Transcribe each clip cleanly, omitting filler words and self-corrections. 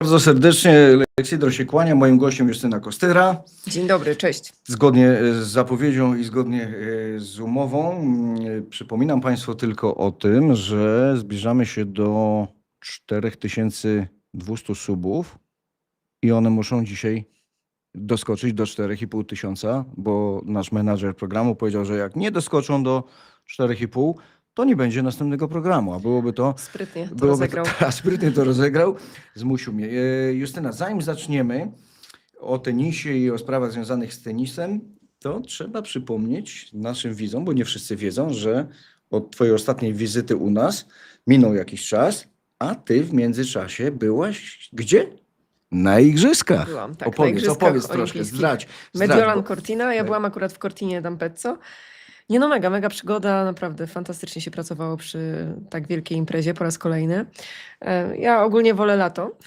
Bardzo serdecznie, Leksidor się kłania. Moim gościem Justyna Kostyra. Dzień dobry, cześć. Zgodnie z zapowiedzią i zgodnie z umową przypominam Państwu tylko o tym, że zbliżamy się do 4200 subów i one muszą dzisiaj doskoczyć do 4500, bo nasz menadżer programu powiedział, że jak nie doskoczą do 4,5, to nie będzie następnego programu, a byłoby to... Sprytnie to rozegrał. Sprytnie to rozegrał, zmusił mnie. Justyna, zanim zaczniemy o tenisie i o sprawach związanych z tenisem, to trzeba przypomnieć naszym widzom, bo nie wszyscy wiedzą, że od twojej ostatniej wizyty u nas minął jakiś czas, a ty w międzyczasie byłaś gdzie? Na igrzyskach. Byłam, tak, Opowiedz troszkę, zdradź. Mediolan Cortina, ja byłam akurat w Cortinie d'Ampezzo. Nie no, mega przygoda, naprawdę fantastycznie się pracowało przy tak wielkiej imprezie po raz kolejny. Ja ogólnie wolę lato,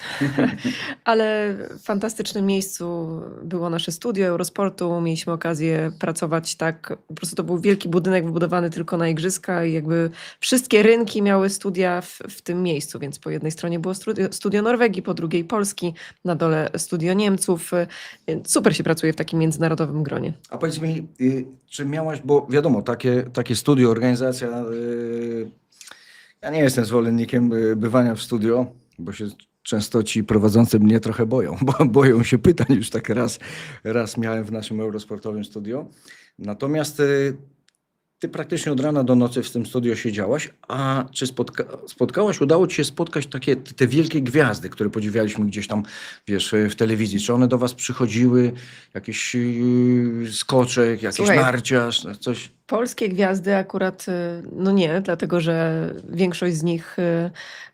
ale w fantastycznym miejscu było nasze studio Eurosportu. Mieliśmy okazję pracować tak, po prostu to był wielki budynek wybudowany tylko na igrzyska i jakby wszystkie rynki miały studia w tym miejscu, więc po jednej stronie było studio Norwegii, po drugiej Polski, na dole studio Niemców. Super się pracuje w takim międzynarodowym gronie. A powiedz mi, czy miałaś, bo wiadomo, takie studio, organizacja, ja nie jestem zwolennikiem bywania w studio, bo się często ci prowadzący mnie trochę boją, bo boją się pytań, już tak raz miałem w naszym eurosportowym studio. Natomiast ty praktycznie od rana do nocy w tym studio siedziałaś, a czy udało ci się spotkać te wielkie gwiazdy, które podziwialiśmy gdzieś tam, wiesz, w telewizji? Czy one do was przychodziły, jakiś skoczek, jakiś narciarz, coś? Polskie gwiazdy akurat, no nie, dlatego że większość z nich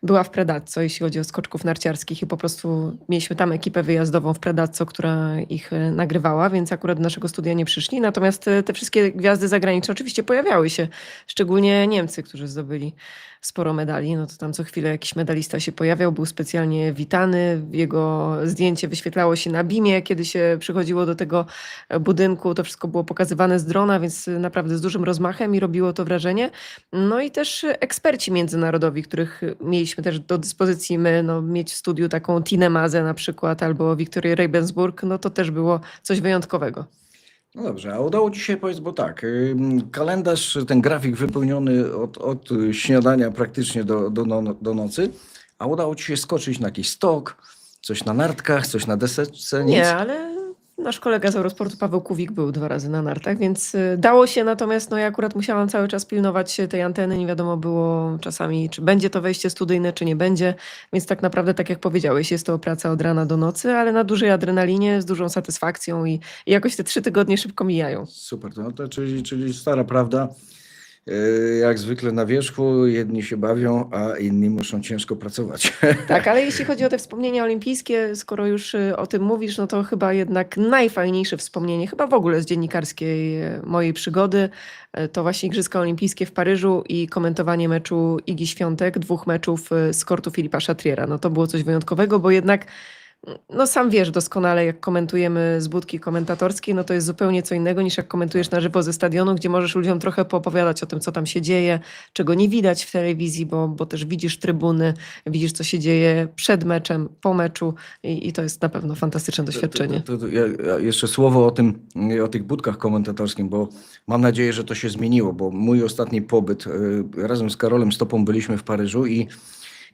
była w Predazzo, jeśli chodzi o skoczków narciarskich i po prostu mieliśmy tam ekipę wyjazdową w Predazzo, która ich nagrywała, więc akurat do naszego studia nie przyszli. Natomiast te wszystkie gwiazdy zagraniczne oczywiście pojawiały się, szczególnie Niemcy, którzy zdobyli sporo medali, no to tam co chwilę jakiś medalista się pojawiał, był specjalnie witany, jego zdjęcie wyświetlało się na BIM-ie, kiedy się przychodziło do tego budynku, to wszystko było pokazywane z drona, więc naprawdę z dużym rozmachem i robiło to wrażenie. No i też eksperci międzynarodowi, których mieliśmy też do dyspozycji my, no mieć w studiu taką Tinę Mazę na przykład, albo Wiktorię Ravensburg, no to też było coś wyjątkowego. No dobrze, a udało ci się, powiedz, bo tak, kalendarz, ten grafik wypełniony od śniadania praktycznie do nocy, a udało ci się skoczyć na jakiś stok, coś na nartkach, coś na deseczce? Nic? Nie, ale nasz kolega z Eurosportu, Paweł Kuwik, był 2 razy na nartach, więc dało się, natomiast no ja akurat musiałam cały czas pilnować tej anteny, nie wiadomo było czasami, czy będzie to wejście studyjne, czy nie będzie, więc tak naprawdę, tak jak powiedziałeś, jest to praca od rana do nocy, ale na dużej adrenalinie, z dużą satysfakcją i jakoś te 3 tygodnie szybko mijają. Super, no to czyli stara prawda. Jak zwykle na wierzchu, jedni się bawią, a inni muszą ciężko pracować. Tak, ale jeśli chodzi o te wspomnienia olimpijskie, skoro już o tym mówisz, no to chyba jednak najfajniejsze wspomnienie, chyba w ogóle z dziennikarskiej mojej przygody, to właśnie Igrzyska Olimpijskie w Paryżu i komentowanie meczu Igi Świątek, 2 meczów z kortu Filipa Chatriera. No to było coś wyjątkowego, bo jednak no sam wiesz doskonale, jak komentujemy z budki komentatorskiej, no to jest zupełnie co innego niż jak komentujesz na żywo ze stadionu, gdzie możesz ludziom trochę poopowiadać o tym, co tam się dzieje, czego nie widać w telewizji, bo też widzisz trybuny, widzisz, co się dzieje przed meczem, po meczu i to jest na pewno fantastyczne doświadczenie. Ja jeszcze słowo o tych budkach komentatorskich, bo mam nadzieję, że to się zmieniło, bo mój ostatni pobyt razem z Karolem Stopą byliśmy w Paryżu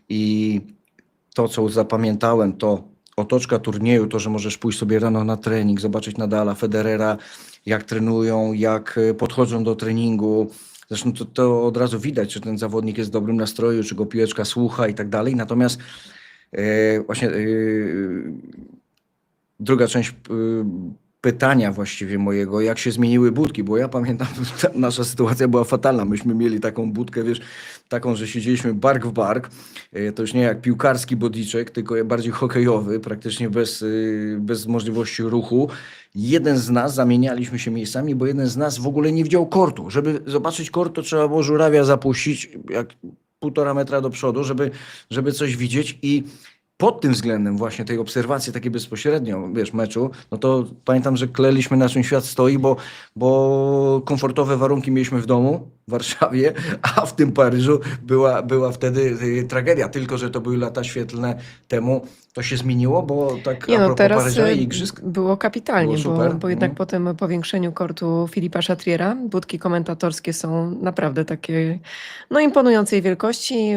i to, co zapamiętałem, to otoczka turnieju, to, że możesz pójść sobie rano na trening, zobaczyć Nadala, Federera, jak trenują, jak podchodzą do treningu. Zresztą to od razu widać, czy ten zawodnik jest w dobrym nastroju, czy go piłeczka słucha i tak dalej. Natomiast właśnie druga część pytania właściwie mojego, jak się zmieniły budki, bo ja pamiętam, nasza sytuacja była fatalna. Myśmy mieli taką budkę, wiesz, taką, że siedzieliśmy bark w bark. To już nie jak piłkarski bodiczek, tylko bardziej hokejowy, praktycznie bez możliwości ruchu. Jeden z nas, zamienialiśmy się miejscami, bo jeden z nas w ogóle nie widział kortu. Żeby zobaczyć kort, to trzeba było żurawia zapuścić jak 1,5 metra do przodu, żeby coś widzieć i pod tym względem właśnie tej obserwacji takiej bezpośrednio, wiesz, meczu, no to pamiętam, że kleliśmy na czym świat stoi, bo komfortowe warunki mieliśmy w domu, Warszawie, a w tym Paryżu była wtedy tragedia. Tylko że to były lata świetlne temu. To się zmieniło, bo tak Nie a no, propos teraz Paryża i igrzysk było kapitalnie, było super. bo jednak po tym powiększeniu kortu Filipa Chatriera budki komentatorskie są naprawdę takie no, imponującej wielkości,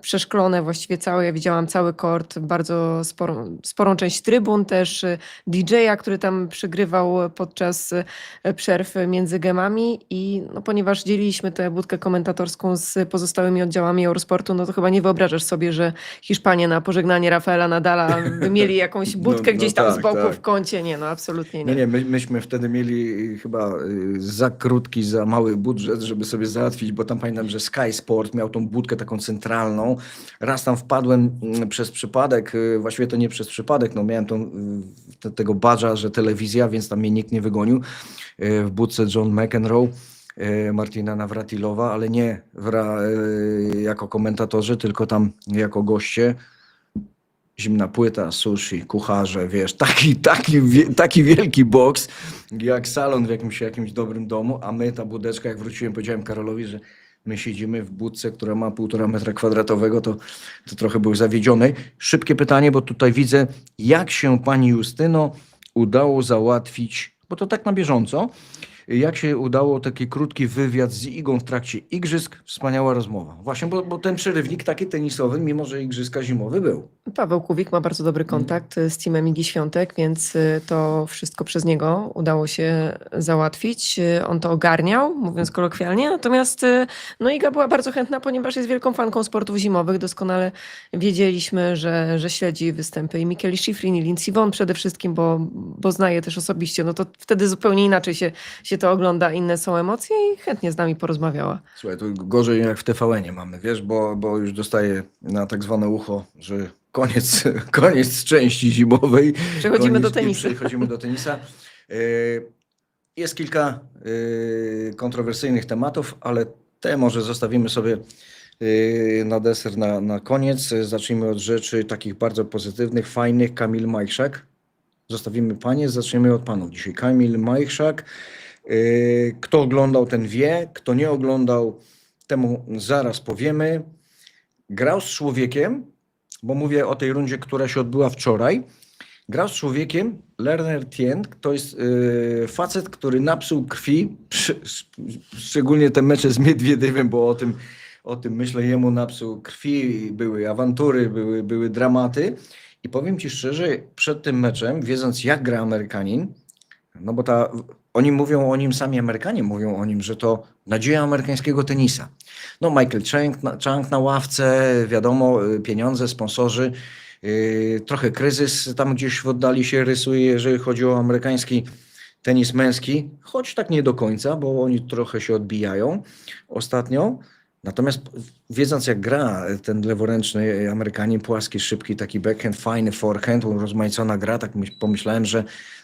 przeszklone właściwie całe. Ja widziałam cały kort, bardzo sporą część trybun też, DJ-a, który tam przygrywał podczas przerw między gemami i no, ponieważ dzieliliśmy tę budkę komentatorską z pozostałymi oddziałami Eurosportu, no to chyba nie wyobrażasz sobie, że Hiszpanie na pożegnanie Rafaela Nadala by mieli jakąś budkę No gdzieś tam z tak, boku tak. w kącie. Nie, no absolutnie No nie. nie, myśmy wtedy mieli chyba za krótki, za mały budżet, żeby sobie załatwić, bo tam pamiętam, że Sky Sport miał tą budkę taką centralną. Raz tam wpadłem przez przypadek, właściwie to nie przez przypadek, no miałem tego badża, że telewizja, więc tam mnie nikt nie wygonił. W budce John McEnroe, Martina Nawratilowa, ale nie jako komentatorzy, tylko tam jako goście. Zimna płyta, sushi, kucharze, wiesz, taki wielki boks, jak salon w jakimś dobrym domu, a my, ta budeczka, jak wróciłem, powiedziałem Karolowi, że my siedzimy w budce, która ma 1,5 metra kwadratowego, to trochę był zawiedziony. Szybkie pytanie, bo tutaj widzę, jak się pani Justyno udało załatwić, bo to tak na bieżąco, jak się udało taki krótki wywiad z Igą w trakcie igrzysk? Wspaniała rozmowa. Właśnie, bo ten przerywnik taki tenisowy, mimo że igrzyska zimowe był. Paweł Kuwik ma bardzo dobry kontakt z teamem Igi Świątek, więc to wszystko przez niego udało się załatwić. On to ogarniał, mówiąc kolokwialnie, natomiast no Iga była bardzo chętna, ponieważ jest wielką fanką sportów zimowych. Doskonale wiedzieliśmy, że śledzi występy i Michaeli Schifrin, i Lindsey Vonn przede wszystkim, bo zna je też osobiście. No to wtedy zupełnie inaczej się to ogląda, inne są emocje i chętnie z nami porozmawiała. Słuchaj, to gorzej jak w TVN-ie mamy, wiesz, bo już dostaję na tak zwane ucho, że koniec części zimowej. Przechodzimy do tenisa. Przechodzimy do tenisa. Jest kilka kontrowersyjnych tematów, ale te może zostawimy sobie na deser na koniec. Zacznijmy od rzeczy takich bardzo pozytywnych, fajnych. Kamil Majchrzak. Zostawimy panie, zaczniemy od panów dzisiaj. Kamil Majchrzak. Kto oglądał, ten wie. Kto nie oglądał, temu zaraz powiemy. Grał z człowiekiem, bo mówię o tej rundzie, która się odbyła wczoraj. Grał z człowiekiem, Lerner Tient, to jest facet, który napsuł krwi, szczególnie te mecze z Miedwiedewem, bo o tym myślę, jemu napsuł krwi, były awantury, były dramaty. I powiem ci szczerze, przed tym meczem, wiedząc jak gra Amerykanin, no bo oni mówią o nim, sami Amerykanie mówią o nim, że to nadzieja amerykańskiego tenisa. No Michael Chang na ławce, wiadomo, pieniądze, sponsorzy, trochę kryzys tam gdzieś w oddali się rysuje, jeżeli chodzi o amerykański tenis męski, choć tak nie do końca, bo oni trochę się odbijają ostatnio. Natomiast wiedząc jak gra ten leworęczny Amerykanin, płaski, szybki, taki backhand, fajny forehand, rozmaicona gra, tak pomyślałem,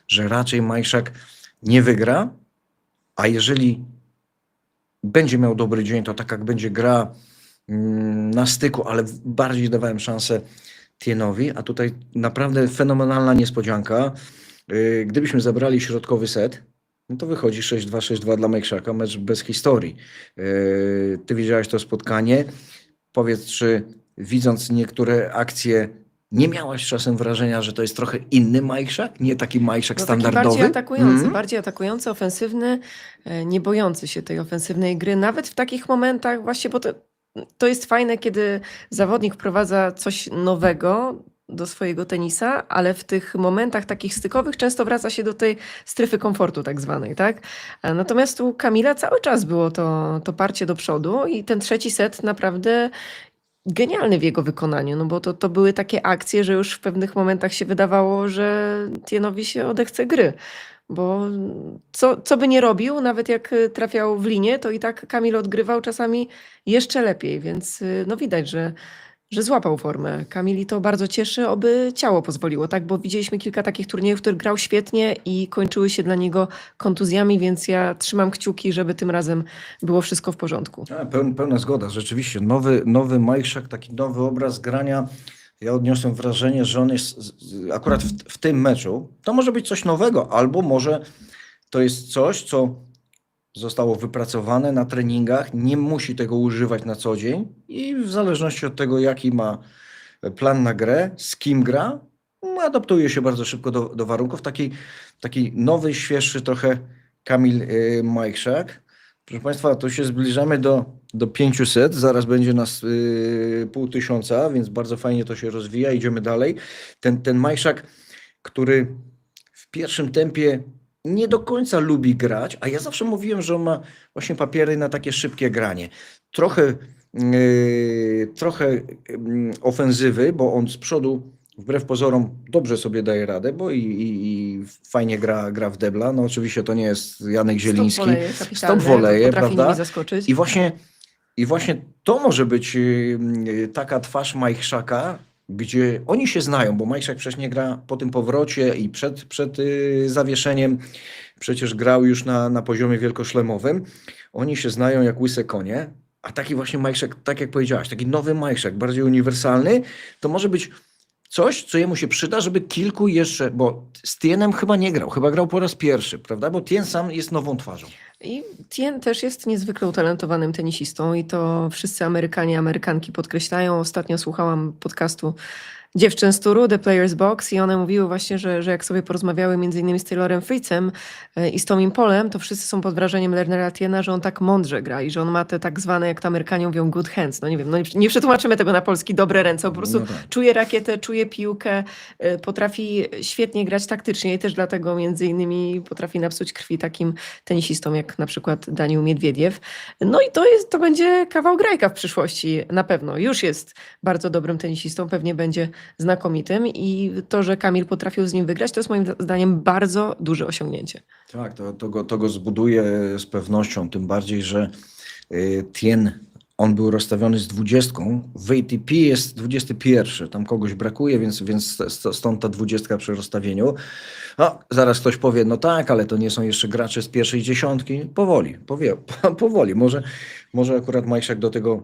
że raczej Majchrzak nie wygra, a jeżeli będzie miał dobry dzień, to tak jak będzie gra na styku, ale bardziej dawałem szansę Tienowi, a tutaj naprawdę fenomenalna niespodzianka. Gdybyśmy zabrali środkowy set, no to wychodzi 6-2, 6-2 dla Majchrzaka, mecz bez historii. Ty widziałeś to spotkanie. Powiedz, czy widząc niektóre akcje, nie miałaś czasem wrażenia, że to jest trochę inny Majchrzak? Nie taki Majchrzak standardowy? Bardziej atakujący, ofensywny, nie bojący się tej ofensywnej gry. Nawet w takich momentach właśnie, bo to jest fajne, kiedy zawodnik wprowadza coś nowego do swojego tenisa, ale w tych momentach takich stykowych często wraca się do tej strefy komfortu tak zwanej, tak? Natomiast u Kamila cały czas było to parcie do przodu i ten trzeci set naprawdę genialny w jego wykonaniu, no bo to były takie akcje, że już w pewnych momentach się wydawało, że Tienowi się odechce gry. Bo co by nie robił, nawet jak trafiał w linię, to i tak Kamil odgrywał czasami jeszcze lepiej, więc no widać, że złapał formę. Kamili to bardzo cieszy, oby ciało pozwoliło, tak? Bo widzieliśmy kilka takich turniejów, w których grał świetnie i kończyły się dla niego kontuzjami, więc ja trzymam kciuki, żeby tym razem było wszystko w porządku. Pełna zgoda, rzeczywiście. Nowy Majchrzak, taki nowy obraz grania. Ja odniosłem wrażenie, że on jest akurat w tym meczu. To może być coś nowego, albo może to jest coś, co zostało wypracowane na treningach, nie musi tego używać na co dzień i w zależności od tego, jaki ma plan na grę, z kim gra, adaptuje się bardzo szybko do warunków. Taki nowy, świeższy trochę Kamil Majchrzak. Proszę Państwa, tu się zbliżamy do 500, zaraz będzie nas 500, więc bardzo fajnie to się rozwija, idziemy dalej. Ten Majchrzak, który w pierwszym tempie nie do końca lubi grać, a ja zawsze mówiłem, że on ma właśnie papiery na takie szybkie granie. Trochę ofensywy, bo on z przodu wbrew pozorom dobrze sobie daje radę, bo i fajnie gra w debla. No oczywiście to nie jest Janek Zieliński. Stop voleje, prawda? Zaskoczyć. I właśnie to może być taka twarz Majchrzaka, gdzie oni się znają, bo Majchrzak przecież nie gra po tym powrocie i przed zawieszeniem przecież grał już na poziomie wielkoszlemowym. Oni się znają jak łyse konie, a taki właśnie Majchrzak, tak jak powiedziałaś, taki nowy Majchrzak, bardziej uniwersalny, to może być coś, co jemu się przyda, żeby kilku jeszcze, bo z Tienem chyba nie grał, chyba grał po raz pierwszy, prawda? Bo Tien sam jest nową twarzą. I Tien też jest niezwykle utalentowanym tenisistą i to wszyscy Amerykanie, Amerykanki podkreślają. Ostatnio słuchałam podcastu dziewczyn z Turu, The Players Box, i one mówiły właśnie, że jak sobie porozmawiały między innymi z Taylorem Fritzem i z Tomim Polem, to wszyscy są pod wrażeniem Lernera Tiena, że on tak mądrze gra i że on ma te tak zwane, jak to Amerykanie mówią, good hands. No nie wiem, nie przetłumaczymy tego na polski, dobre ręce, on po prostu czuje rakietę, czuje piłkę, potrafi świetnie grać taktycznie i też dlatego między innymi potrafi napsuć krwi takim tenisistom jak na przykład Daniil Miedwiediew. No i to będzie kawał grajka w przyszłości na pewno. Już jest bardzo dobrym tenisistą, pewnie będzie znakomitym i to, że Kamil potrafił z nim wygrać, to jest moim zdaniem bardzo duże osiągnięcie. Tak, to go zbuduje z pewnością, tym bardziej, że Tien, on był rozstawiony z 20, w ATP jest 21, tam kogoś brakuje, więc stąd ta 20 przy rozstawieniu. No, zaraz ktoś powie, no tak, ale to nie są jeszcze gracze z pierwszej dziesiątki. Powoli. Może akurat Majchrzak do tego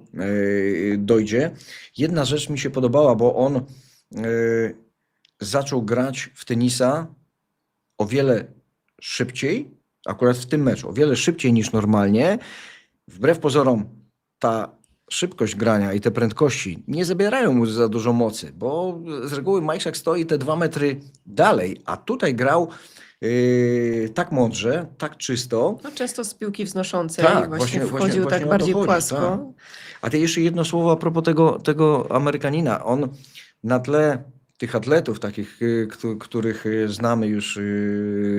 dojdzie. Jedna rzecz mi się podobała, bo on zaczął grać w tenisa o wiele szybciej, akurat w tym meczu, o wiele szybciej niż normalnie. Wbrew pozorom ta szybkość grania i te prędkości nie zabierają mu za dużo mocy, bo z reguły Majchrzak stoi te 2 metry dalej, a tutaj grał tak mądrze, tak czysto. No, często z piłki wznoszącej Tak, właśnie wchodził właśnie tak o to bardziej chodzi, płasko. tak. A to jeszcze jedno słowo a propos tego Amerykanina. On na tle tych atletów, takich, których znamy już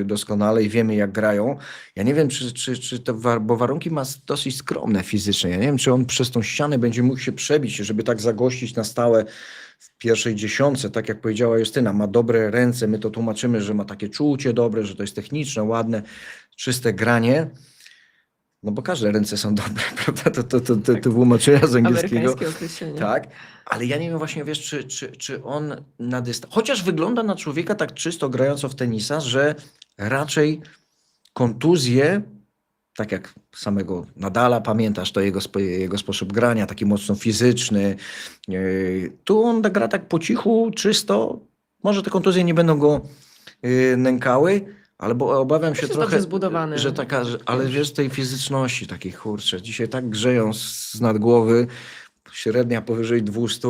doskonale i wiemy, jak grają. Ja nie wiem, czy to, bo warunki ma dosyć skromne fizycznie. Ja nie wiem, czy on przez tą ścianę będzie mógł się przebić, żeby tak zagościć na stałe w pierwszej dziesiątce, tak jak powiedziała Justyna. Ma dobre ręce, my to tłumaczymy, że ma takie czucie dobre, że to jest techniczne, ładne, czyste granie. No bo każde ręce są dobre, prawda? To tłumaczenia z angielskiego. Amerykańskie określenie. Tak, ale ja nie wiem właśnie, wiesz, czy on na dystans... Chociaż wygląda na człowieka tak czysto grająco w tenisa, że raczej kontuzje, tak jak samego Nadala, pamiętasz, to jego sposób grania, taki mocno fizyczny. Tu on gra tak po cichu, czysto. Może te kontuzje nie będą go nękały, ale bo obawiam się trochę, że taka, ale wiesz, tej fizyczności takiej, kurczę, dzisiaj tak grzeją z nad głowy, średnia powyżej 200,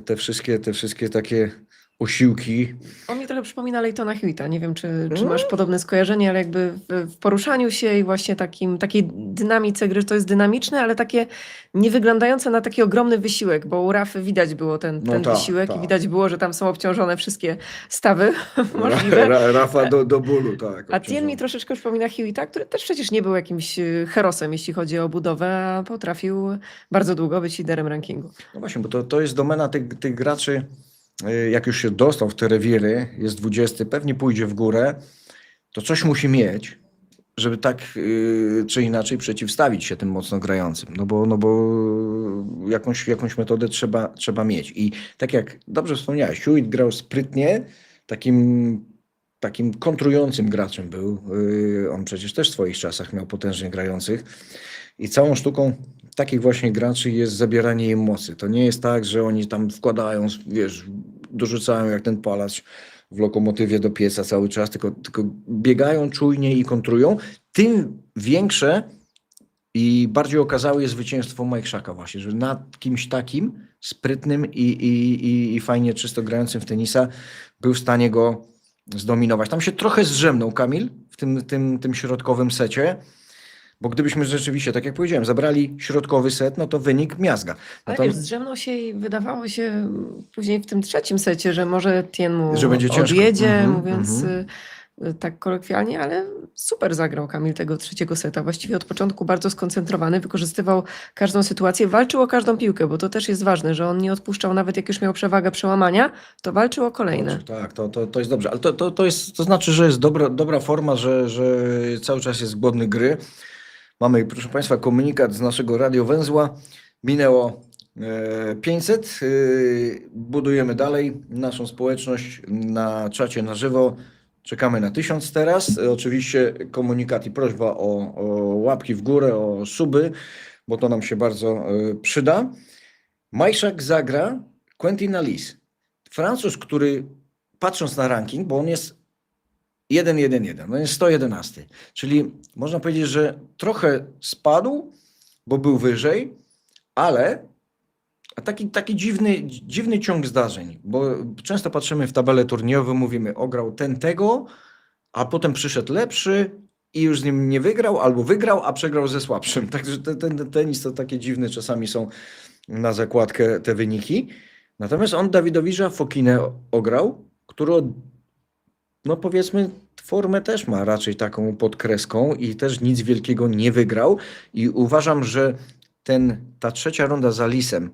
te wszystkie takie osiłki. On mi trochę przypomina Leightona Hewitta. Nie wiem, czy masz podobne skojarzenie, ale jakby w poruszaniu się i właśnie takiej dynamice gry, to jest dynamiczne, ale takie nie wyglądające na taki ogromny wysiłek, bo u Rafy widać było ten wysiłek i widać było, że tam są obciążone wszystkie stawy możliwe. Rafa do bólu, tak. A Tien mi troszeczkę przypomina Hewitta, który też przecież nie był jakimś herosem, jeśli chodzi o budowę, a potrafił bardzo długo być liderem rankingu. No właśnie, bo to jest domena tych graczy. Jak już się dostał w te rewiry, jest 20, pewnie pójdzie w górę, to coś musi mieć, żeby tak czy inaczej przeciwstawić się tym mocno grającym. No bo jakąś metodę trzeba mieć. I tak jak dobrze wspomniałeś, Hewitt grał sprytnie, takim kontrującym graczem był. On przecież też w swoich czasach miał potężnie grających. I całą sztuką takich właśnie graczy jest zabieranie im mocy. To nie jest tak, że oni tam wkładają, wiesz, dorzucają jak ten palacz w lokomotywie do pieca cały czas, tylko biegają czujnie i kontrują. tym większe i bardziej okazałe jest zwycięstwo Mike Shaka właśnie, że nad kimś takim sprytnym i fajnie czysto grającym w tenisa był w stanie go zdominować. Tam się trochę zrzemnął Kamil w tym środkowym secie, bo gdybyśmy rzeczywiście, tak jak powiedziałem, zabrali środkowy set, no to wynik miazga. Ale wiesz, zrzemnął się i wydawało się później w tym trzecim secie, że może Tien mu Że będzie ciężko. odjedzie, mówiąc tak kolokwialnie, ale super zagrał Kamil tego trzeciego seta. Właściwie od początku bardzo skoncentrowany, wykorzystywał każdą sytuację, walczył o każdą piłkę, bo to też jest ważne, że on nie odpuszczał nawet jak już miał przewagę przełamania, to walczył o kolejne. Tak, to jest dobrze, ale to znaczy, że jest dobra forma, że cały czas jest głodny gry. Mamy, proszę Państwa, komunikat z naszego radiowęzła. Minęło 500. Budujemy dalej naszą społeczność na czacie na żywo. Czekamy na 1000 teraz. Oczywiście komunikat i prośba o łapki w górę, o suby, bo to nam się bardzo przyda. Majszak zagra Quentin Alice. Francuz, który patrząc na ranking, bo on jest 1-1-1, no jest 111. Czyli można powiedzieć, że trochę spadł, bo był wyżej, ale taki dziwny ciąg zdarzeń, bo często patrzymy w tabelę turniejową, mówimy ograł ten tego, a potem przyszedł lepszy i już z nim nie wygrał, albo wygrał, a przegrał ze słabszym. Także ten tenis to takie dziwne czasami są na zakładkę te wyniki. Natomiast on Dawidowicza Fokinę ograł, który no powiedzmy formę też ma raczej taką pod kreską i też nic wielkiego nie wygrał i uważam, że ta trzecia runda z Alisem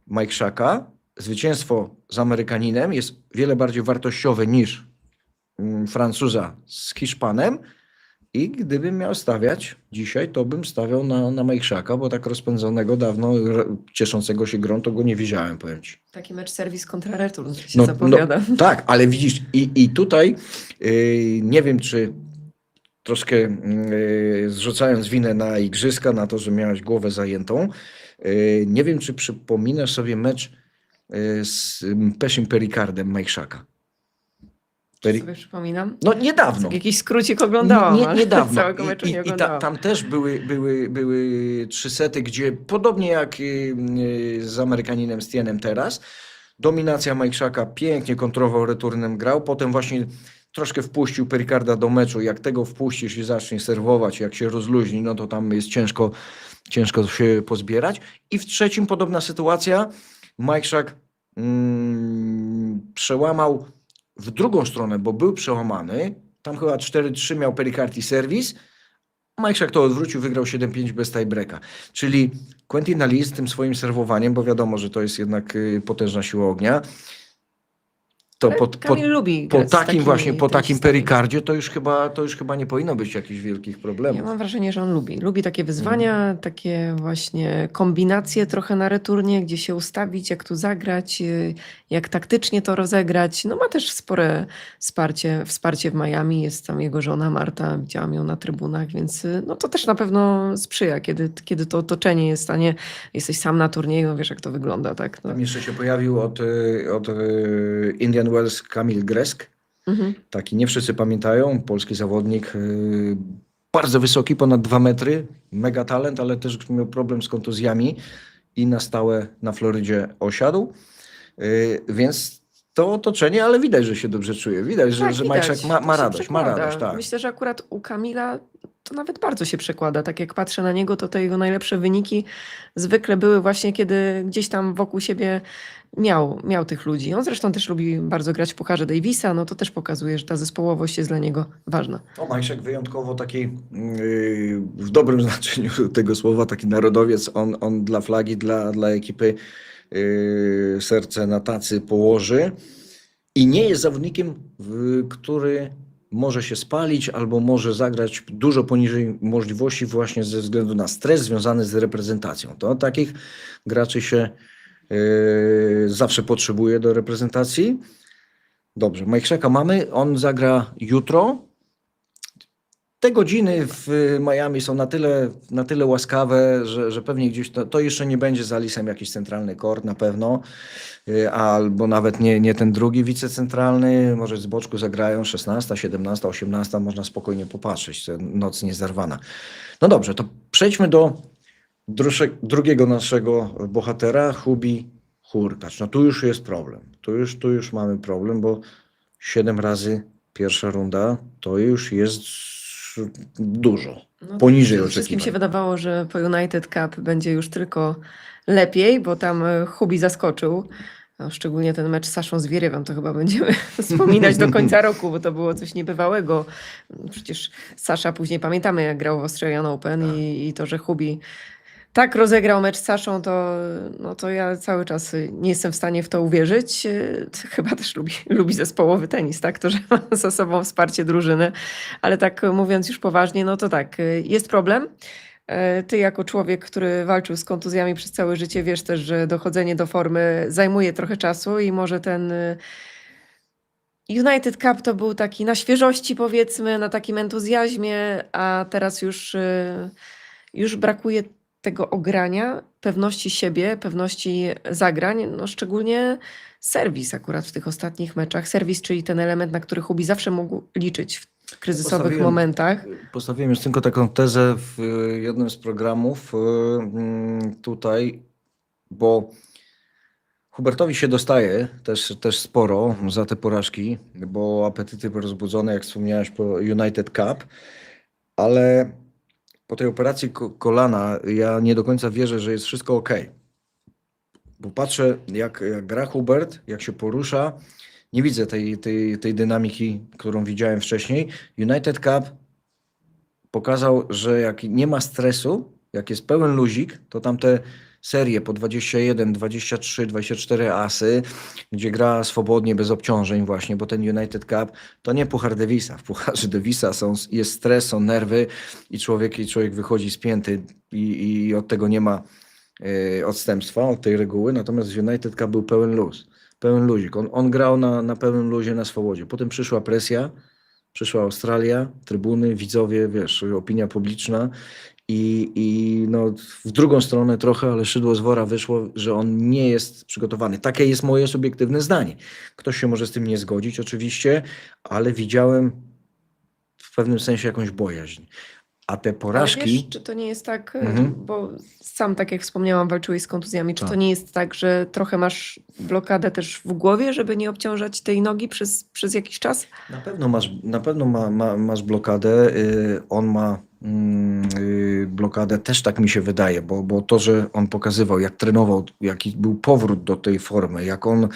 Mike Shaka, zwycięstwo z Amerykaninem jest wiele bardziej wartościowe niż Francuza z Hiszpanem i gdybym miał stawiać dzisiaj, to bym stawiał na Mike Shaka, bo tak rozpędzonego dawno, cieszącego się grą, to go nie widziałem, powiem Ci. Taki mecz serwis kontra retur się zapowiada. No, tak, ale widzisz, i tutaj nie wiem, czy troszkę zrzucając winę na igrzyska, na to, że miałeś głowę zajętą, nie wiem, czy przypominasz sobie mecz z Pesim Pericardem Mike Shaka. Sobie przypominam. No niedawno. Jakiś skrócik oglądałam, ale niedawno. całego meczu nie oglądałam. Tam też były 3 sety, gdzie podobnie jak z Amerykaninem Stienem teraz, dominacja Mike Shaka ciężko kontrował, returnem grał, potem właśnie troszkę wpuścił Pericarda do meczu. Jak tego wpuścisz i zacznie serwować, jak się rozluźni, no to tam jest ciężko się pozbierać. I w trzecim podobna sytuacja. Mike Shak przełamał w drugą stronę, bo był przełamany. Tam chyba 4-3 miał Pericard i serwis. Mike Shak to odwrócił, wygrał 7-5 bez tiebreaka. Czyli Quentin Alice tym swoim serwowaniem, bo wiadomo, że to jest jednak potężna siła ognia. To Kamil lubi po takim Pericardzie to już chyba nie powinno być jakichś wielkich problemów. Ja mam wrażenie, że on lubi takie wyzwania, takie właśnie kombinacje trochę na returnie, gdzie się ustawić, jak tu zagrać, jak taktycznie to rozegrać. No ma też spore wsparcie w Miami, jest tam jego żona Marta, widziałam ją na trybunach, więc no to też na pewno sprzyja, kiedy to otoczenie jest w stanie, jesteś sam na turnieju, wiesz jak to wygląda, tak? No. Tam jeszcze się pojawił od Indian Wells Kamil Gresk. Taki nie wszyscy pamiętają, polski zawodnik, bardzo wysoki, ponad 2 metry, mega talent, ale też miał problem z kontuzjami i na stałe na Florydzie osiadł. Więc to otoczenie, ale widać, że się dobrze czuje. Widać, Tak, że widać. Majczak ma radość, tak. Myślę, że akurat u Kamila to nawet bardzo się przekłada. Tak jak patrzę na niego, to te jego najlepsze wyniki zwykle były właśnie, kiedy gdzieś tam wokół siebie miał tych ludzi. On zresztą też lubi bardzo grać w Pucharze Davisa, no to też pokazuje, że ta zespołowość jest dla niego ważna. Majczak wyjątkowo taki, w dobrym znaczeniu tego słowa, taki narodowiec, on dla flagi, dla ekipy serce na tacy położy i nie jest zawodnikiem, który może się spalić albo może zagrać dużo poniżej możliwości właśnie ze względu na stres związany z reprezentacją. To takich graczy się zawsze potrzebuje do reprezentacji. Dobrze, Mike Shaka mamy, on zagra jutro. te godziny w Miami są na tyle łaskawe, że pewnie gdzieś to jeszcze nie będzie z Alisem jakiś centralny kort na pewno, albo nawet nie ten drugi wicecentralny, może z boczku zagrają 16, 17, 18, można spokojnie popatrzeć, to noc niezerwana. No dobrze, to przejdźmy do drugiego naszego bohatera, Hubi Hurkacz. No tu już jest problem, tu już mamy problem, bo 7 razy pierwsza runda to już jest dużo, No, poniżej wszystkim się oczekiwań. wydawało, że po United Cup będzie już tylko lepiej, bo tam Hubi zaskoczył. No, szczególnie ten mecz z Saszą Zwieriewem to chyba będziemy wspominać do końca roku, bo to było coś niebywałego. Przecież Sasza później pamiętamy, jak grał w Australian Open i to, że Hubi tak rozegrał mecz z Saszą, to ja cały czas nie jestem w stanie w to uwierzyć. Chyba też lubi zespołowy tenis, tak? To, że ma za sobą wsparcie drużyny. Ale tak mówiąc już poważnie, no to tak, jest problem. Ty jako człowiek, który walczył z kontuzjami przez całe życie, wiesz też, że dochodzenie do formy zajmuje trochę czasu i może ten United Cup to był taki na świeżości, powiedzmy, na takim entuzjazmie, a teraz już brakuje tego ogrania, pewności siebie, pewności zagrań, no szczególnie serwis akurat w tych ostatnich meczach. Serwis, czyli ten element, na który Hubi zawsze mógł liczyć w kryzysowych momentach. Postawiłem już tylko taką tezę w jednym z programów tutaj, bo Hubertowi się dostaje też sporo za te porażki, bo apetyty rozbudzone, jak wspomniałeś, po United Cup, ale po tej operacji kolana ja nie do końca wierzę, że jest wszystko ok. Bo patrzę, jak gra Hubert, jak się porusza, nie widzę tej dynamiki, którą widziałem wcześniej. United Cup pokazał, że jak nie ma stresu, jak jest pełen luzik, to tamte serie po 21, 23, 24 asy, gdzie gra swobodnie, bez obciążeń właśnie, bo ten United Cup to nie Puchar Davisa. W Pucharze Davisa jest stres, są nerwy i człowiek wychodzi spięty i od tego nie ma odstępstwa od tej reguły, natomiast w United Cup był pełen luz, pełen luzik. On grał na pełnym luzie, na swobodzie. Potem przyszła presja, przyszła Australia, trybuny, widzowie, wiesz, opinia publiczna i no, w drugą stronę trochę, ale szydło z wora wyszło, że on nie jest przygotowany. Takie jest moje subiektywne zdanie. Ktoś się może z tym nie zgodzić oczywiście, ale widziałem w pewnym sensie jakąś bojaźń. A te Ale porażki... wiesz, czy to nie jest tak, bo sam, tak jak wspomniałam, walczyłeś z kontuzjami, czy to Tak. nie jest tak, że trochę masz blokadę też w głowie, żeby nie obciążać tej nogi przez jakiś czas? Na pewno masz blokadę. On ma blokadę, też tak mi się wydaje, bo to, że on pokazywał, jak trenował, jaki był powrót do tej formy, jak on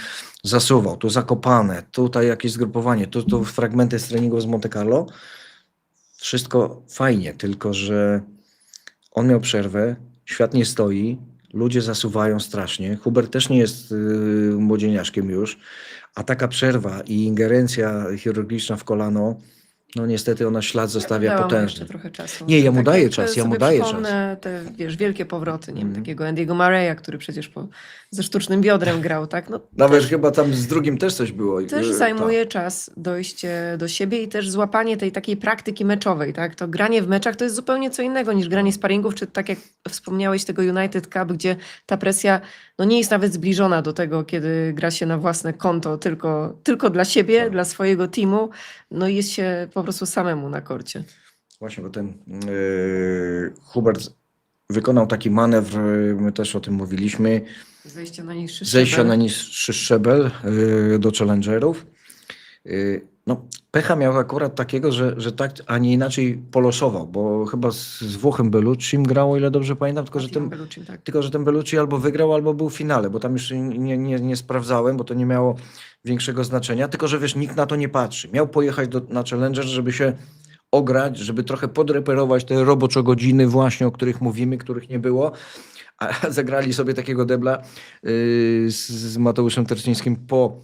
zasuwał, tu zakopane, tutaj jakieś zgrupowanie, tu fragmenty z treningu z Monte Carlo, wszystko fajnie, tylko że on miał przerwę, świat nie stoi, ludzie zasuwają strasznie. Hubert też nie jest młodzieniaszkiem już, a taka przerwa i ingerencja chirurgiczna w kolano, no niestety ona ślad zostawia Dałam mu potężny. jeszcze trochę czasu. Nie, ja mu Tak daję jak czas, ja mu sobie daję czas. przypomnę te, wiesz, wielkie powroty, nie wiem, takiego Andy'ego Murray'a, który przecież ze sztucznym biodrem grał, tak? No, Nawet chyba tam z drugim też coś było. też zajmuje czas dojście do siebie i też złapanie tej takiej praktyki meczowej, tak? To granie w meczach to jest zupełnie co innego niż granie sparingów, czy tak jak wspomniałeś tego United Cup, gdzie ta presja no nie jest nawet zbliżona do tego, kiedy gra się na własne konto, tylko dla siebie, Tak. dla swojego teamu, no i jest się po prostu samemu na korcie. Właśnie, bo ten Hubert wykonał taki manewr, my też o tym mówiliśmy, Zejście na niższy zejścia szczebel. na niższy szczebel do challengerów. No, pecha miał akurat takiego, że tak, a nie inaczej polosował, bo chyba z Włochem Belluccim grał, o ile dobrze pamiętam, tylko że ten Bellucci albo wygrał, albo był w finale, bo tam już nie sprawdzałem, bo to nie miało większego znaczenia, tylko że wiesz, nikt na to nie patrzy. Miał pojechać na Challenger, żeby się ograć, żeby trochę podreperować te roboczo-godziny właśnie, o których mówimy, których nie było, a zagrali sobie takiego debla z Mateuszem Tercińskim po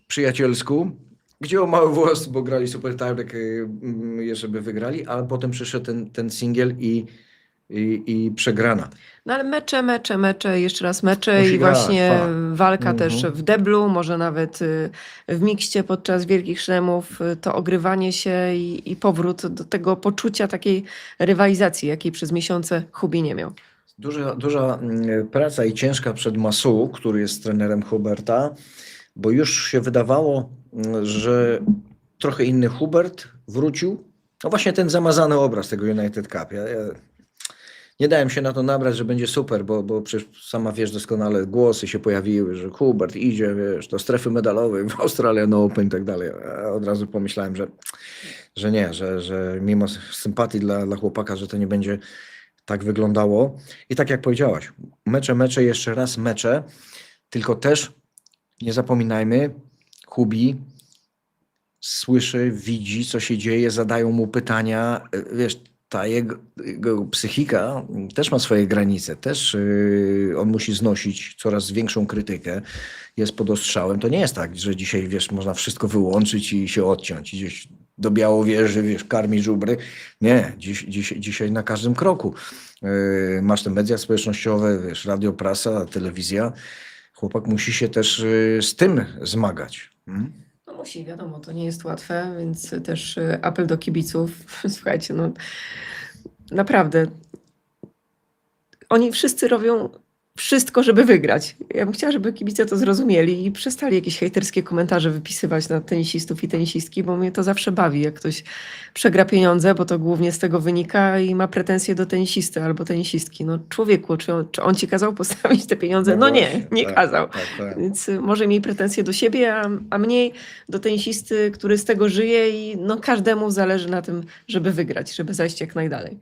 przyjacielsku, gdzie o mały włos, bo grali super tiebreak, żeby wygrali, a potem przyszedł ten singiel i i przegrana. No ale mecze, jeszcze raz mecze Musi i grać, właśnie fakt. walka też Mhm. w deblu, może nawet w mikście podczas Wielkich Szlemów, to ogrywanie się i powrót do tego poczucia takiej rywalizacji, jakiej przez miesiące Hubi nie miał. Duża praca i ciężka przed Masu, który jest trenerem Huberta, bo już się wydawało, że trochę inny Hubert wrócił. No właśnie ten zamazany obraz tego United Cup. Ja nie dałem się na to nabrać, że będzie super, bo przecież sama wiesz doskonale, głosy się pojawiły, że Hubert idzie, wiesz, do strefy medalowej w Australian Open i tak dalej. A od razu pomyślałem, że nie, że mimo sympatii dla chłopaka, że to nie będzie tak wyglądało. I tak jak powiedziałaś, mecze, jeszcze raz mecze, tylko też nie zapominajmy, Hubi słyszy, widzi, co się dzieje, zadają mu pytania, wiesz, ta jego psychika też ma swoje granice, też on musi znosić coraz większą krytykę, jest pod ostrzałem. To nie jest tak, że dzisiaj, wiesz, można wszystko wyłączyć i się odciąć, gdzieś do Białowieży, wiesz, karmi żubry. Nie, dzisiaj na każdym kroku. Masz te media społecznościowe, wiesz, radio, prasa, telewizja. Chłopak musi się też z tym zmagać. No musi, wiadomo, to nie jest łatwe, więc też apel do kibiców. Słuchajcie, no naprawdę, oni wszyscy robią wszystko, żeby wygrać. Ja bym chciała, żeby kibice to zrozumieli i przestali jakieś hejterskie komentarze wypisywać na tenisistów i tenisistki, bo mnie to zawsze bawi, jak ktoś przegra pieniądze, bo to głównie z tego wynika i ma pretensje do tenisisty albo tenisistki. No człowieku, czy on ci kazał postawić te pieniądze? No właśnie, nie tak, kazał. tak. Więc może miej pretensje do siebie, a mniej do tenisisty, który z tego żyje i no każdemu zależy na tym, żeby wygrać, żeby zajść jak najdalej.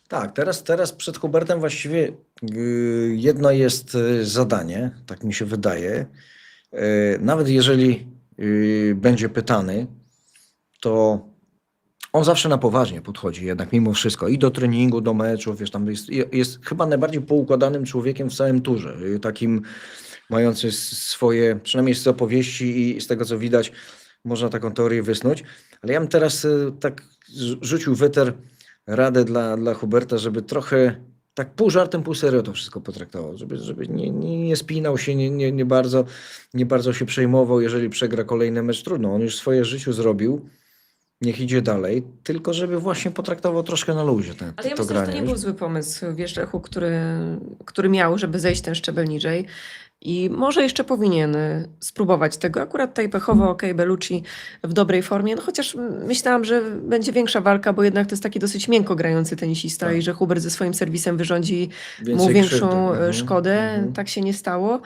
Tak, teraz przed Hubertem właściwie jedno jest zadanie, tak mi się wydaje. Nawet jeżeli będzie pytany, to on zawsze na poważnie podchodzi jednak mimo wszystko i do treningu, do meczów, wiesz, tam jest chyba najbardziej poukładanym człowiekiem w całym turze, takim mający swoje, przynajmniej z opowieści i z tego co widać, można taką teorię wysnuć, ale ja bym teraz tak rzucił weter radę dla Huberta, żeby trochę tak pół żartem, pół serio to wszystko potraktował, żeby nie spinał się, nie bardzo się przejmował, jeżeli przegra kolejny mecz, trudno, on już swoje życiu zrobił, niech idzie dalej, tylko żeby właśnie potraktował troszkę na luzie Ale ja to myślę, że granie. to nie był zły pomysł, wiesz, Lechu, który miał, żeby zejść ten szczebel niżej. I może jeszcze powinien spróbować tego. Akurat tutaj pechowo, okej, Bellucci w dobrej formie, no chociaż myślałam, że będzie większa walka, bo jednak to jest taki dosyć miękko grający tenisista Tak. i że Hubert ze swoim serwisem wyrządzi mu Więcej większą krzywdy. szkodę. Tak się nie stało.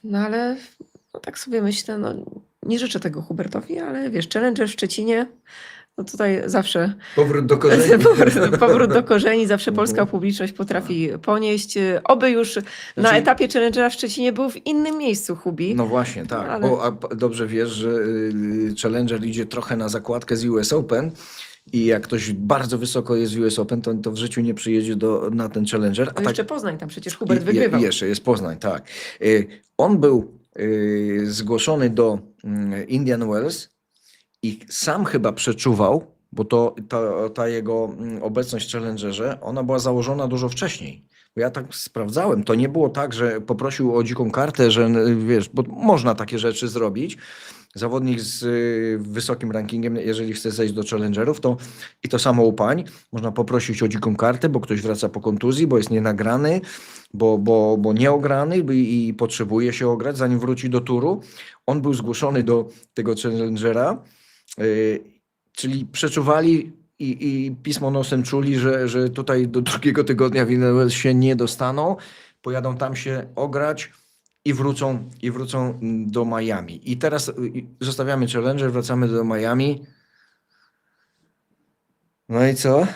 No ale no, tak sobie myślę, no nie życzę tego Hubertowi, ale wiesz, Challenger w Szczecinie, no tutaj zawsze Powrót do korzeni. powrót do korzeni, zawsze polska publiczność potrafi ponieść. Oby już na Znaczy- etapie Challengera w Szczecinie był w innym miejscu Hubi. No właśnie, tak. Ale- Dobrze wiesz, że Challenger idzie trochę na zakładkę z US Open i jak ktoś bardzo wysoko jest w US Open, to w życiu nie przyjedzie na ten Challenger. To jeszcze Poznań, tam przecież Hubert I wygrywał. jeszcze jest Poznań, tak. On był zgłoszony do Indian Wells i sam chyba przeczuwał, bo ta jego obecność w Challengerze, ona była założona dużo wcześniej. Bo ja tak sprawdzałem, to nie było tak, że poprosił o dziką kartę, że wiesz, bo można takie rzeczy zrobić. Zawodnik z wysokim rankingiem, jeżeli chce zejść do Challengerów, i to samo u pań, można poprosić o dziką kartę, bo ktoś wraca po kontuzji, bo jest nienagrany, bo nieograny i potrzebuje się ograć, zanim wróci do turu. On był zgłoszony do tego Challengera, czyli przeczuwali i pismo nosem czuli, że tutaj do drugiego tygodnia w Indian Wells się nie dostaną, pojadą tam się ograć i wrócą do Miami. I teraz zostawiamy Challenger, wracamy do Miami. No i co?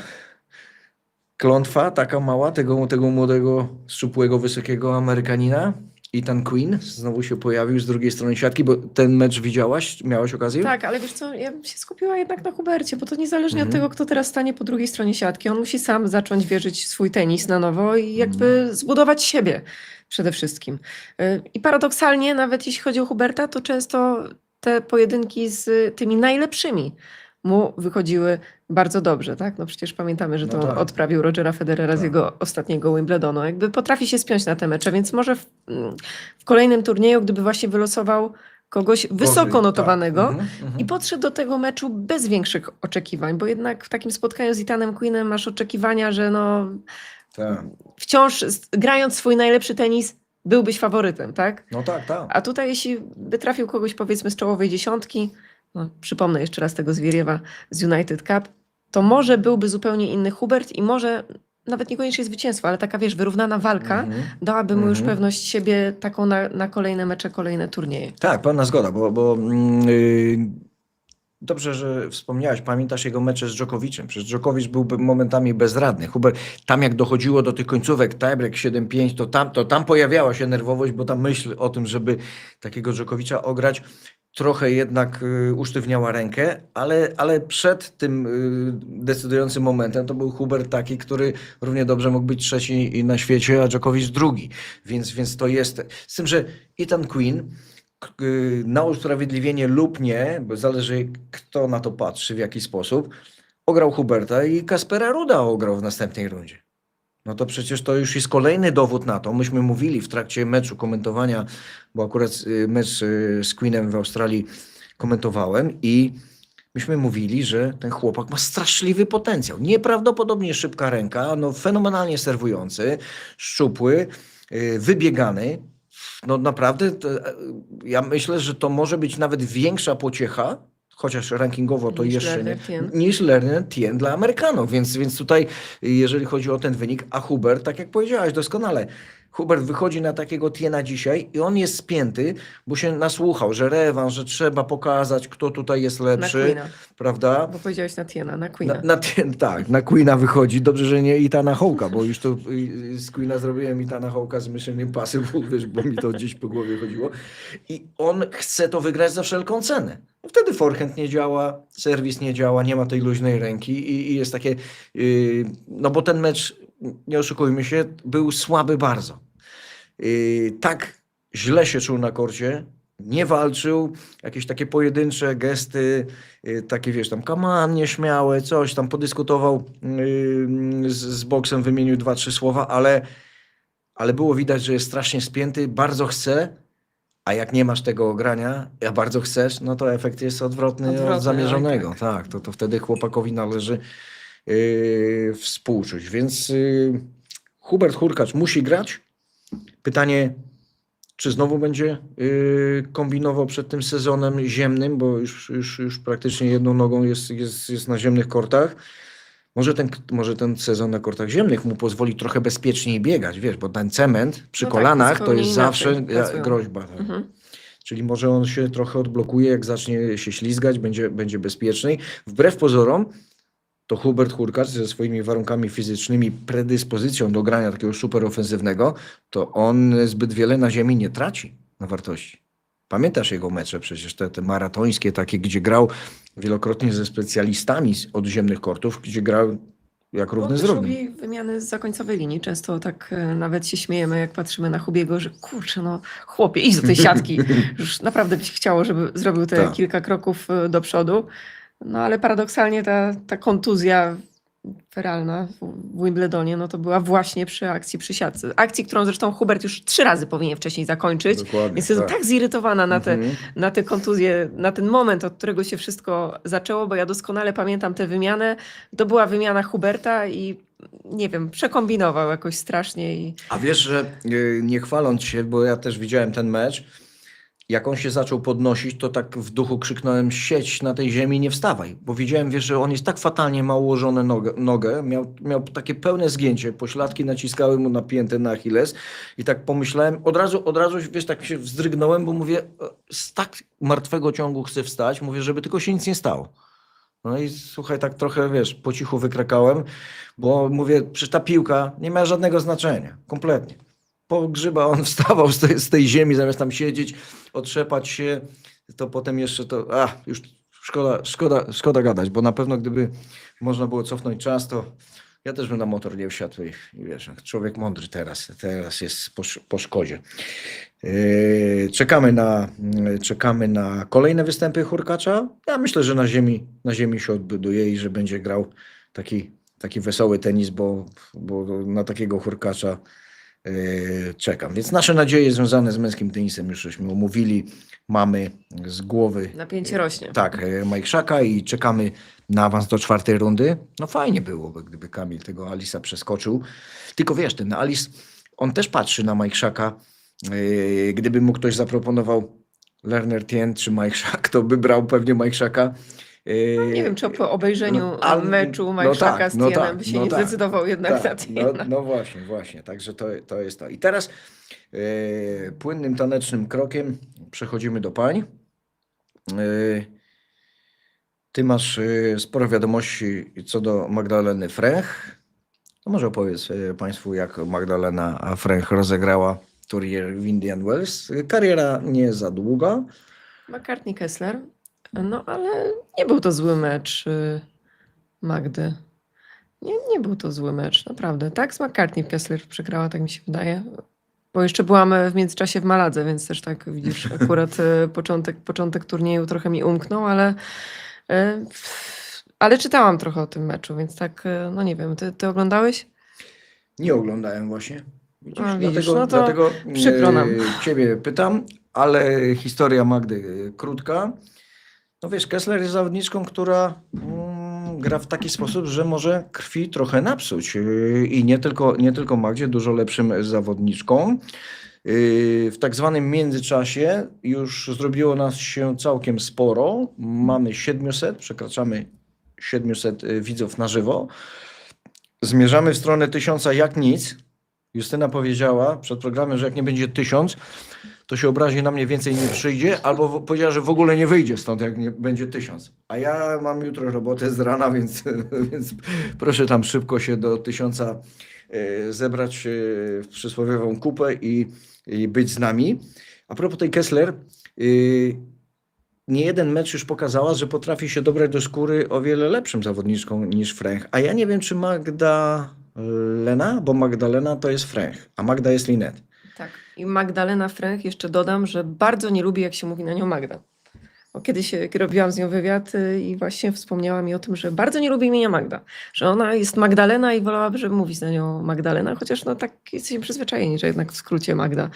Klątwa taka mała tego młodego, szczupłego, wysokiego Amerykanina. Ethan Quinn znowu się pojawił z drugiej strony siatki, bo ten mecz widziałaś? Miałaś okazję? Tak, ale wiesz co, ja bym się skupiła jednak na Hubercie, bo to niezależnie od tego, kto teraz stanie po drugiej stronie siatki, on musi sam zacząć wierzyć w swój tenis na nowo i jakby zbudować siebie przede wszystkim. I paradoksalnie, nawet jeśli chodzi o Huberta, to często te pojedynki z tymi najlepszymi mu wychodziły bardzo dobrze, tak? No przecież pamiętamy, że No to tak. odprawił Rogera Federera z Tak. jego ostatniego Wimbledonu. Jakby potrafi się spiąć na te mecze, więc może w kolejnym turnieju, gdyby właśnie wylosował kogoś wysoko tak. notowanego Mhm. i podszedł do tego meczu bez większych oczekiwań, bo jednak w takim spotkaniu z Ethanem Quinnem masz oczekiwania, że no Tak. wciąż grając swój najlepszy tenis byłbyś faworytem, tak? No tak. A tutaj jeśli by trafił kogoś powiedzmy z czołowej dziesiątki, no, przypomnę jeszcze raz tego Zwieriewa z United Cup, to może byłby zupełnie inny Hubert i może nawet niekoniecznie zwycięstwo, ale taka wiesz, wyrównana walka dałaby mu już pewność siebie taką na kolejne mecze, kolejne turnieje. Tak, pełna zgoda, bo dobrze, że wspomniałeś, pamiętasz jego mecze z Dżokowiczem. Przecież Dżokowicz był momentami bezradny. Hubert, tam jak dochodziło do tych końcówek, tiebreak 7-5, to tam pojawiała się nerwowość, bo tam myśl o tym, żeby takiego Dżokowicza ograć, trochę jednak usztywniała rękę, ale przed tym decydującym momentem to był Hubert taki, który równie dobrze mógł być trzeci na świecie, a Dżokowicz drugi. Więc to jest... Z tym, że Ethan Quinn na usprawiedliwienie lub nie, bo zależy kto na to patrzy, w jaki sposób, ograł Huberta i Kaspera Ruda ograł w następnej rundzie. No to przecież to już jest kolejny dowód na to. Myśmy mówili w trakcie meczu komentowania, bo akurat mecz z Queenem w Australii komentowałem i myśmy mówili, że ten chłopak ma straszliwy potencjał. Nieprawdopodobnie szybka ręka, no fenomenalnie serwujący, szczupły, wybiegany. No naprawdę, ja myślę, że to może być nawet większa pociecha, chociaż rankingowo to Niż jeszcze nie, Lerner Tien. niż Lerner Tien dla Amerykanów. Więc tutaj, jeżeli chodzi o ten wynik, a Hubert, tak jak powiedziałaś doskonale, Hubert wychodzi na takiego Tiena dzisiaj i on jest spięty, bo się nasłuchał, że rewanż, że trzeba pokazać, kto tutaj jest Na lepszy, Queena, prawda? bo powiedziałeś na Tiena, na Queena. Tak, na Queena wychodzi. Dobrze, że nie Ethana Hawke'a, bo już to z Queena zrobiłem Ethana Hawke'a z Mission Impossible, wiesz, bo mi to gdzieś po głowie chodziło. I on chce to wygrać za wszelką cenę. Wtedy forehand nie działa, serwis nie działa, nie ma tej luźnej ręki i jest takie... No bo ten mecz, nie oszukujmy się, był słaby bardzo. Tak źle się czuł na korcie, nie walczył, jakieś takie pojedyncze gesty, takie wiesz, tam come on, nieśmiałe, coś tam podyskutował z boksem, wymienił 2-3 słowa, ale było widać, że jest strasznie spięty, bardzo chce, a jak nie masz tego ogrania, a bardzo chcesz, no to efekt jest odwrotny od zamierzonego. Tak, to wtedy chłopakowi należy współczuć. Więc Hubert Hurkacz musi grać. Pytanie, czy znowu będzie kombinował przed tym sezonem ziemnym, bo już praktycznie jedną nogą jest na ziemnych kortach. Może ten sezon na kortach ziemnych mu pozwoli trochę bezpieczniej biegać, wiesz, bo ten cement przy kolanach to jest zawsze groźba. Tak. Czyli może on się trochę odblokuje, jak zacznie się ślizgać, będzie bezpieczniej. Wbrew pozorom, to Hubert Hurkacz ze swoimi warunkami fizycznymi, predyspozycją do grania takiego super ofensywnego, to on zbyt wiele na ziemi nie traci na wartości. Pamiętasz jego mecze przecież, te maratońskie takie, gdzie grał wielokrotnie ze specjalistami od ziemnych kortów, gdzie grał jak równy z równym. Robi wymiany z zakońcowej linii. Często tak nawet się śmiejemy, jak patrzymy na Hubiego, że kurczę, no chłopie, idź do tej siatki. Już naprawdę by się chciało, żeby zrobił te kilka kroków do przodu. No ale paradoksalnie ta kontuzja feralna w Wimbledonie, no to była właśnie przy akcji przy siatce. Akcji, którą zresztą Hubert już 3 razy powinien wcześniej zakończyć. Dokładnie, Więc jest tak zirytowana na te kontuzje, na ten moment, od którego się wszystko zaczęło, bo ja doskonale pamiętam tę wymianę. To była wymiana Huberta i nie wiem, przekombinował jakoś strasznie. A wiesz, że nie chwaląc się, bo ja też widziałem ten mecz, jak on się zaczął podnosić, to tak w duchu krzyknąłem: siedź na tej ziemi, nie wstawaj. Bo widziałem, wiesz, że on jest tak fatalnie ma ułożone nogę, miał takie pełne zgięcie, pośladki naciskały mu napięte na Achilles i tak pomyślałem, od razu, wiesz, tak się wzdrygnąłem, bo mówię, z tak martwego ciągu chcę wstać, mówię, żeby tylko się nic nie stało. No i słuchaj, tak trochę, wiesz, po cichu wykrakałem, bo mówię, przecież ta piłka nie ma żadnego znaczenia, kompletnie. Po grzyba on wstawał z tej ziemi, zamiast tam siedzieć, otrzepać się, to potem jeszcze już szkoda gadać, bo na pewno gdyby można było cofnąć czas, to Ja też bym na motor nie wsiadł i wiesz, człowiek mądry teraz jest po szkodzie. Czekamy na kolejne występy Hurkacza. Ja myślę, że na ziemi się odbuduje i że będzie grał taki wesoły tenis, bo na takiego Hurkacza czekam. Więc nasze nadzieje związane z męskim tenisem już żeśmy omówili. Mamy z głowy Napięcie rośnie. tak, Majchrzaka i czekamy na awans do 4. rundy. No fajnie byłoby, gdyby Kamil tego Alisa przeskoczył. Tylko wiesz, ten Alis, on też patrzy na Majchrzaka. Gdyby mu ktoś zaproponował Lerner Tien czy Majchrzak, to by brał pewnie Majchrzaka. No, nie wiem, czy po obejrzeniu meczu no Majchrzaka tak, z no Tienem tak, by się no nie tak, zdecydował jednak na tak, Tiena. no właśnie. Także to jest to. I teraz płynnym, tanecznym krokiem przechodzimy do pań. Ty masz sporo wiadomości co do Magdaleny Fręch. To może opowiedz Państwu, jak Magdalena Fręch rozegrała turniej w Indian Wells. Kariera nie za długa. McCartney Kessler, no ale nie był to zły mecz Magdy. Nie był to zły mecz, naprawdę. Tak, z McCartney Kessler przegrała, tak mi się wydaje. Bo jeszcze byłam w międzyczasie w Maladze, więc też tak widzisz, akurat początek turnieju trochę mi umknął, ale czytałam trochę o tym meczu, więc tak, no nie wiem, ty oglądałeś? Nie oglądałem właśnie. Widzisz? A, widzisz, dlatego, no to dlatego przykro nam. Ciebie pytam, ale historia Magdy krótka. No wiesz, Kessler jest zawodniczką, która gra w taki sposób, że może krwi trochę napsuć. I nie tylko Magdzie, dużo lepszym zawodniczką. W tak zwanym międzyczasie już zrobiło nas się całkiem sporo. Mamy 700, przekraczamy 700 widzów na żywo. Zmierzamy w stronę 1000 jak nic. Justyna powiedziała przed programem, że jak nie będzie 1000, to się obrazi na mnie, więcej nie przyjdzie, albo powiedziała, że w ogóle nie wyjdzie stąd, jak nie będzie 1000. A ja mam jutro robotę z rana, więc proszę tam szybko się do 1000 zebrać w przysłowiową kupę i być z nami. A propos tej Kessler, nie jeden mecz już pokazała, że potrafi się dobrać do skóry o wiele lepszym zawodniczką niż Fręch. A ja nie wiem, czy Magdalena, bo Magdalena to jest Fręch, a Magda jest Linette. Tak. I Magdalena Fręch, jeszcze dodam, że bardzo nie lubi, jak się mówi na nią Magda. Bo kiedyś robiłam z nią wywiad i właśnie wspomniała mi o tym, że bardzo nie lubi imienia Magda. Że ona jest Magdalena i wolałaby, żeby mówić na nią Magdalena, chociaż no tak jesteśmy przyzwyczajeni, że jednak w skrócie Magda.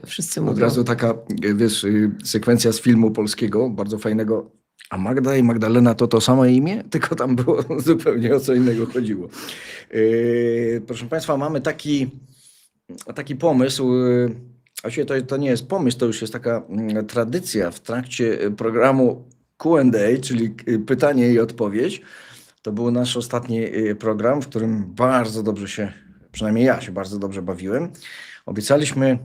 Wszyscy mówią. Od razu taka, wiesz, sekwencja z filmu polskiego, bardzo fajnego. A Magda i Magdalena to samo imię? Tylko tam było zupełnie o co innego chodziło. Proszę Państwa, mamy taki pomysł. Właściwie to nie jest pomysł, to już jest taka tradycja w trakcie programu Q&A, czyli pytanie i odpowiedź. To był nasz ostatni program, w którym bardzo dobrze się, przynajmniej ja się bardzo dobrze bawiłem. Obiecaliśmy,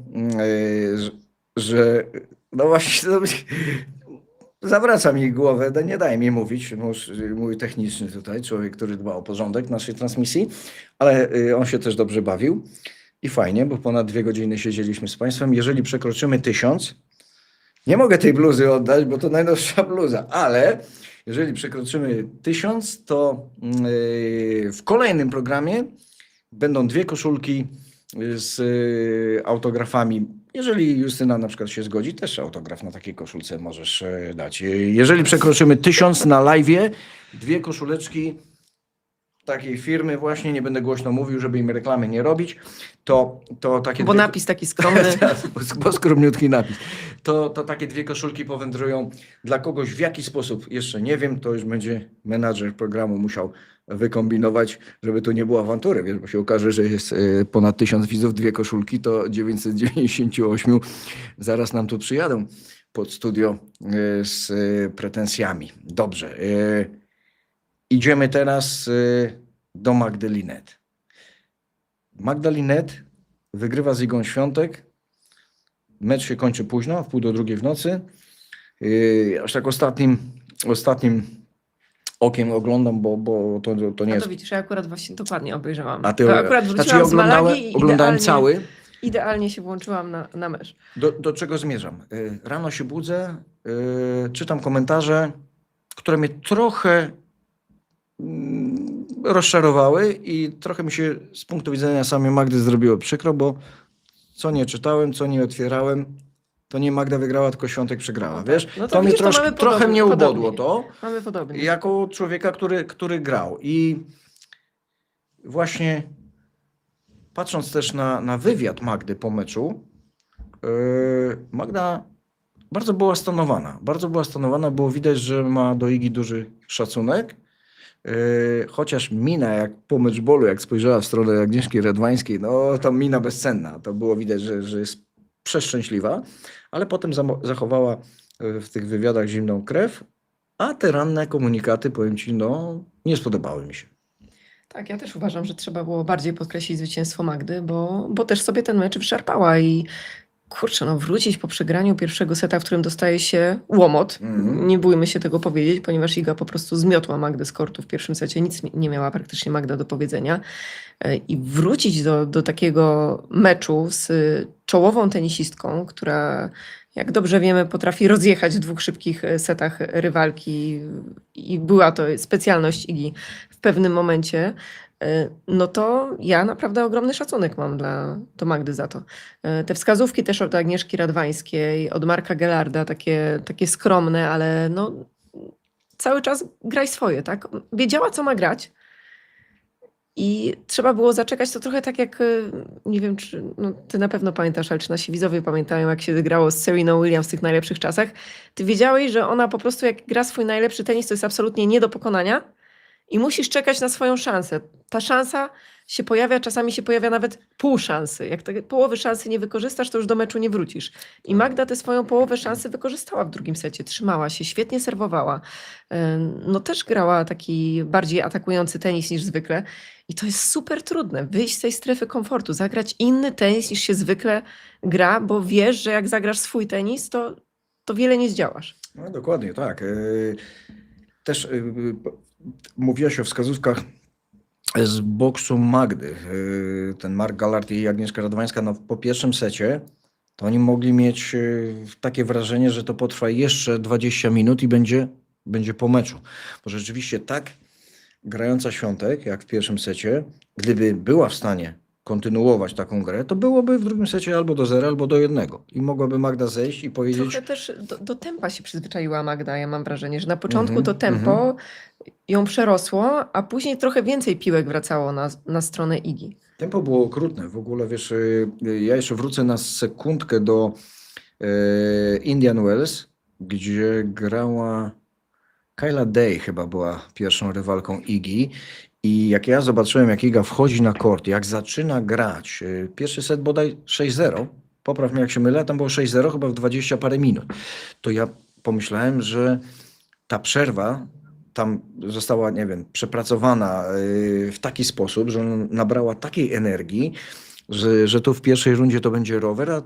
że no właśnie zawraca mi głowę, nie daje mi mówić, mój techniczny tutaj, człowiek, który dba o porządek naszej transmisji, ale on się też dobrze bawił. I fajnie, bo ponad 2 godziny siedzieliśmy z Państwem. Jeżeli przekroczymy 1000, nie mogę tej bluzy oddać, bo to najnowsza bluza, ale jeżeli przekroczymy 1000, to w kolejnym programie będą 2 koszulki z autografami. Jeżeli Justyna na przykład się zgodzi, też autograf na takiej koszulce możesz dać. Jeżeli przekroczymy 1000 na live'ie, 2 koszuleczki takiej firmy właśnie, nie będę głośno mówił, żeby im reklamy nie robić, to takie... Bo napis taki skromny. Bo skromniutki napis. To takie 2 koszulki powędrują dla kogoś w jaki sposób, jeszcze nie wiem, to już będzie menadżer programu musiał wykombinować, żeby tu nie było awantury, wiesz, bo się okaże, że jest ponad 1000 widzów, 2 koszulki, to 998 zaraz nam tu przyjadą pod studio z pretensjami. Dobrze. Idziemy teraz do Magdy Linette. Magda Linette wygrywa z Igą Świątek. Mecz się kończy późno, w 1:30 w nocy. Aż tak ostatnim okiem oglądam, bo to nie A jest... to widzisz, ja akurat właśnie dokładnie obejrzałam. A ty, To akurat wróciłam z Malagi i oglądałem cały. Idealnie się włączyłam na mecz. Do czego zmierzam? Rano się budzę, czytam komentarze, które mnie trochę rozczarowały i trochę mi się z punktu widzenia samej Magdy zrobiło przykro, bo co nie czytałem, co nie otwierałem, to nie Magda wygrała, tylko Świątek przegrała, No tak. wiesz? No to To mnie widzisz, to mamy trochę mnie ubodło podobnie. to, Mamy podobnie. jako człowieka, który grał. I właśnie patrząc też na wywiad Magdy po meczu, Magda bardzo była stanowana, było widać, że ma do Igi duży szacunek. Chociaż mina jak po meczbolu, jak spojrzała w stronę Agnieszki Radwańskiej, no to mina bezcenna. To było widać, że jest przeszczęśliwa, ale potem zachowała w tych wywiadach zimną krew, a te ranne komunikaty, powiem ci, no nie spodobały mi się. Tak, ja też uważam, że trzeba było bardziej podkreślić zwycięstwo Magdy, bo też sobie ten mecz wyszarpała i kurczę, no wrócić po przegraniu pierwszego seta, w którym dostaje się łomot. Nie bójmy się tego powiedzieć, ponieważ Iga po prostu zmiotła Magdę z kortu w pierwszym secie. Nic nie miała praktycznie Magda do powiedzenia. I wrócić do takiego meczu z czołową tenisistką, która, jak dobrze wiemy, potrafi rozjechać w 2 szybkich setach rywalki i była to specjalność Igi w pewnym momencie, no to ja naprawdę ogromny szacunek mam do Magdy za to. Te wskazówki też od Agnieszki Radwańskiej, od Marka Gelarda, takie skromne, ale no cały czas graj swoje, tak? Wiedziała, co ma grać. I trzeba było zaczekać, to trochę tak jak, nie wiem, czy no, ty na pewno pamiętasz, ale czy nasi widzowie pamiętają, jak się grało z Sereną Williams w tych najlepszych czasach. Ty wiedziałeś, że ona po prostu jak gra swój najlepszy tenis, to jest absolutnie nie do pokonania i musisz czekać na swoją szansę. Ta szansa się pojawia, czasami się pojawia nawet pół szansy. Jak te połowy szansy nie wykorzystasz, to już do meczu nie wrócisz. I Magda tę swoją połowę szansy wykorzystała w drugim secie. Trzymała się, świetnie serwowała. No też grała taki bardziej atakujący tenis niż zwykle. I to jest super trudne, wyjść z tej strefy komfortu, zagrać inny tenis niż się zwykle gra, bo wiesz, że jak zagrasz swój tenis, to wiele nie zdziałasz. No dokładnie, tak. Też mówiłaś o wskazówkach z boksu Magdy. Ten Mark Gallard i Agnieszka Radwańska, no po pierwszym secie to oni mogli mieć takie wrażenie, że to potrwa jeszcze 20 minut i będzie po meczu. Bo rzeczywiście tak grająca Świątek, jak w pierwszym secie, gdyby była w stanie kontynuować taką grę, to byłoby w drugim secie albo do 0, albo do 1. I mogłaby Magda zejść i powiedzieć... Trochę też do tempa się przyzwyczaiła Magda, ja mam wrażenie, że na początku to tempo ją przerosło, a później trochę więcej piłek wracało na stronę Igi. Tempo było okrutne. W ogóle, wiesz, ja jeszcze wrócę na sekundkę do Indian Wells, gdzie grała Kyla Day, chyba była pierwszą rywalką Igi. I jak ja zobaczyłem, jak Iga wchodzi na kort, jak zaczyna grać, pierwszy set bodaj 6-0, popraw mnie jak się mylę, tam było 6-0 chyba w 20 parę minut, to ja pomyślałem, że ta przerwa tam została, nie wiem, przepracowana w taki sposób, że nabrała takiej energii, że tu w pierwszej rundzie to będzie rower, a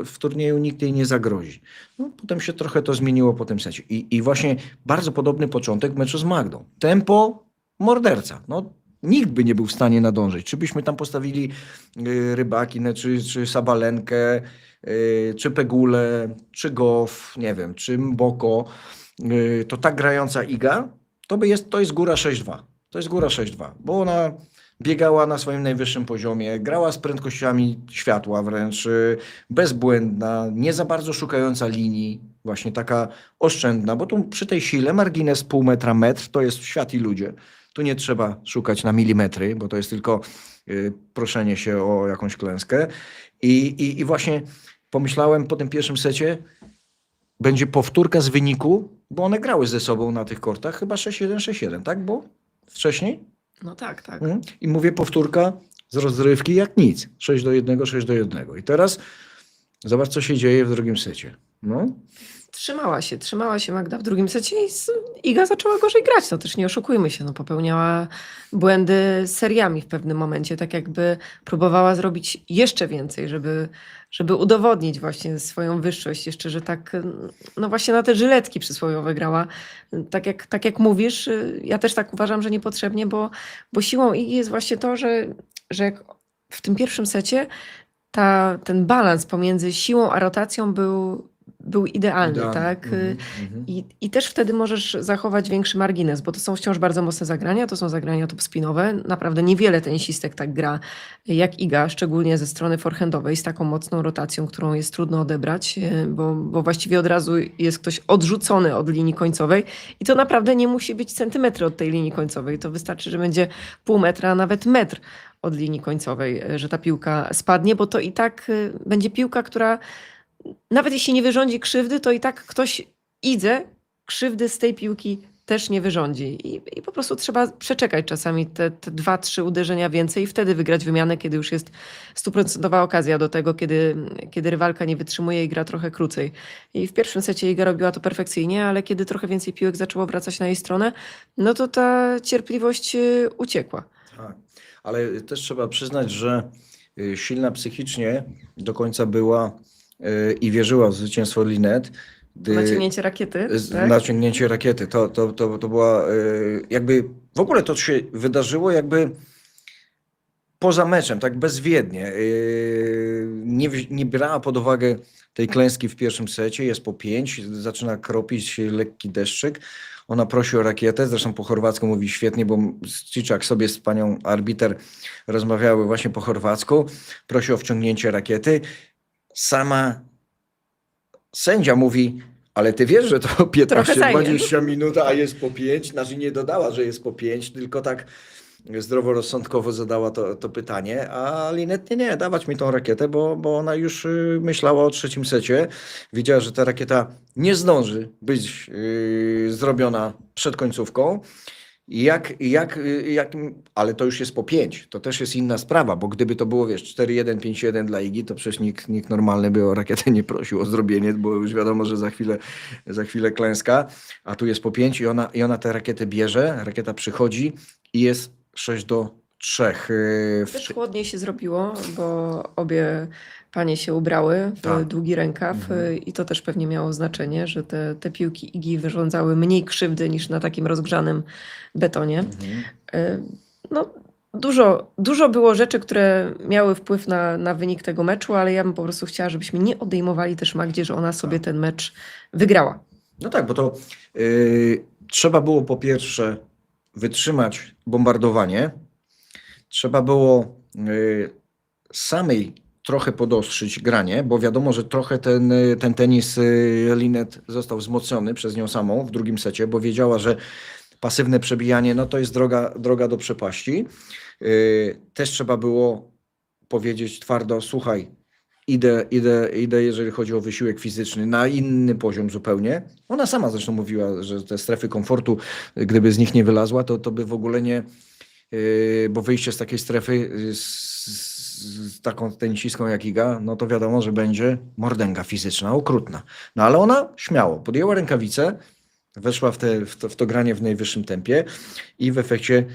w turnieju nikt jej nie zagrozi. No, potem się trochę to zmieniło po tym secie. I właśnie bardzo podobny początek meczu z Magdą. Tempo morderca. No, nikt by nie był w stanie nadążyć. Czy byśmy tam postawili Rybakinę, czy Sabalenkę, czy Pegulę, czy Goff, nie wiem, czy Mboko, to tak grająca Iga, to jest góra 6-2. To jest góra 6-2, bo ona biegała na swoim najwyższym poziomie, grała z prędkościami światła wręcz, bezbłędna, nie za bardzo szukająca linii, właśnie taka oszczędna, bo tu przy tej sile margines pół metra, metr to jest świat i ludzie. Tu nie trzeba szukać na milimetry, bo to jest tylko proszenie się o jakąś klęskę. I właśnie pomyślałem po tym pierwszym secie, będzie powtórka z wyniku, bo one grały ze sobą na tych kortach, chyba 6-1, 6-1, tak? Bo wcześniej? No tak, tak. I mówię powtórka z rozrywki jak nic. 6-1, 6-1. I teraz zobacz, co się dzieje w drugim secie. No. Trzymała się Magda w drugim secie i Iga zaczęła gorzej grać. No też nie oszukujmy się, no popełniała błędy seriami w pewnym momencie, tak jakby próbowała zrobić jeszcze więcej, żeby udowodnić właśnie swoją wyższość. Jeszcze, że tak, no właśnie na te żyletki przysłowiowe grała. Tak jak mówisz, ja też tak uważam, że niepotrzebnie, bo siłą Igi jest właśnie to, że jak w tym pierwszym secie ten balans pomiędzy siłą a rotacją był idealny, Idealny. tak? Mhm. I też wtedy możesz zachować większy margines, bo to są wciąż bardzo mocne zagrania, to są zagrania top-spinowe. Naprawdę niewiele tenisistek tak gra jak Iga, szczególnie ze strony forehandowej, z taką mocną rotacją, którą jest trudno odebrać, bo właściwie od razu jest ktoś odrzucony od linii końcowej i to naprawdę nie musi być centymetry od tej linii końcowej. To wystarczy, że będzie pół metra, a nawet metr od linii końcowej, że ta piłka spadnie, bo to i tak będzie piłka, która nawet jeśli nie wyrządzi krzywdy, to i tak ktoś Idze krzywdy z tej piłki też nie wyrządzi. I po prostu trzeba przeczekać czasami te 2-3 uderzenia więcej i wtedy wygrać wymianę, kiedy już jest 100% okazja do tego, kiedy rywalka nie wytrzymuje i gra trochę krócej. I w pierwszym secie Iga robiła to perfekcyjnie, ale kiedy trochę więcej piłek zaczęło wracać na jej stronę, no to ta cierpliwość uciekła. Tak, ale też trzeba przyznać, że silna psychicznie do końca była i wierzyła w zwycięstwo Linet. Naciągnięcie rakiety, tak? Naciągnięcie rakiety. To była jakby w ogóle to się wydarzyło jakby poza meczem, tak bezwiednie. Nie brała pod uwagę tej klęski w pierwszym secie, jest po 5, zaczyna kropić lekki deszczyk. Ona prosi o rakietę, zresztą po chorwacku mówi świetnie, bo Ściczak sobie z panią arbiter rozmawiały właśnie po chorwacku. Prosi o wciągnięcie rakiety. Sama sędzia mówi, ale ty wiesz, że to 15-20 minut, a jest po 5. Znaczy nie dodała, że jest po 5, tylko tak zdroworozsądkowo zadała to pytanie, a Linet nie, dawać mi tą rakietę, bo ona już myślała o trzecim secie. Wiedziała, że ta rakieta nie zdąży być zrobiona przed końcówką. Ale to już jest po 5. To też jest inna sprawa, bo gdyby to było, wiesz, 4-1, 5-1 dla Igi, to przecież nikt normalny by o rakietę nie prosił o zrobienie, bo już wiadomo, że za chwilę klęska, a tu jest po 5 i ona tę rakietę bierze, rakieta przychodzi i jest 6-3. Też chłodniej się zrobiło, bo obie panie się ubrały w długi rękaw i to też pewnie miało znaczenie, że te piłki Igi wyrządzały mniej krzywdy niż na takim rozgrzanym betonie. No, dużo było rzeczy, które miały wpływ na wynik tego meczu, ale ja bym po prostu chciała, żebyśmy nie odejmowali też Magdzie, że ona sobie ten mecz wygrała. No tak, bo to trzeba było po pierwsze wytrzymać bombardowanie, trzeba było samej trochę podostrzyć granie, bo wiadomo, że trochę ten tenis Linet został wzmocniony przez nią samą w drugim secie, bo wiedziała, że pasywne przebijanie no to jest droga do przepaści. Też trzeba było powiedzieć twardo, słuchaj, idę, jeżeli chodzi o wysiłek fizyczny, na inny poziom zupełnie. Ona sama zresztą mówiła, że te strefy komfortu, gdyby z nich nie wylazła, to by w ogóle nie, bo wyjście z takiej strefy z taką tenisistką jak Iga, no to wiadomo, że będzie mordęga fizyczna, okrutna. No ale ona śmiało podjęła rękawice, weszła w to granie w najwyższym tempie i w efekcie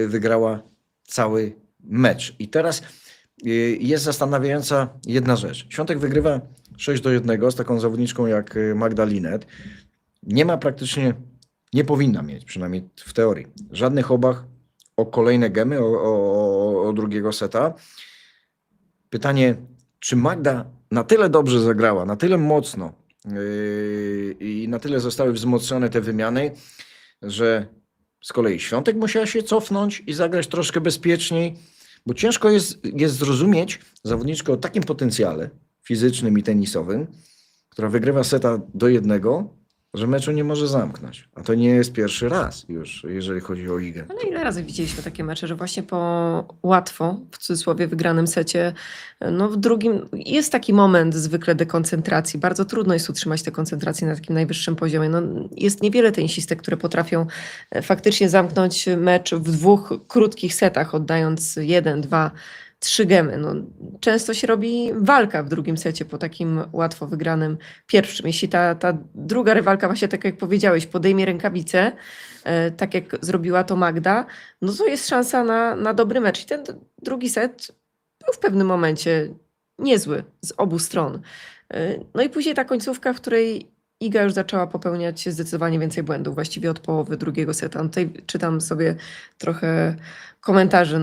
wygrała cały mecz. I teraz jest zastanawiająca jedna rzecz. Świątek wygrywa 6-1 z taką zawodniczką jak Magda Linet. Nie ma praktycznie, nie powinna mieć, przynajmniej w teorii, żadnych obaw o kolejne gemy, o drugiego seta. Pytanie, czy Magda na tyle dobrze zagrała, na tyle mocno i na tyle zostały wzmocnione te wymiany, że z kolei Świątek musiała się cofnąć i zagrać troszkę bezpieczniej, bo ciężko jest zrozumieć zawodniczkę o takim potencjale fizycznym i tenisowym, która wygrywa seta do 1, że meczu nie może zamknąć. A to nie jest pierwszy raz już, jeżeli chodzi o Igę. Ale ile razy widzieliśmy takie mecze, że właśnie po łatwo, w cudzysłowie, wygranym secie, no w drugim jest taki moment zwykle dekoncentracji. Bardzo trudno jest utrzymać tę koncentrację na takim najwyższym poziomie. No, jest niewiele tenisistek, które potrafią faktycznie zamknąć mecz w 2 krótkich setach, oddając 1, 2, 3 gemy. No, często się robi walka w drugim secie po takim łatwo wygranym pierwszym. Jeśli ta druga rywalka, właśnie tak jak powiedziałeś, podejmie rękawicę, tak jak zrobiła to Magda, no to jest szansa na dobry mecz. I ten drugi set był w pewnym momencie niezły z obu stron. No i później ta końcówka, w której Iga już zaczęła popełniać zdecydowanie więcej błędów, właściwie od połowy drugiego seta. No tutaj czytam sobie trochę komentarzy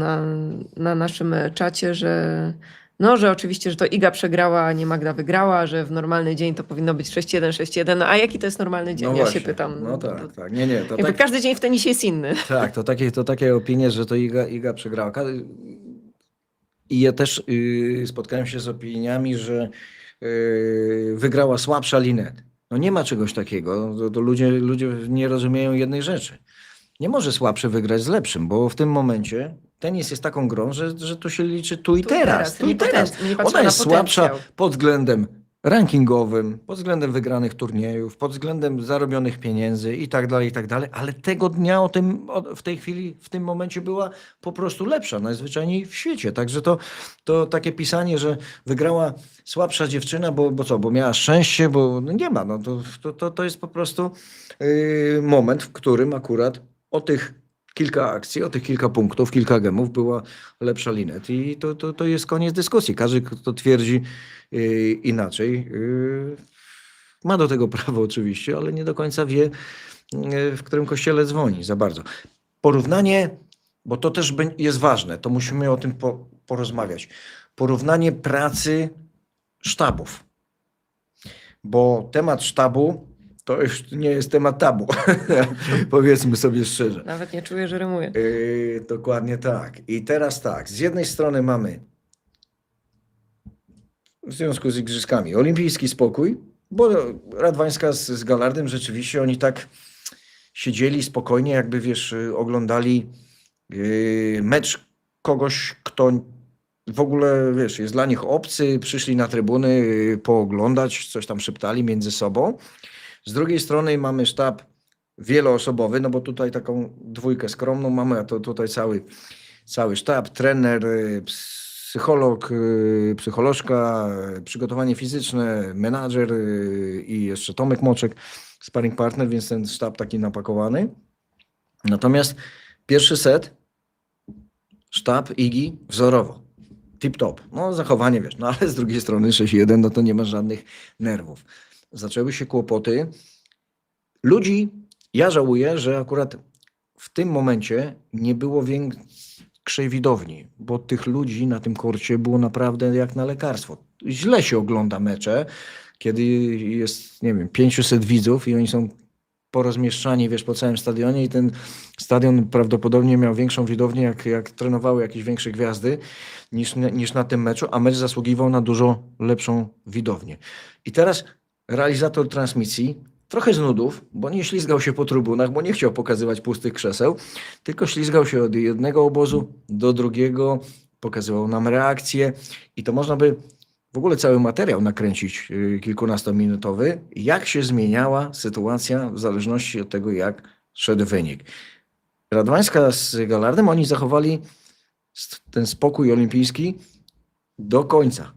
na naszym czacie, że No, że oczywiście, że to Iga przegrała, a nie Magda wygrała, że w normalny dzień to powinno być 6-1, 6-1. No, a jaki to jest normalny dzień? No Ja się właśnie, pytam. no To tak, tak, nie, to jakby tak, każdy dzień w tenisie jest inny. tak, to takie opinie, że to Iga przegrała. I ja też spotkałem się z opiniami, że wygrała słabsza Linet. No nie ma czegoś takiego. To ludzie nie rozumieją jednej rzeczy. Nie może słabszy wygrać z lepszym, bo w tym momencie tenis jest taką grą, że to się liczy tu i teraz. Tu i teraz. Nie patrzę Ona na jest słabsza potencjał. pod względem rankingowym, pod względem wygranych turniejów, pod względem zarobionych pieniędzy i tak dalej, ale tego dnia w tej chwili, w tym momencie była po prostu lepsza, najzwyczajniej w świecie. Także to takie pisanie, że wygrała słabsza dziewczyna, bo co, bo miała szczęście, bo no nie ma, no to jest po prostu moment, w którym akurat o tych kilka akcji, o tych kilka punktów, kilka gemów była lepsza Linet i to jest koniec dyskusji. Każdy, kto twierdzi inaczej, ma do tego prawo oczywiście, ale nie do końca wie, w którym kościele dzwoni za bardzo. Porównanie, bo to też jest ważne, to musimy o tym porozmawiać. Porównanie pracy sztabów, bo temat sztabu to już nie jest temat tabu, powiedzmy sobie szczerze. Nawet nie czuję, że rymuję. Dokładnie tak. I teraz tak, z jednej strony mamy w związku z igrzyskami olimpijski spokój, bo Radwańska z Galardem rzeczywiście oni tak siedzieli spokojnie, jakby wiesz, oglądali mecz kogoś, kto w ogóle, wiesz, jest dla nich obcy, przyszli na trybuny pooglądać, coś tam szeptali między sobą. Z drugiej strony mamy sztab wieloosobowy, no bo tutaj taką dwójkę skromną mamy, a to tutaj cały sztab, trener, psycholog, psycholożka, przygotowanie fizyczne, menadżer i jeszcze Tomek Moczek, sparring partner, więc ten sztab taki napakowany. Natomiast pierwszy set, sztab Igi wzorowo, tip-top. No zachowanie, wiesz, no ale z drugiej strony 6-1, no to nie ma żadnych nerwów. Zaczęły się kłopoty. Ludzi, ja żałuję, że akurat w tym momencie nie było większej widowni, bo tych ludzi na tym korcie było naprawdę jak na lekarstwo. Źle się ogląda mecze, kiedy jest, nie wiem, 500 widzów i oni są porozmieszczani, wiesz, po całym stadionie i ten stadion prawdopodobnie miał większą widownię, jak trenowały jakieś większe gwiazdy niż na tym meczu, a mecz zasługiwał na dużo lepszą widownię. I teraz realizator transmisji, trochę z nudów, bo nie ślizgał się po trybunach, bo nie chciał pokazywać pustych krzeseł, tylko ślizgał się od jednego obozu do drugiego, pokazywał nam reakcje i to można by w ogóle cały materiał nakręcić kilkunastominutowy, jak się zmieniała sytuacja w zależności od tego, jak szedł wynik. Radwańska z Galardem, oni zachowali ten spokój olimpijski do końca.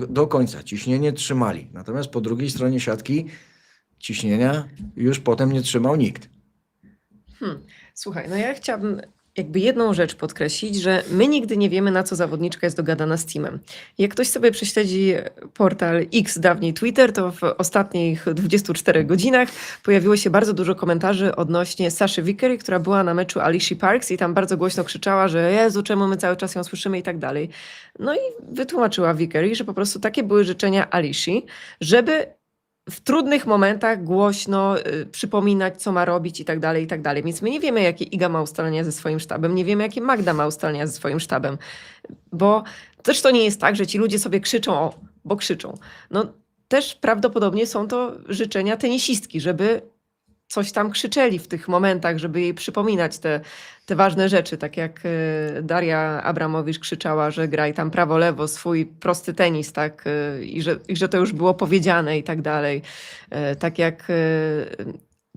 Do końca. Ciśnienie trzymali. Natomiast po drugiej stronie siatki ciśnienia już potem nie trzymał nikt. Słuchaj, no ja chciałabym jakby jedną rzecz podkreślić, że my nigdy nie wiemy, na co zawodniczka jest dogadana z teamem. Jak ktoś sobie prześledzi portal X, dawniej Twitter, to w ostatnich 24 godzinach pojawiło się bardzo dużo komentarzy odnośnie Saszy Vickery, która była na meczu Alicia Parks i tam bardzo głośno krzyczała, że Jezu, czemu my cały czas ją słyszymy i tak dalej. No i wytłumaczyła Vickery, że po prostu takie były życzenia Alicia, żeby w trudnych momentach głośno przypominać, co ma robić i tak dalej, i tak dalej. Więc my nie wiemy, jakie Iga ma ustalenia ze swoim sztabem, nie wiemy, jakie Magda ma ustalenia ze swoim sztabem, bo też to nie jest tak, że ci ludzie sobie krzyczą, bo krzyczą. No też prawdopodobnie są to życzenia tenisistki, żeby coś tam krzyczeli w tych momentach, żeby jej przypominać te ważne rzeczy, tak jak Daria Abramowicz krzyczała, że graj tam prawo-lewo swój prosty tenis, tak, i że to już było powiedziane i tak dalej. Tak jak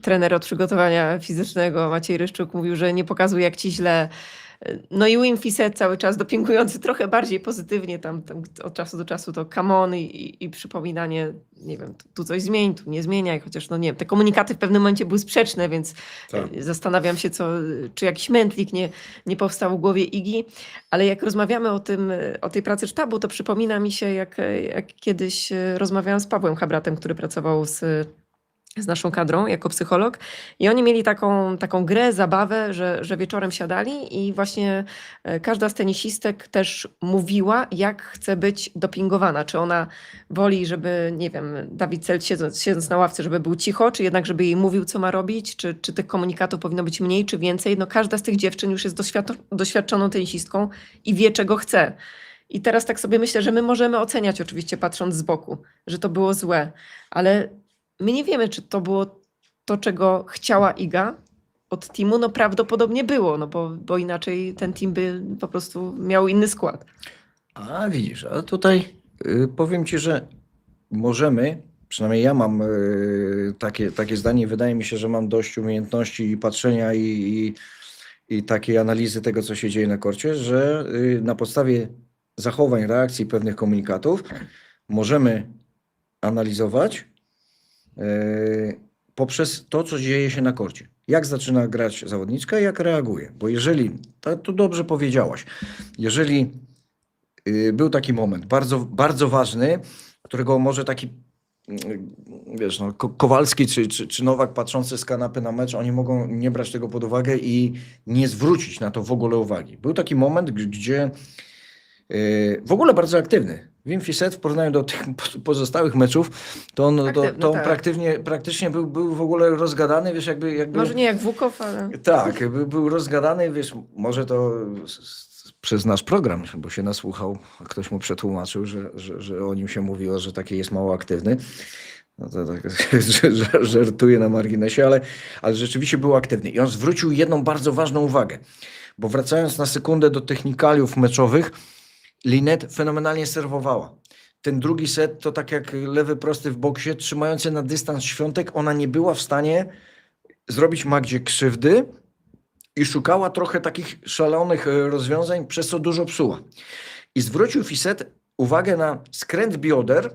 trener od przygotowania fizycznego Maciej Ryszczuk mówił, że nie pokazuj jak ci źle. No i Wim Fissette cały czas dopingujący trochę bardziej pozytywnie tam od czasu do czasu to come on i przypominanie, nie wiem, tu coś zmień, tu nie zmieniaj, chociaż no nie wiem, te komunikaty w pewnym momencie były sprzeczne, więc Tak. zastanawiam się, czy jakiś mętlik nie powstał w głowie Igi, ale jak rozmawiamy o tej pracy sztabu, to przypomina mi się, jak kiedyś rozmawiałam z Pawłem Habratem, który pracował z z naszą kadrą jako psycholog i oni mieli taką grę, zabawę, że wieczorem siadali i właśnie każda z tenisistek też mówiła, jak chce być dopingowana. Czy ona woli, żeby, nie wiem, Dawid Cel siedząc na ławce, żeby był cicho, czy jednak, żeby jej mówił, co ma robić, czy tych komunikatów powinno być mniej, czy więcej. No każda z tych dziewczyn już jest doświadczoną tenisistką i wie, czego chce. I teraz tak sobie myślę, że my możemy oceniać oczywiście patrząc z boku, że to było złe, ale my nie wiemy, czy to było to, czego chciała Iga od teamu. No prawdopodobnie było, no bo inaczej ten team by po prostu miał inny skład. A widzisz, a tutaj powiem ci, że możemy, przynajmniej ja mam takie zdanie, wydaje mi się, że mam dość umiejętności i patrzenia i takiej analizy tego, co się dzieje na korcie, że na podstawie zachowań, reakcji pewnych komunikatów możemy analizować poprzez to, co dzieje się na korcie. Jak zaczyna grać zawodniczka, jak reaguje. Bo jeżeli, to dobrze powiedziałaś, jeżeli był taki moment bardzo, bardzo ważny, którego może taki, wiesz, no, Kowalski czy Nowak patrzący z kanapy na mecz, oni mogą nie brać tego pod uwagę i nie zwrócić na to w ogóle uwagi. Był taki moment, gdzie w ogóle bardzo aktywny. Wim Fissette w porównaniu do tych pozostałych meczów, to on, Aktywny, to on tak. praktycznie był w ogóle rozgadany, wiesz, jakby... Może nie jak Wukow, ale... Tak, był rozgadany, wiesz, może to przez nasz program, bo się nasłuchał, ktoś mu przetłumaczył, że o nim się mówiło, że taki jest mało aktywny. No to tak, żartuję na marginesie, ale rzeczywiście był aktywny. I on zwrócił jedną bardzo ważną uwagę, bo wracając na sekundę do technikaliów meczowych, Linette fenomenalnie serwowała. Ten drugi set to tak jak lewy prosty w boksie, trzymający na dystans Świątek, ona nie była w stanie zrobić Magdzie krzywdy i szukała trochę takich szalonych rozwiązań, przez co dużo psuła. I zwrócił Fissette uwagę na skręt bioder.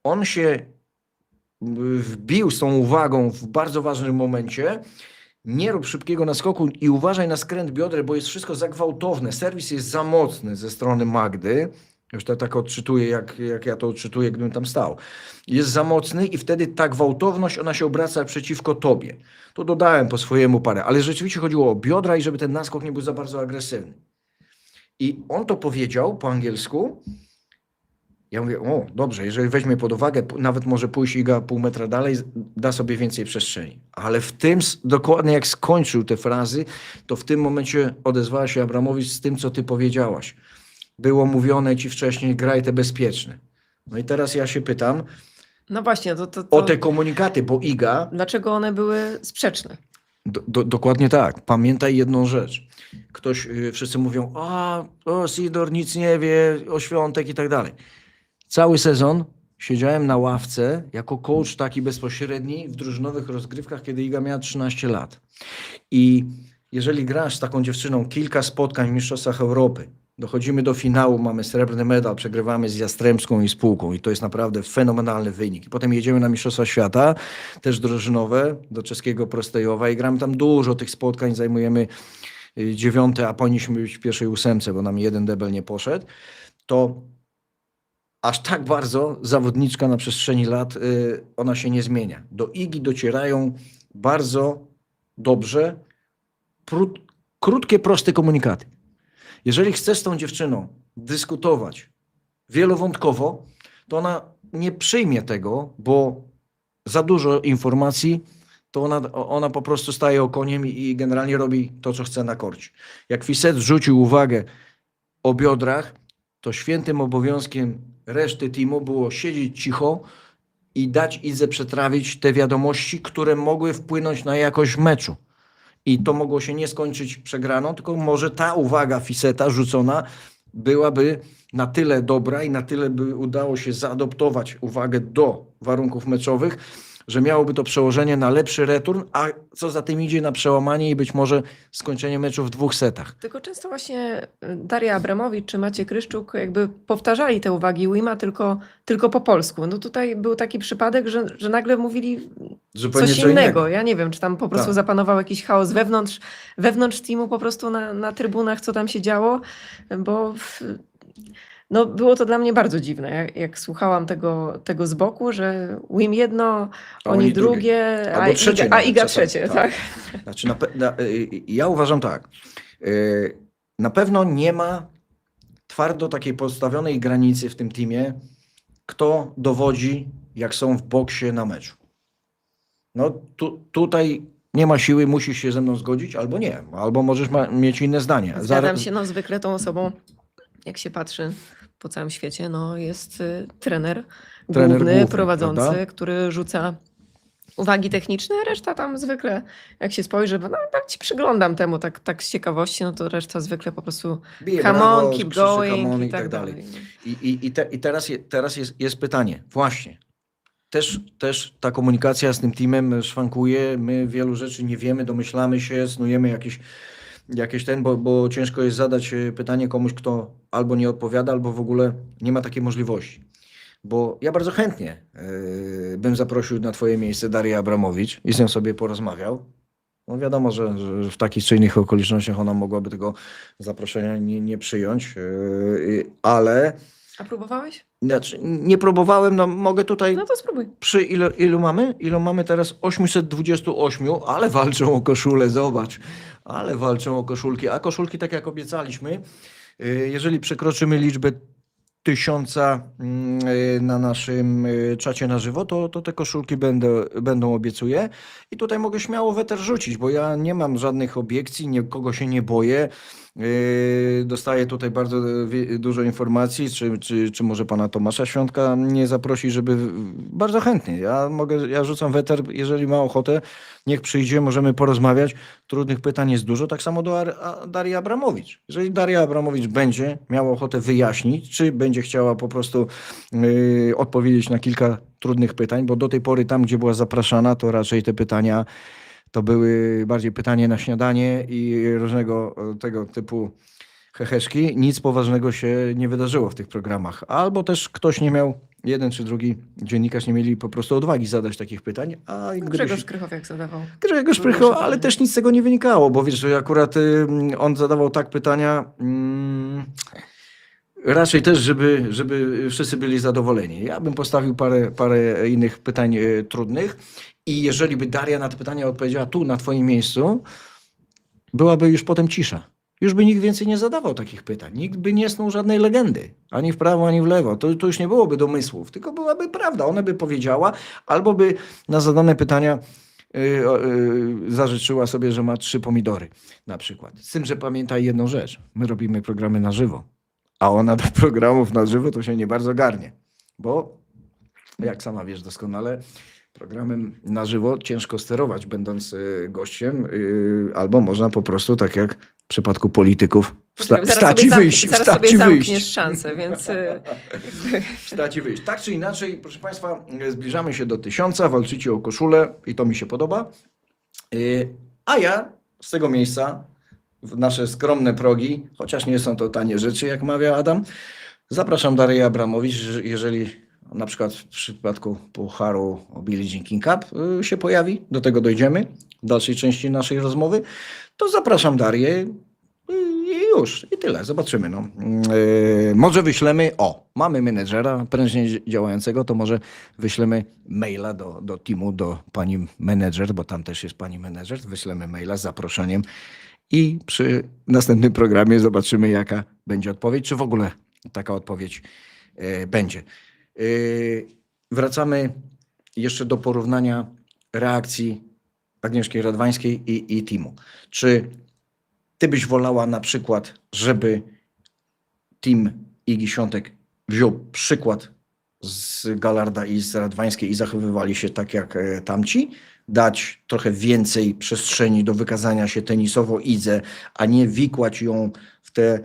On się wbił z tą uwagą w bardzo ważnym momencie. Nie rób szybkiego naskoku i uważaj na skręt bioder, bo jest wszystko za gwałtowne. Serwis jest za mocny ze strony Magdy. Już to tak odczytuję, jak ja to odczytuję, gdybym tam stał. Jest za mocny i wtedy ta gwałtowność, ona się obraca przeciwko tobie. To dodałem po swojemu parę, ale rzeczywiście chodziło o biodra i żeby ten naskok nie był za bardzo agresywny. I on to powiedział po angielsku. Ja mówię, o dobrze, jeżeli weźmie pod uwagę, nawet może pójść Iga pół metra dalej, da sobie więcej przestrzeni. Ale w tym, dokładnie jak skończył te frazy, to w tym momencie odezwała się Abramowicz z tym, co ty powiedziałaś. Było mówione ci wcześniej, graj te bezpieczne. No i teraz ja się pytam No właśnie, o te komunikaty, bo Iga... Dlaczego one były sprzeczne? Dokładnie tak. Pamiętaj jedną rzecz. Wszyscy mówią, Sidor nic nie wie, o Świątek i tak dalej. Cały sezon siedziałem na ławce jako coach taki bezpośredni w drużynowych rozgrywkach, kiedy Iga miała 13 lat. I jeżeli grasz z taką dziewczyną kilka spotkań w Mistrzostwach Europy, dochodzimy do finału, mamy srebrny medal, przegrywamy z Jastrzębską i Spółką i to jest naprawdę fenomenalny wynik. I potem jedziemy na Mistrzostwa Świata, też drużynowe, do czeskiego Prostejowa i gramy tam dużo tych spotkań, zajmujemy 9, a powinniśmy być w pierwszej 8, bo nam jeden debel nie poszedł. To aż tak bardzo zawodniczka na przestrzeni lat, ona się nie zmienia. Do Igi docierają bardzo dobrze krótkie, proste komunikaty. Jeżeli chcesz z tą dziewczyną dyskutować wielowątkowo, to ona nie przyjmie tego, bo za dużo informacji, to ona po prostu staje okoniem i generalnie robi to, co chce na korcie. Jak Fissette zwrócił uwagę o biodrach, to świętym obowiązkiem reszty teamu było siedzieć cicho i dać Idze przetrawić te wiadomości, które mogły wpłynąć na jakość meczu. I to mogło się nie skończyć przegraną, tylko może ta uwaga Fissetta rzucona byłaby na tyle dobra i na tyle by udało się zaadoptować uwagę do warunków meczowych, że miałoby to przełożenie na lepszy return, a co za tym idzie na przełamanie i być może skończenie meczu w 2 setach. Tylko często właśnie Daria Abramowicz czy Maciej Kryszczuk jakby powtarzali te uwagi Wima tylko po polsku. No tutaj był taki przypadek, że nagle mówili Zupełnie coś co innego. Ja nie wiem, czy tam po prostu Tak. zapanował jakiś chaos wewnątrz teamu po prostu na trybunach, co tam się działo, bo No, było to dla mnie bardzo dziwne, jak słuchałam tego z boku, że Wim jedno, A oni oni drugie. drugie, Albo trzecie a nawet Iga czasami, trzecie, tak. tak? Znaczy ja uważam tak. Na pewno nie ma twardo takiej postawionej granicy w tym teamie, kto dowodzi, jak są w boksie na meczu. No tutaj nie ma siły, musisz się ze mną zgodzić, albo nie, albo możesz mieć inne zdanie. Zgadzam się, no zwykle tą osobą, jak się patrzy po całym świecie, no jest trener główny, główny, prowadzący, prawda? który rzuca uwagi techniczne, reszta tam zwykle, jak się spojrzy, bo no, tak ci przyglądam temu tak z ciekawości, no to reszta zwykle po prostu Bije come brawo, on, keep krzyczy come going on i tak dalej. No. I teraz jest pytanie, właśnie. Też ta komunikacja z tym teamem szwankuje, my wielu rzeczy nie wiemy, domyślamy się, snujemy jakieś bo ciężko jest zadać pytanie komuś, kto albo nie odpowiada, albo w ogóle nie ma takiej możliwości. Bo ja bardzo chętnie bym zaprosił na twoje miejsce Darię Abramowicz i z nią sobie porozmawiał. No wiadomo, że w takich czy innych okolicznościach ona mogłaby tego zaproszenia nie przyjąć, ale A próbowałeś? znaczy, nie próbowałem, no mogę tutaj No to spróbuj. przy ilu mamy? Ilu mamy teraz? 828, ale walczą o koszulę, zobacz. Ale walczą o koszulki. A koszulki, tak jak obiecaliśmy, jeżeli przekroczymy liczbę 1000 na naszym czacie na żywo, to te koszulki będą, obiecuję. I tutaj mogę śmiało weter rzucić, bo ja nie mam żadnych obiekcji, nikogo się nie boję. Dostaję tutaj bardzo dużo informacji, czy może pana Tomasza Świątka nie zaprosi, żeby bardzo chętnie. Ja rzucam weter, jeżeli ma ochotę, niech przyjdzie, możemy porozmawiać. Trudnych pytań jest dużo, tak samo do Darii Abramowicz. Jeżeli Daria Abramowicz będzie miała ochotę wyjaśnić, czy będzie chciała po prostu odpowiedzieć na kilka trudnych pytań, bo do tej pory tam, gdzie była zapraszana, to raczej te pytania to były bardziej pytanie na śniadanie i różnego tego typu heheszki. Nic poważnego się nie wydarzyło w tych programach. Albo też ktoś nie miał, jeden czy drugi dziennikarz nie mieli po prostu odwagi zadać takich pytań. A Grzegorz Krychowiak zadawał. Grzegorz Krychowiak, ale też nic z tego nie wynikało, bo wiesz, że akurat on zadawał tak pytania, raczej też, żeby wszyscy byli zadowoleni. Ja bym postawił parę innych pytań trudnych i jeżeli by Daria na te pytania odpowiedziała tu, na twoim miejscu, byłaby już potem cisza. Już by nikt więcej nie zadawał takich pytań. Nikt by nie snuł żadnej legendy. Ani w prawo, ani w lewo. To już nie byłoby domysłów, tylko byłaby prawda. Ona by powiedziała, albo by na zadane pytania zażyczyła sobie, że ma 3 pomidory na przykład. Z tym, że pamiętaj jedną rzecz. My robimy programy na żywo. A ona do programów na żywo to się nie bardzo garnie. Bo jak sama wiesz doskonale, programem na żywo ciężko sterować, będąc gościem, albo można po prostu, tak jak w przypadku polityków, wstać i wyjść. Zaraz sobie zamkniesz szansę, więc... Wstać i wyjść. Tak czy inaczej, proszę Państwa, zbliżamy się do 1000, walczycie o koszulę i to mi się podoba. A ja z tego miejsca, w nasze skromne progi, chociaż nie są to tanie rzeczy, jak mawia Adam, zapraszam Darię Abramowicz, jeżeli na przykład w przypadku pucharu o Billie Jean King Cup się pojawi, do tego dojdziemy w dalszej części naszej rozmowy, to zapraszam Darię i już, i tyle, zobaczymy. No. Może wyślemy, mamy menedżera prężnie działającego, to może wyślemy maila do teamu, do pani menedżer, bo tam też jest pani menedżer, wyślemy maila z zaproszeniem i przy następnym programie zobaczymy, jaka będzie odpowiedź, czy w ogóle taka odpowiedź będzie. Wracamy jeszcze do porównania reakcji Agnieszki Radwańskiej i teamu. Czy ty byś wolała na przykład, żeby team Igi Świątek wziął przykład z Galarda i z Radwańskiej i zachowywali się tak jak tamci? Dać trochę więcej przestrzeni do wykazania się tenisowo Idze, a nie wikłać ją w te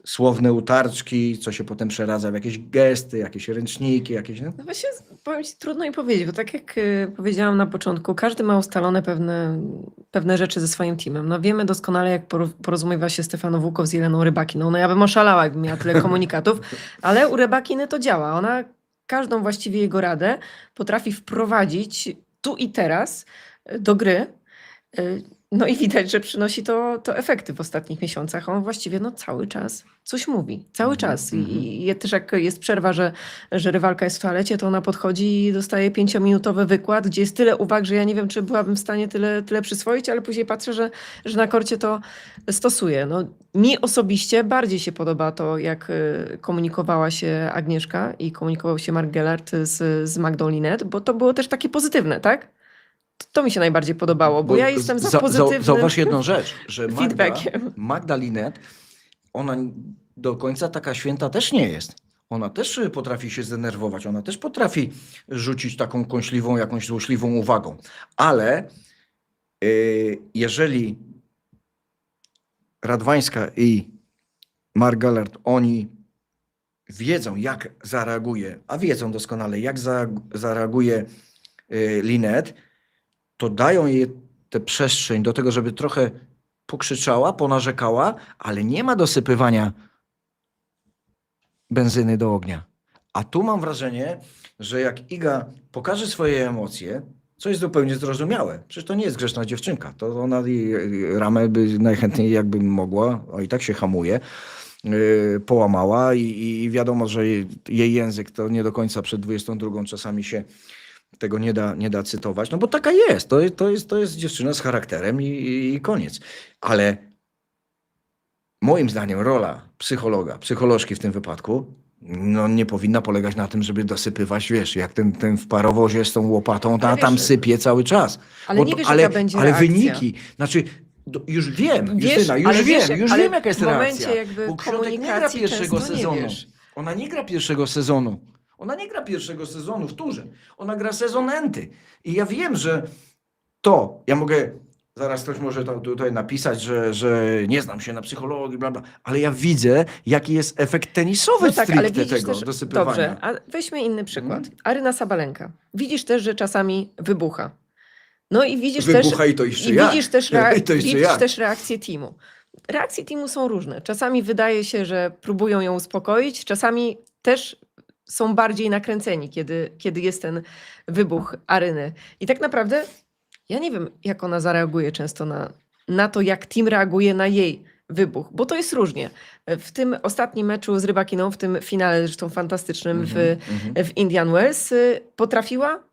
słowne utarczki, co się potem przeradza w jakieś gesty, jakieś ręczniki, jakieś... No właśnie, powiem ci, trudno mi powiedzieć, bo tak jak powiedziałam na początku, każdy ma ustalone pewne rzeczy ze swoim teamem. No wiemy doskonale, jak porozumiewa się Stefano Włókow z Jeleną Rybakiną. No ja bym oszalała, jakbym miała tyle komunikatów, ale u Rybakiny to działa. Ona każdą właściwie jego radę potrafi wprowadzić tu i teraz do gry. No i widać, że przynosi to efekty w ostatnich miesiącach. On właściwie no, cały czas coś mówi. Cały czas. I też jak jest przerwa, że rywalka jest w toalecie, to ona podchodzi i dostaje 5-minutowy wykład, gdzie jest tyle uwag, że ja nie wiem, czy byłabym w stanie tyle przyswoić, ale później patrzę, że na korcie to stosuje. No, mi osobiście bardziej się podoba to, jak komunikowała się Agnieszka i komunikował się Mark Gellert z Magdą Linet, bo to było też takie pozytywne, tak? To mi się najbardziej podobało, bo ja jestem za pozytywnym Zauważ jedną rzecz, że feedbackiem. Magda Linet, ona do końca taka święta też nie jest. Ona też potrafi się zdenerwować, ona też potrafi rzucić taką kąśliwą, jakąś złośliwą uwagą. Ale jeżeli Radwańska i Mark Gellert, oni wiedzą, jak zareaguje, a wiedzą doskonale, jak zareaguje Linet, to dają jej tę przestrzeń do tego, żeby trochę pokrzyczała, ponarzekała, ale nie ma dosypywania benzyny do ognia. A tu mam wrażenie, że jak Iga pokaże swoje emocje, co jest zupełnie zrozumiałe. Przecież to nie jest grzeczna dziewczynka. To ona ramę by najchętniej jakby mogła, a i tak się hamuje, połamała i wiadomo, że jej język to nie do końca przed 22 czasami się tego nie da cytować, no bo taka jest. To jest dziewczyna z charakterem i koniec. Ale moim zdaniem rola psycholożki w tym wypadku, no nie powinna polegać na tym, żeby dosypywać, wiesz, jak ten w parowozie z tą łopatą, Ale ta tam wiesz, sypie cały czas. ale nie wiesz, jaka będzie ale reakcja. wyniki, znaczy już wiem, Wiesz, Justyna, ale już wiesz, wiem, ale jaka jest w momencie reakcja. jakby Bo Świątek nie gra komunikacji pierwszego często nie sezonu. wiesz. Ona nie gra pierwszego sezonu. Ona nie gra pierwszego sezonu w turze. Ona gra sezon enty. I ja wiem, że ja mogę, zaraz ktoś może to tutaj napisać, że nie znam się na psychologii, bla, bla, ale ja widzę, jaki jest efekt tenisowy No tak, ale stricte widzisz tego też, dosypywania. dobrze, a weźmy inny przykład. Aryna Sabalenka. Widzisz też, że czasami wybucha. No i widzisz Wybucha też, i to jeszcze jak. widzisz też, I to jeszcze widzisz jak. też reakcję teamu. Reakcje teamu są różne. Czasami wydaje się, że próbują ją uspokoić, czasami też są bardziej nakręceni, kiedy jest ten wybuch Aryny. I tak naprawdę ja nie wiem, jak ona zareaguje często na to, jak team reaguje na jej wybuch, bo to jest różnie. W tym ostatnim meczu z Rybakiną, w tym finale zresztą fantastycznym w Indian Wells, potrafiła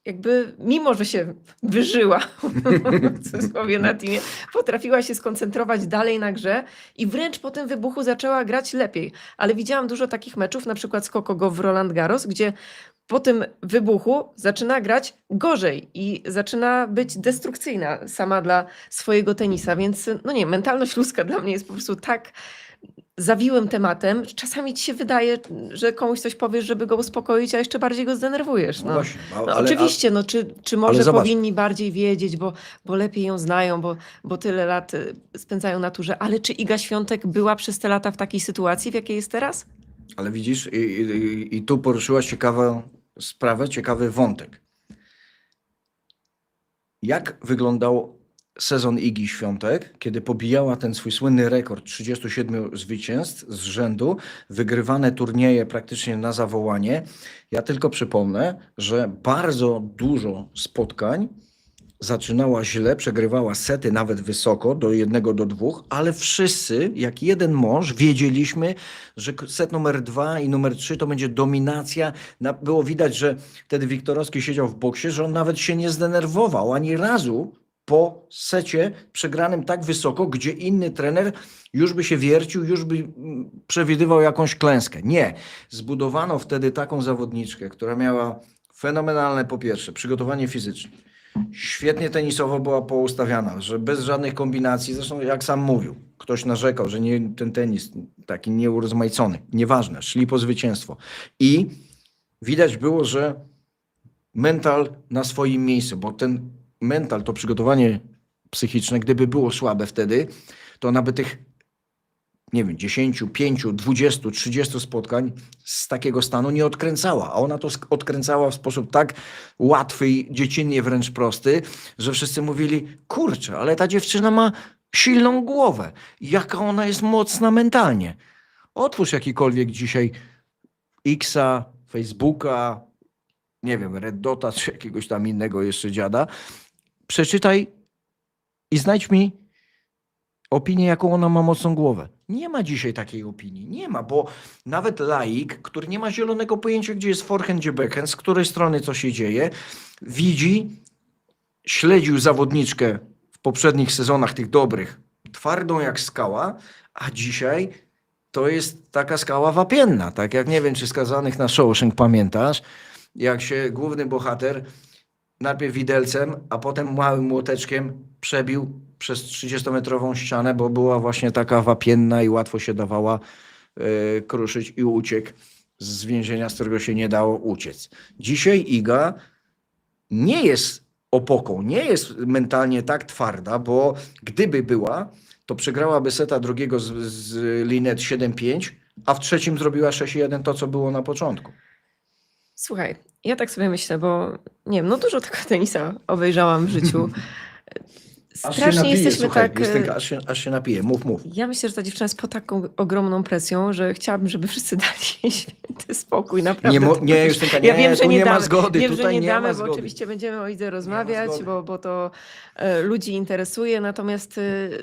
jakby, mimo że się wyżyła, w cudzysłowie na teamie, potrafiła się skoncentrować dalej na grze i wręcz po tym wybuchu zaczęła grać lepiej. Ale widziałam dużo takich meczów, na przykład z Coco Gauff w Roland Garros, gdzie po tym wybuchu zaczyna grać gorzej i zaczyna być destrukcyjna sama dla swojego tenisa, więc no nie, mentalność ludzka dla mnie jest po prostu tak zawiłym tematem. Czasami ci się wydaje, że komuś coś powiesz, żeby go uspokoić, a jeszcze bardziej go zdenerwujesz. No, właśnie, no oczywiście, no czy może zobacz. powinni bardziej wiedzieć, bo lepiej ją znają, bo tyle lat spędzają na turze, ale czy Iga Świątek była przez te lata w takiej sytuacji, w jakiej jest teraz? Ale widzisz, i tu poruszyłaś ciekawą sprawę, ciekawy wątek. Jak wyglądał sezon Igi Świątek, kiedy pobijała ten swój słynny rekord 37 zwycięstw z rzędu, wygrywane turnieje praktycznie na zawołanie. Ja tylko przypomnę, że bardzo dużo spotkań zaczynała źle, przegrywała sety nawet wysoko, do 1-2, ale wszyscy, jak jeden mąż, wiedzieliśmy, że set numer 2 i numer 3 to będzie dominacja. Było widać, że wtedy Wiktorowski siedział w boksie, że on nawet się nie zdenerwował ani razu po secie przegranym tak wysoko, gdzie inny trener już by się wiercił, już by przewidywał jakąś klęskę. Nie. Zbudowano wtedy taką zawodniczkę, która miała fenomenalne, po pierwsze, przygotowanie fizyczne. Świetnie tenisowo była poustawiana, że bez żadnych kombinacji, zresztą jak sam mówił, ktoś narzekał, że ten tenis taki nieurozmaicony, nieważne, szli po zwycięstwo. I widać było, że mental na swoim miejscu, bo ten mental, to przygotowanie psychiczne, gdyby było słabe wtedy, to ona by tych, nie wiem, 10, 5, 20, 30 spotkań z takiego stanu nie odkręcała. A ona to odkręcała w sposób tak łatwy i dziecinnie wręcz prosty, że wszyscy mówili, kurczę, ale ta dziewczyna ma silną głowę. Jaka ona jest mocna mentalnie. Otwórz jakikolwiek dzisiaj Xa, Facebooka, nie wiem, Red Dota czy jakiegoś tam innego jeszcze dziada. Przeczytaj i znajdź mi opinię, jaką ona ma mocną głowę. Nie ma dzisiaj takiej opinii. Nie ma, bo nawet laik, który nie ma zielonego pojęcia, gdzie jest forehand, gdzie backhand, z której strony co się dzieje, widzi, śledził zawodniczkę w poprzednich sezonach tych dobrych, twardą jak skała, a dzisiaj to jest taka skała wapienna. Tak jak nie wiem, czy Skazanych na Shawshank pamiętasz, jak się główny bohater najpierw widelcem, a potem małym młoteczkiem przebił przez 30-metrową ścianę, bo była właśnie taka wapienna i łatwo się dawała kruszyć i uciekł z więzienia, z którego się nie dało uciec. Dzisiaj Iga nie jest opoką, nie jest mentalnie tak twarda, bo gdyby była, to przegrałaby seta drugiego z Linette 7-5, a w trzecim zrobiła 6-1 to, co było na początku. Słuchaj, ja tak sobie myślę, bo nie wiem, no dużo tego tenisa obejrzałam w życiu. Strasznie jesteśmy słuchaj, tak... aż się napije. Mów. Ja myślę, że ta dziewczyna jest pod taką ogromną presją, że chciałabym, żeby wszyscy dali jej święty spokój, naprawdę. Nie, Justynka, Ja wiem, że tu nie ma damy, zgody. wiem, Tutaj że nie nie damy, ma bo zgody. oczywiście będziemy o Idze rozmawiać, zgody. bo to ludzi interesuje, natomiast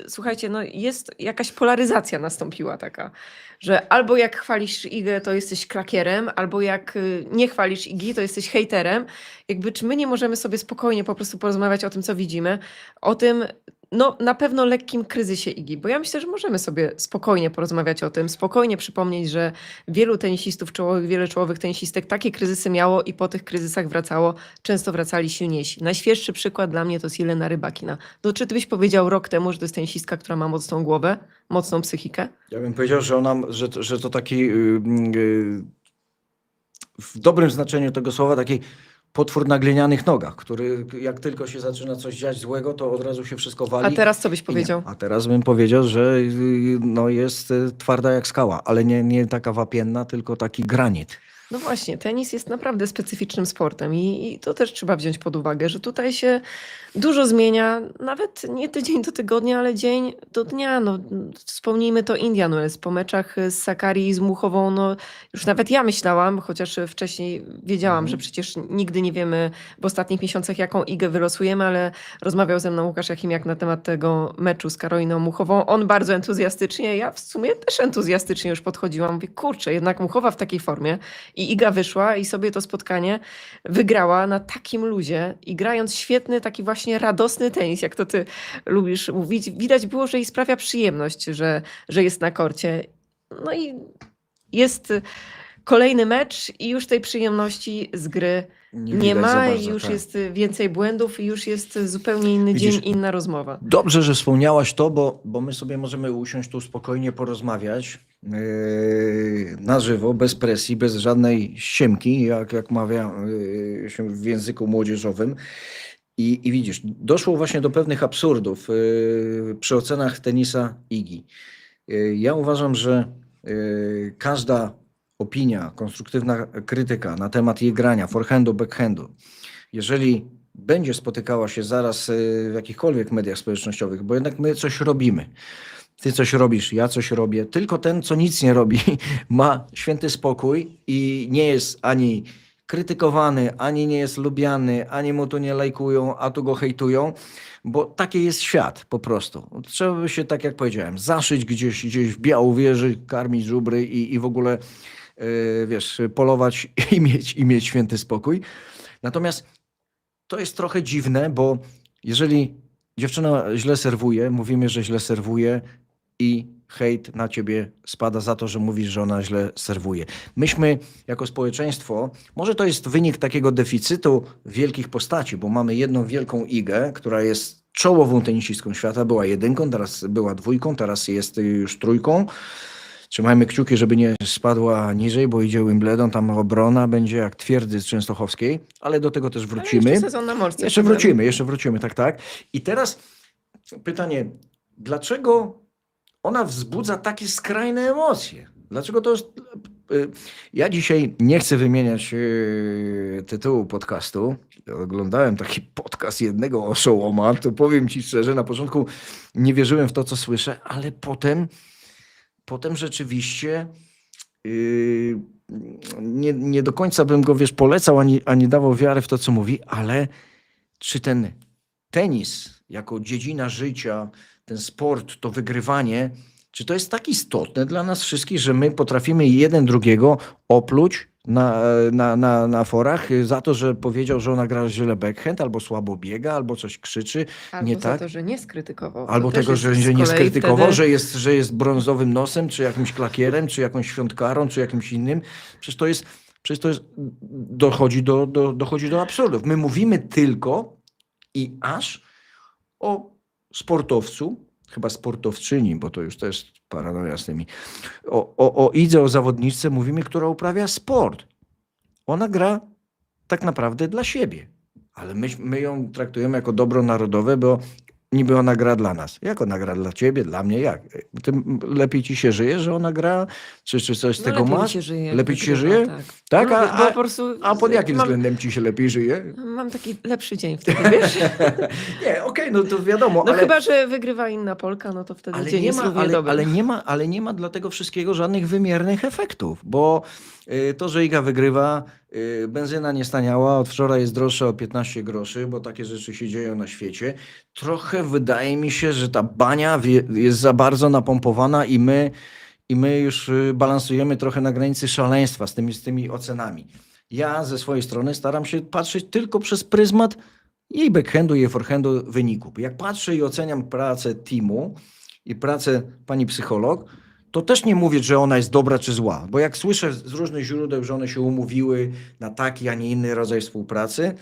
słuchajcie, no jest jakaś polaryzacja nastąpiła taka, że albo jak chwalisz Igę, to jesteś klakierem, albo jak nie chwalisz Igi, to jesteś hejterem. Jakby czy my nie możemy sobie spokojnie po prostu porozmawiać o tym, co widzimy, o tym, no na pewno lekkim kryzysie Igi, bo ja myślę, że możemy sobie spokojnie porozmawiać o tym, spokojnie przypomnieć, że wielu tenisistów czołowych, wiele czołowych tenisistek takie kryzysy miało i po tych kryzysach wracało, często wracali silniejsi. Najświeższy przykład dla mnie to jest Jelena Rybakina. No, czy ty byś powiedział rok temu, że to jest tenisistka, która ma mocną głowę, mocną psychikę? Ja bym powiedział, że to taki w dobrym znaczeniu tego słowa, taki potwór na glinianych nogach, który jak tylko się zaczyna coś dziać złego, to od razu się wszystko wali. A teraz co byś i nie powiedział? ma. A teraz bym powiedział, że no jest twarda jak skała, ale nie taka wapienna, tylko taki granit. No właśnie, tenis jest naprawdę specyficznym sportem i to też trzeba wziąć pod uwagę, że tutaj się dużo zmienia, nawet nie tydzień do tygodnia, ale dzień do dnia. No, wspomnijmy to Indian Wells po meczach z Sakkari i z Muchową. No, już nawet ja myślałam, chociaż wcześniej wiedziałam, że przecież nigdy nie wiemy w ostatnich miesiącach, jaką Igę wylosujemy, ale rozmawiał ze mną Łukasz Jakimiak na temat tego meczu z Karoliną Muchową. On bardzo entuzjastycznie, ja w sumie też entuzjastycznie już podchodziłam. Mówię, kurczę, jednak Muchowa w takiej formie. I Iga wyszła i sobie to spotkanie wygrała na takim luzie i grając świetny, taki właśnie radosny tenis, jak to ty lubisz mówić. Widać było, że jej sprawia przyjemność, że jest na korcie. No i jest kolejny mecz i już tej przyjemności z gry nie widać za ma i bardzo, już tak. jest więcej błędów i już jest zupełnie inny Widzisz, dzień, inna rozmowa. Dobrze, że wspomniałaś to, bo my sobie możemy usiąść tu spokojnie, porozmawiać na żywo, bez presji, bez żadnej ściemki, jak mawia się w języku młodzieżowym. I widzisz, doszło właśnie do pewnych absurdów przy ocenach tenisa Igi. Ja uważam, że każda opinia, konstruktywna krytyka na temat jej grania, forehandu, backhandu, jeżeli będzie spotykała się zaraz w jakichkolwiek mediach społecznościowych, bo jednak my coś robimy. Ty coś robisz, ja coś robię. Tylko ten, co nic nie robi, ma święty spokój i nie jest ani krytykowany, ani nie jest lubiany, ani mu tu nie lajkują, a tu go hejtują, bo taki jest świat po prostu. Trzeba by się, tak jak powiedziałem, zaszyć gdzieś w Białowieży, karmić żubry i w ogóle wiesz, polować i mieć święty spokój. Natomiast to jest trochę dziwne, bo jeżeli dziewczyna źle serwuje, mówimy, że źle serwuje i hejt na ciebie spada za to, że mówisz, że ona źle serwuje. Myśmy jako społeczeństwo, może to jest wynik takiego deficytu wielkich postaci, bo mamy jedną wielką Igę, która jest czołową tenisistką świata, była jedynką, teraz była dwójką, teraz jest już trójką. Trzymajmy kciuki, żeby nie spadła niżej, bo idzie Wimbledon, tam obrona będzie jak twierdzy z Częstochowskiej, ale do tego też wrócimy. Jeszcze sezon na morce. Jeszcze wrócimy, tak. I teraz pytanie, dlaczego ona wzbudza takie skrajne emocje? Dlaczego to jest... Ja dzisiaj nie chcę wymieniać tytułu podcastu. Oglądałem taki podcast jednego oszołoma, to powiem ci szczerze, na początku nie wierzyłem w to, co słyszę, ale potem rzeczywiście nie do końca bym go, wiesz, polecał, ani dawał wiarę w to, co mówi, ale czy ten tenis jako dziedzina życia, ten sport, to wygrywanie, czy to jest tak istotne dla nas wszystkich, że my potrafimy jeden drugiego opluć na forach za to, że powiedział, że ona gra źle backhand, albo słabo biega, albo coś krzyczy, Albo nie za tak? to, że nie skrytykował. To Albo też tego, jest że z nie kolei skrytykował, wtedy- że jest brązowym nosem, czy jakimś klakierem, czy jakąś świątkarą, czy jakimś innym. Przecież to jest dochodzi do absurdów. My mówimy tylko i aż o sportowcu, chyba sportowczyni, bo to już też paranoja z tymi, o idze, o zawodniczce mówimy, która uprawia sport. Ona gra tak naprawdę dla siebie, ale my ją traktujemy jako dobro narodowe, bo niby ona gra dla nas. Jak ona gra dla ciebie, dla mnie? Jak? Tym lepiej ci się żyje, że ona gra? Czy coś z No, tego lepiej mi masz? się żyje, jak Lepiej ci się wygrywa, żyje? Tak. Tak? No, A- bo a- po prostu A pod jakim mam, względem ci się lepiej żyje? Mam taki lepszy dzień wtedy, wiesz? Nie, okej, no to wiadomo, No ale... chyba, że wygrywa inna Polka, no to wtedy dzień jest równie dobry. Ale nie ma dla tego wszystkiego żadnych wymiernych efektów, bo to, że Iga wygrywa, benzyna nie staniała, od wczoraj jest droższa o 15 groszy, bo takie rzeczy się dzieją na świecie. Trochę wydaje mi się, że ta bania jest za bardzo napompowana i my już balansujemy trochę na granicy szaleństwa z tymi ocenami. Ja ze swojej strony staram się patrzeć tylko przez pryzmat jej backhandu, jej forehandu, wyniku. Jak patrzę i oceniam pracę teamu i pracę pani psycholog, to też nie mówię, że ona jest dobra czy zła, bo jak słyszę z różnych źródeł, że one się umówiły na taki, a nie inny rodzaj współpracy,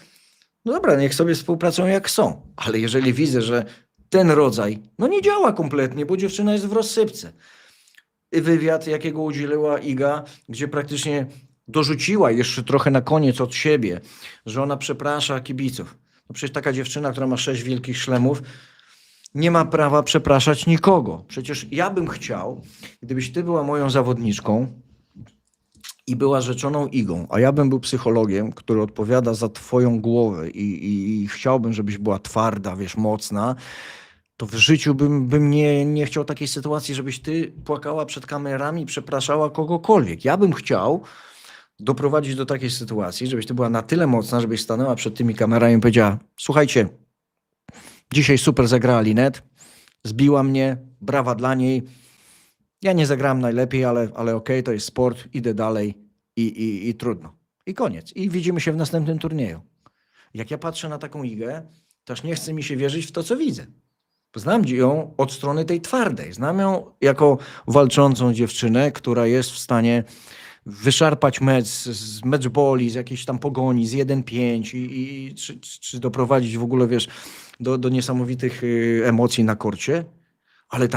no dobra, niech sobie współpracują jak są, ale jeżeli widzę, że ten rodzaj nie działa kompletnie, bo dziewczyna jest w rozsypce. Wywiad, jakiego udzieliła Iga, gdzie praktycznie dorzuciła jeszcze trochę na koniec od siebie, że ona przeprasza kibiców. No przecież taka dziewczyna, która ma 6 wielkich szlemów, nie ma prawa przepraszać nikogo. Przecież ja bym chciał, gdybyś ty była moją zawodniczką i była rzeczoną Igą, a ja bym był psychologiem, który odpowiada za twoją głowę i chciałbym, żebyś była twarda, wiesz, mocna, to w życiu bym nie chciał takiej sytuacji, żebyś ty płakała przed kamerami, przepraszała kogokolwiek. Ja bym chciał doprowadzić do takiej sytuacji, żebyś ty była na tyle mocna, żebyś stanęła przed tymi kamerami i powiedziała: słuchajcie, dzisiaj super zagrała Linet, zbiła mnie, brawa dla niej. Ja nie zagrałem najlepiej, ale okej, to jest sport, idę dalej i trudno. I koniec. I widzimy się w następnym turnieju. Jak ja patrzę na taką Igę, to aż nie chce mi się wierzyć w to, co widzę. Znam ją od strony tej twardej. Znam ją jako walczącą dziewczynę, która jest w stanie wyszarpać mecz z matchballi, z jakiejś tam pogoni, z 1-5 czy doprowadzić w ogóle, wiesz, do niesamowitych emocji na korcie, ale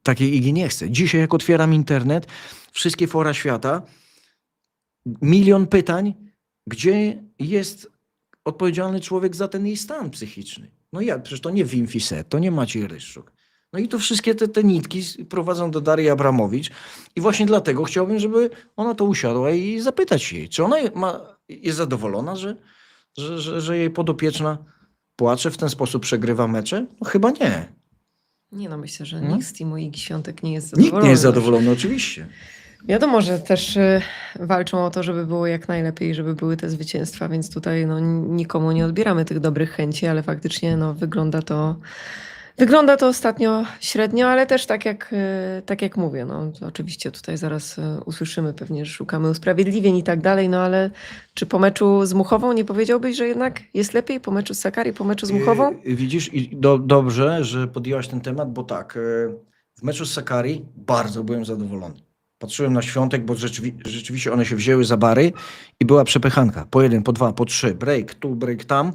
takiej Igi nie chcę. Dzisiaj jak otwieram internet, wszystkie fora świata, milion pytań, gdzie jest odpowiedzialny człowiek za ten jej stan psychiczny. No ja, przecież to nie Wim Fissette, to nie Maciej Ryszczuk. No i to wszystkie te nitki prowadzą do Darii Abramowicz i właśnie dlatego chciałbym, żeby ona to usiadła i zapytać się jej, czy ona jest zadowolona, że jej podopieczna płacze, w ten sposób przegrywa mecze? No chyba nie. Nie no, myślę, że No. nikt z teamu Igi Świątek nie jest zadowolony. Nikt nie jest zadowolony, oczywiście. Wiadomo, że też walczą o to, żeby było jak najlepiej, żeby były te zwycięstwa, więc tutaj nikomu nie odbieramy tych dobrych chęci, ale faktycznie wygląda to ostatnio średnio, ale też tak jak mówię, to oczywiście tutaj zaraz usłyszymy pewnie, że szukamy usprawiedliwień i tak dalej, ale czy po meczu z Muchową nie powiedziałbyś, że jednak jest lepiej po meczu z Sakkari, po meczu z Muchową? Widzisz, dobrze, że podjęłaś ten temat, bo tak, w meczu z Sakkari bardzo byłem zadowolony. Patrzyłem na Świątek, bo rzeczywiście one się wzięły za bary i była przepychanka. Po 1, po 2, po 3, break tu, break tam.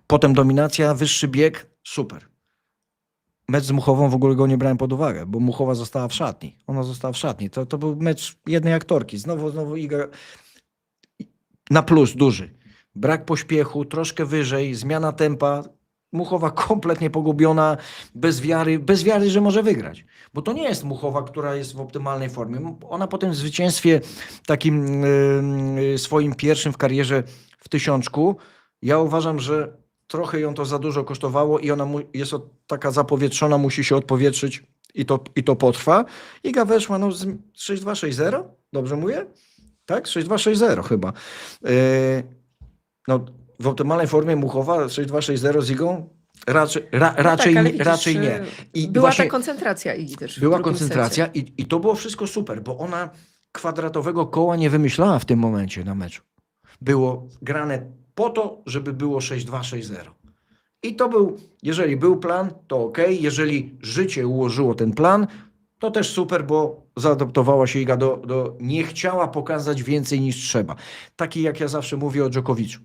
Potem dominacja, wyższy bieg, super. Mecz z Muchową w ogóle go nie brałem pod uwagę, bo Muchowa została w szatni. Ona została w szatni. To był mecz jednej aktorki. Znowu Iga na plus duży. Brak pośpiechu, troszkę wyżej, zmiana tempa. Muchowa kompletnie pogubiona, bez wiary, że może wygrać. Bo to nie jest Muchowa, która jest w optymalnej formie. Ona po tym zwycięstwie takim swoim pierwszym w karierze w 1000, ja uważam, że trochę ją to za dużo kosztowało i ona jest taka zapowietrzona, musi się odpowietrzyć i to potrwa. Iga weszła z 6-2, 6-0, dobrze mówię? Tak? 6-2, 6-0 chyba. W optymalnej formie Muchowa 6-2, 6-0 z Igą, Raczej, ale nie, widzisz, raczej nie. I była właśnie ta koncentracja Igi też w była drugim koncentracja secie. i to było wszystko super, bo ona kwadratowego koła nie wymyślała w tym momencie na meczu. Było grane po to, żeby było 6-2, 6-0. I to był, jeżeli był plan, to ok. Jeżeli życie ułożyło ten plan, to też super, bo zaadaptowała się Iga nie chciała pokazać więcej niż trzeba. Taki jak ja zawsze mówię o Dżokowiczu.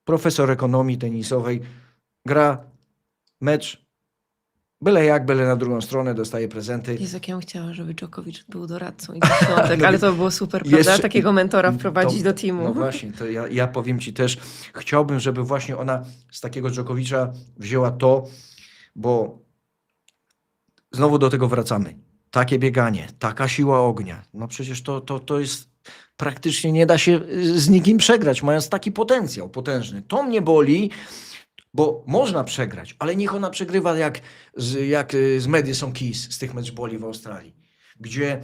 Profesor ekonomii tenisowej, gra mecz, byle jak, byle na drugą stronę, dostaje prezenty. Jezu, jak ja bym chciała, żeby Dżokowicz był doradcą i świątek, No ale to było super, prawda? jeszcze- Takiego mentora wprowadzić do teamu. No właśnie, to ja powiem ci też, chciałbym, żeby właśnie ona z takiego Dżokowicza wzięła to, bo znowu do tego wracamy. Takie bieganie, taka siła ognia. No przecież to jest praktycznie nie da się z nikim przegrać, mając taki potencjał potężny. To mnie boli, bo można przegrać, ale niech ona przegrywa jak z Madison Keys z tych meczboli w Australii, gdzie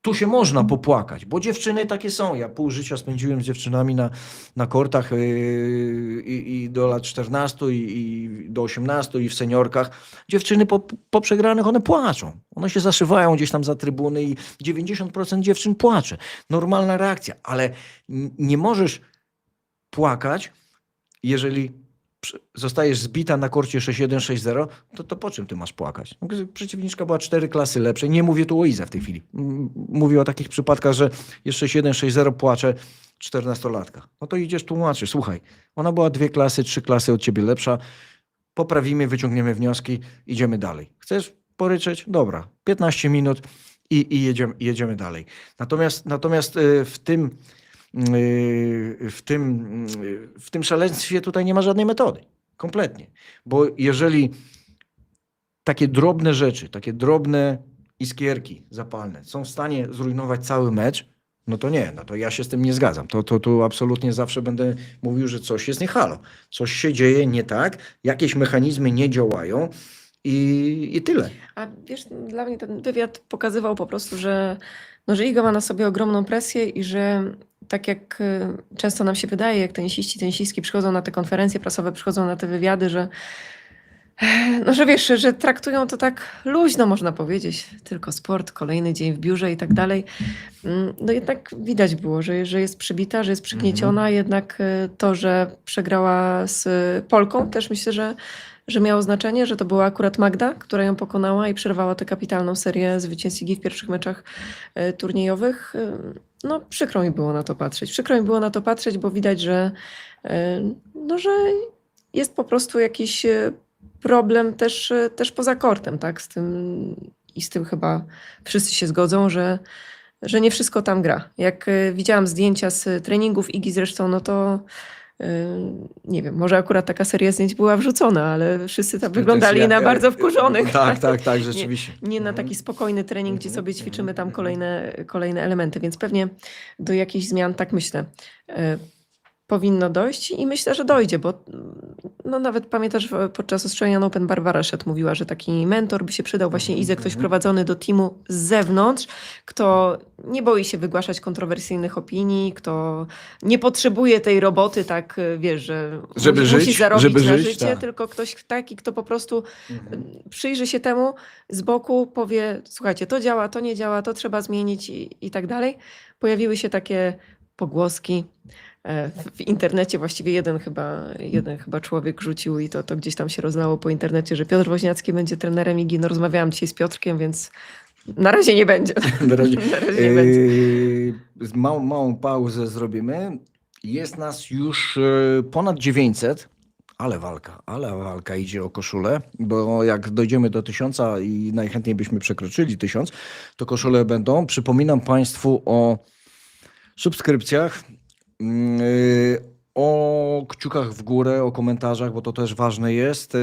tu się można popłakać, bo dziewczyny takie są. Ja pół życia spędziłem z dziewczynami na kortach i do lat 14 i do 18 i w seniorkach. Dziewczyny po przegranych one płaczą. One się zaszywają gdzieś tam za trybuny i 90% dziewczyn płacze. Normalna reakcja, ale nie możesz płakać, jeżeli zostajesz zbita na korcie 6-1, 6-0, to po czym ty masz płakać? No, przeciwniczka była 4 klasy lepszej. Nie mówię tu o Idze w tej chwili. Mówię o takich przypadkach, że jest 6-1, 6-0, płacze 14-latka. No to idziesz, tłumaczysz. Słuchaj, ona była 2 klasy, 3 klasy od ciebie lepsza. Poprawimy, wyciągniemy wnioski, idziemy dalej. Chcesz poryczeć? Dobra. 15 minut i jedziemy dalej. Natomiast w tym szaleństwie tutaj nie ma żadnej metody. Kompletnie. Bo jeżeli takie drobne rzeczy, takie drobne iskierki zapalne są w stanie zrujnować cały mecz, no to nie, no to ja się z tym nie zgadzam. To absolutnie zawsze będę mówił, że coś jest nie halo. Coś się dzieje nie tak, jakieś mechanizmy nie działają i tyle. A wiesz, dla mnie ten wywiad pokazywał po prostu, że Iga ma na sobie ogromną presję i że tak jak często nam się wydaje, jak tenisistki przychodzą na te konferencje prasowe, przychodzą na te wywiady, że wiesz, że traktują to tak luźno, można powiedzieć, tylko sport, kolejny dzień w biurze i tak dalej. No jednak widać było, że jest przybita, że jest przygnieciona, jednak to, że przegrała z Polką, też myślę, że miało znaczenie, że to była akurat Magda, która ją pokonała i przerwała tę kapitalną serię zwycięstw Igi w pierwszych meczach turniejowych. No przykro mi było na to patrzeć. Przykro mi było na to patrzeć, bo widać, że jest po prostu jakiś problem też poza kortem, tak? Z tym chyba wszyscy się zgodzą, że nie wszystko tam gra. Jak widziałam zdjęcia z treningów Igi zresztą, no to nie wiem, może akurat taka seria zdjęć była wrzucona, ale wszyscy tam wyglądali na bardzo wkurzonych. Tak, rzeczywiście. Nie na taki spokojny trening, gdzie sobie ćwiczymy tam kolejne elementy, więc pewnie do jakichś zmian, tak myślę, powinno dojść i myślę, że dojdzie, bo no nawet pamiętasz podczas Australian Open Barbara Szet mówiła, że taki mentor by się przydał właśnie Idze, ktoś prowadzony do teamu z zewnątrz, kto nie boi się wygłaszać kontrowersyjnych opinii, kto nie potrzebuje tej roboty, tak wiesz, że musi zarobić na życie, tak. tylko ktoś taki, kto po prostu przyjrzy się temu z boku, powie, słuchajcie, to działa, to nie działa, to trzeba zmienić i tak dalej. Pojawiły się takie pogłoski. W internecie właściwie jeden chyba człowiek rzucił i to gdzieś tam się rozlało po internecie, że Piotr Woźniacki będzie trenerem Igi. No rozmawiałam dzisiaj z Piotrkiem, więc na razie nie będzie. Na razie nie będzie. Małą pauzę zrobimy. Jest nas już ponad 900. Ale walka idzie o koszulę, bo jak dojdziemy do 1000 i najchętniej byśmy przekroczyli 1000, to koszule będą. Przypominam Państwu o subskrypcjach, o kciukach w górę, o komentarzach, bo to też ważne jest.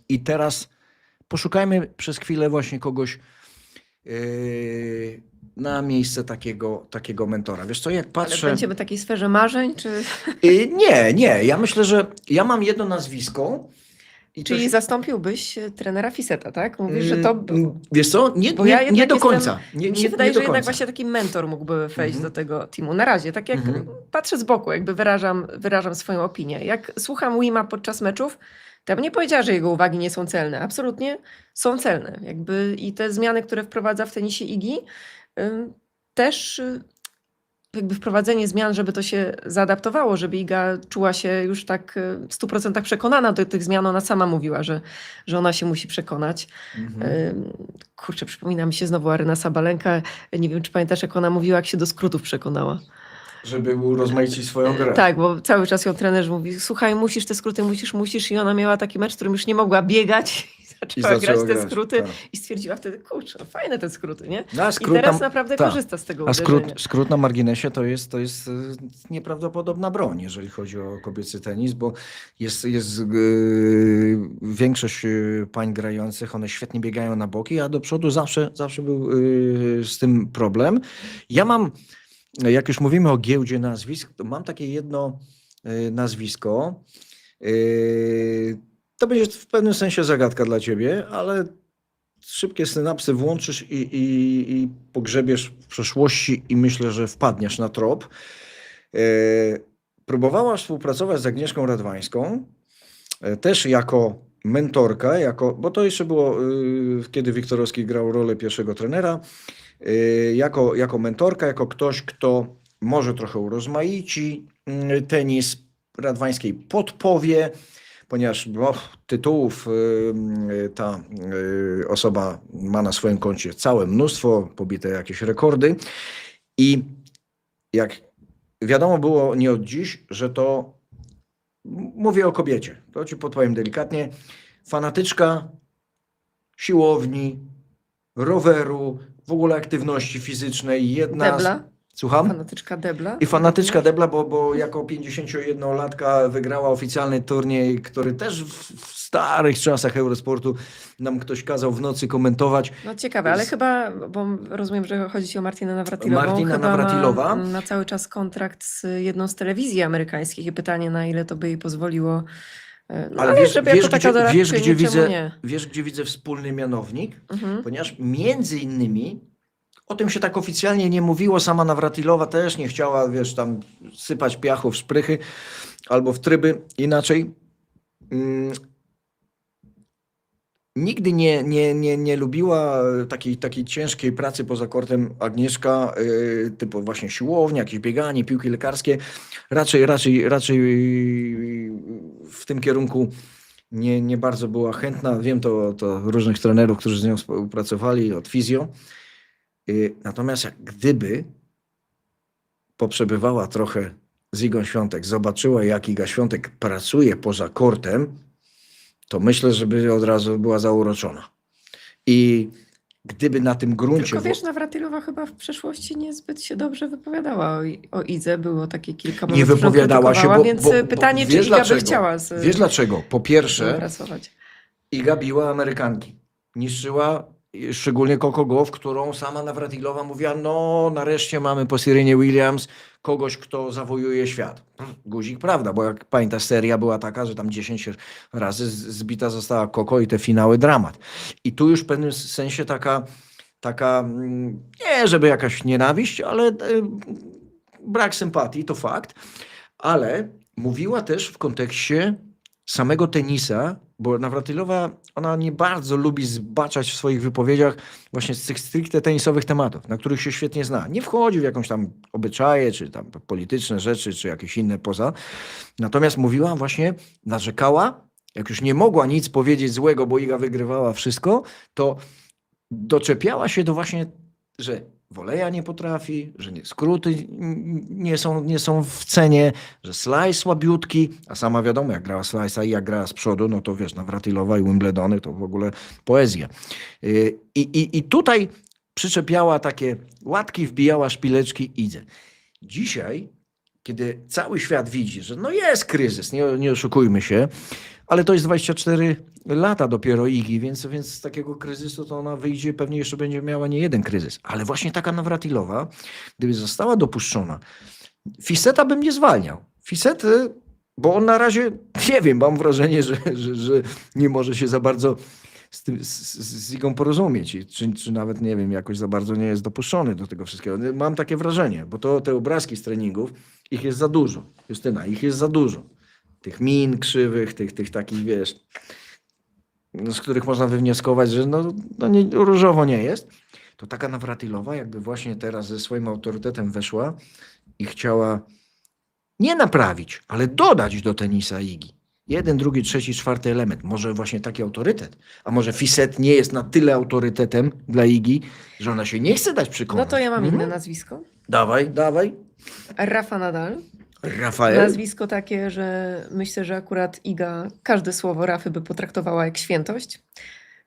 I teraz poszukajmy przez chwilę właśnie kogoś na miejsce takiego mentora. Wiesz co, jak patrzę... Ale będziemy w takiej sferze marzeń, czy... Nie. Ja myślę, że ja mam jedno nazwisko, I to Czyli się- zastąpiłbyś trenera Fiseta, tak? Mówisz, że to... Wiesz co? Bo ja Nie jednak do jestem, końca. mi się wydaje, do że jednak końca. właśnie taki mentor mógłby wejść Mhm. do tego teamu. Na razie, tak jak patrzę z boku, jakby wyrażam swoją opinię. Jak słucham Wima podczas meczów, to ja bym nie powiedziała, że jego uwagi nie są celne. Absolutnie są celne. Jakby i te zmiany, które wprowadza w tenisie Igi, też jakby wprowadzenie zmian, żeby to się zaadaptowało, żeby Iga czuła się już tak w 100% przekonana do tych zmian. Ona sama mówiła, że ona się musi przekonać. Kurczę, przypomina mi się znowu Aryna Sabalenka. Nie wiem, czy pamiętasz, jak ona mówiła, jak się do skrótów przekonała. Żeby urozmaicić swoją grę. Tak, bo cały czas ją trener mówi, słuchaj, musisz te skróty, musisz. I ona miała taki mecz, w którym już nie mogła biegać i zaczęła grać te skróty. Tak. I stwierdziła wtedy, kurczę, no fajne te skróty, nie? No, a I skrót teraz na- naprawdę tak. korzysta z tego A uderzenia. skrót na marginesie to jest nieprawdopodobna broń, jeżeli chodzi o kobiecy tenis, bo jest większość pań grających, one świetnie biegają na boki, a do przodu zawsze był z tym problem. Ja mam, jak już mówimy o giełdzie nazwisk, to mam takie jedno nazwisko. To będzie w pewnym sensie zagadka dla ciebie, ale szybkie synapsy włączysz i pogrzebiesz w przeszłości i myślę, że wpadniesz na trop. Próbowała współpracować z Agnieszką Radwańską, też jako mentorka, bo to jeszcze było, kiedy Wiktorowski grał rolę pierwszego trenera, jako mentorka, jako ktoś, kto może trochę urozmaici tenis, Radwańskiej podpowie, ponieważ tytułów ta osoba ma na swoim koncie całe mnóstwo, pobite jakieś rekordy i jak wiadomo było nie od dziś, że to, mówię o kobiecie, to ci podpowiem delikatnie, fanatyczka siłowni, roweru, w ogóle aktywności fizycznej, jedna Debla? Słucham? Fanatyczka Debla? I fanatyczka Debla, bo jako 51-latka wygrała oficjalny turniej, który też w starych czasach Eurosportu nam ktoś kazał w nocy komentować. No ciekawe, ale chyba, bo rozumiem, że chodzi ci o Martinę Navratilową. Martina chyba Navratilová. ma na cały czas kontrakt z jedną z telewizji amerykańskich i pytanie, na ile to by jej pozwoliło. No, ale wiesz, żeby jako taka doradczyni, czemu nie? wiesz, gdzie widzę wspólny mianownik? Mhm. Ponieważ między innymi, o tym się tak oficjalnie nie mówiło, sama Nawratilowa też nie chciała, wiesz, tam sypać piachu w szprychy albo w tryby inaczej. Nigdy nie lubiła takiej ciężkiej pracy poza kortem Agnieszka, typu właśnie siłownia, jakieś bieganie, piłki lekarskie. Raczej w tym kierunku nie bardzo była chętna. Wiem to różnych trenerów, którzy z nią współpracowali, od fizjo. Natomiast jak gdyby poprzebywała trochę z Igą Świątek, zobaczyła, jak Iga Świątek pracuje poza kortem, to myślę, żeby od razu była zauroczona. I gdyby na tym gruncie... Tylko wiesz, Navratilowa chyba w przeszłości niezbyt się dobrze wypowiadała o Idze. Było takie kilka momentów, nie wypowiadała się, bo więc pytanie, czy wiesz Iga dlaczego? by chciała Wiesz dlaczego? Po pierwsze, pracować. Iga biła Amerykanki. Niszczyła szczególnie Coco Gauff, którą sama Navratilowa mówiła, no nareszcie mamy po Sereenie Williams kogoś, kto zawojuje świat. Guzik, prawda, bo jak pamiętasz, seria była taka, że tam 10 razy zbita została Coco i te finały dramat. I tu już w pewnym sensie taka nie żeby jakaś nienawiść, ale brak sympatii, to fakt, ale mówiła też w kontekście samego tenisa, bo Navratilowa, ona nie bardzo lubi zbaczać w swoich wypowiedziach właśnie z tych stricte tenisowych tematów, na których się świetnie zna. Nie wchodzi w jakąś tam obyczaje, czy tam polityczne rzeczy, czy jakieś inne poza. Natomiast mówiła właśnie, narzekała, jak już nie mogła nic powiedzieć złego, bo Iga wygrywała wszystko, to doczepiała się do właśnie, że woleja nie potrafi, że skróty nie są w cenie, że slice słabiutki, a sama wiadomo, jak grała slice'a i jak grała z przodu, no to wiesz, Navratilowa i Wimbledony to w ogóle poezja. I tutaj przyczepiała takie łatki, wbijała szpileczki, idzie. Dzisiaj, kiedy cały świat widzi, że no jest kryzys, nie oszukujmy się, ale to jest 24 lata dopiero Igi, więc z takiego kryzysu to ona wyjdzie, pewnie jeszcze będzie miała nie jeden kryzys. Ale właśnie taka Navratilowa, gdyby została dopuszczona, Fiseta bym nie zwalniał. Fiset Bo on na razie, nie wiem, mam wrażenie, że nie może się za bardzo z Igą porozumieć. Czy nawet, nie wiem, jakoś za bardzo nie jest dopuszczony do tego wszystkiego. Mam takie wrażenie, bo to te obrazki z treningów, ich jest za dużo. Justyna, ich jest za dużo. Tych min krzywych, tych takich, wiesz, z których można wywnioskować, że nie, różowo nie jest. To taka Nawratilowa jakby właśnie teraz ze swoim autorytetem weszła i chciała nie naprawić, ale dodać do tenisa Igi. Jeden, drugi, trzeci, czwarty element. Może właśnie taki autorytet. A może Fisset nie jest na tyle autorytetem dla Igi, że ona się nie chce dać przekonać. No to ja mam inne nazwisko. Dawaj. Rafa Nadal. Rafael. Nazwisko takie, że myślę, że akurat Iga każde słowo Rafy by potraktowała jak świętość.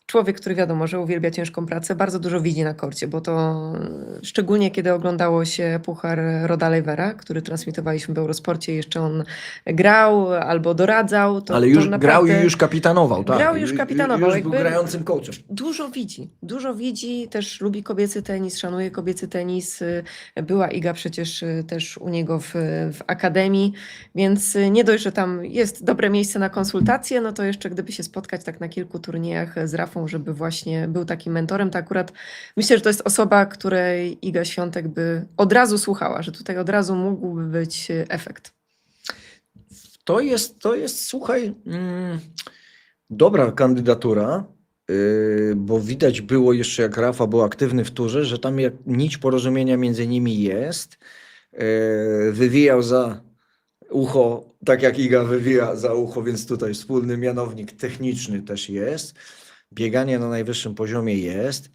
Człowiek, który wiadomo, że uwielbia ciężką pracę, bardzo dużo widzi na korcie, bo to szczególnie kiedy oglądało się Puchar Roda Levera, który transmitowaliśmy w Eurosporcie, jeszcze on grał albo doradzał. Ale już grał i już kapitanował, tak? Grał i już kapitanował. Już był grającym coachem. Dużo widzi, też lubi kobiecy tenis, szanuje kobiecy tenis. Była Iga przecież też u niego w akademii, więc nie dość, że tam jest dobre miejsce na konsultacje, no to jeszcze gdyby się spotkać tak na kilku turniejach z Rafą, żeby właśnie był takim mentorem, to akurat myślę, że to jest osoba, której Iga Świątek by od razu słuchała, że tutaj od razu mógłby być efekt. To jest, słuchaj, dobra kandydatura, bo widać było jeszcze, jak Rafa był aktywny w turze, że tam jak nić porozumienia między nimi jest. Wywijał za ucho, tak jak Iga wywija za ucho, więc tutaj wspólny mianownik techniczny też jest. Bieganie na najwyższym poziomie jest.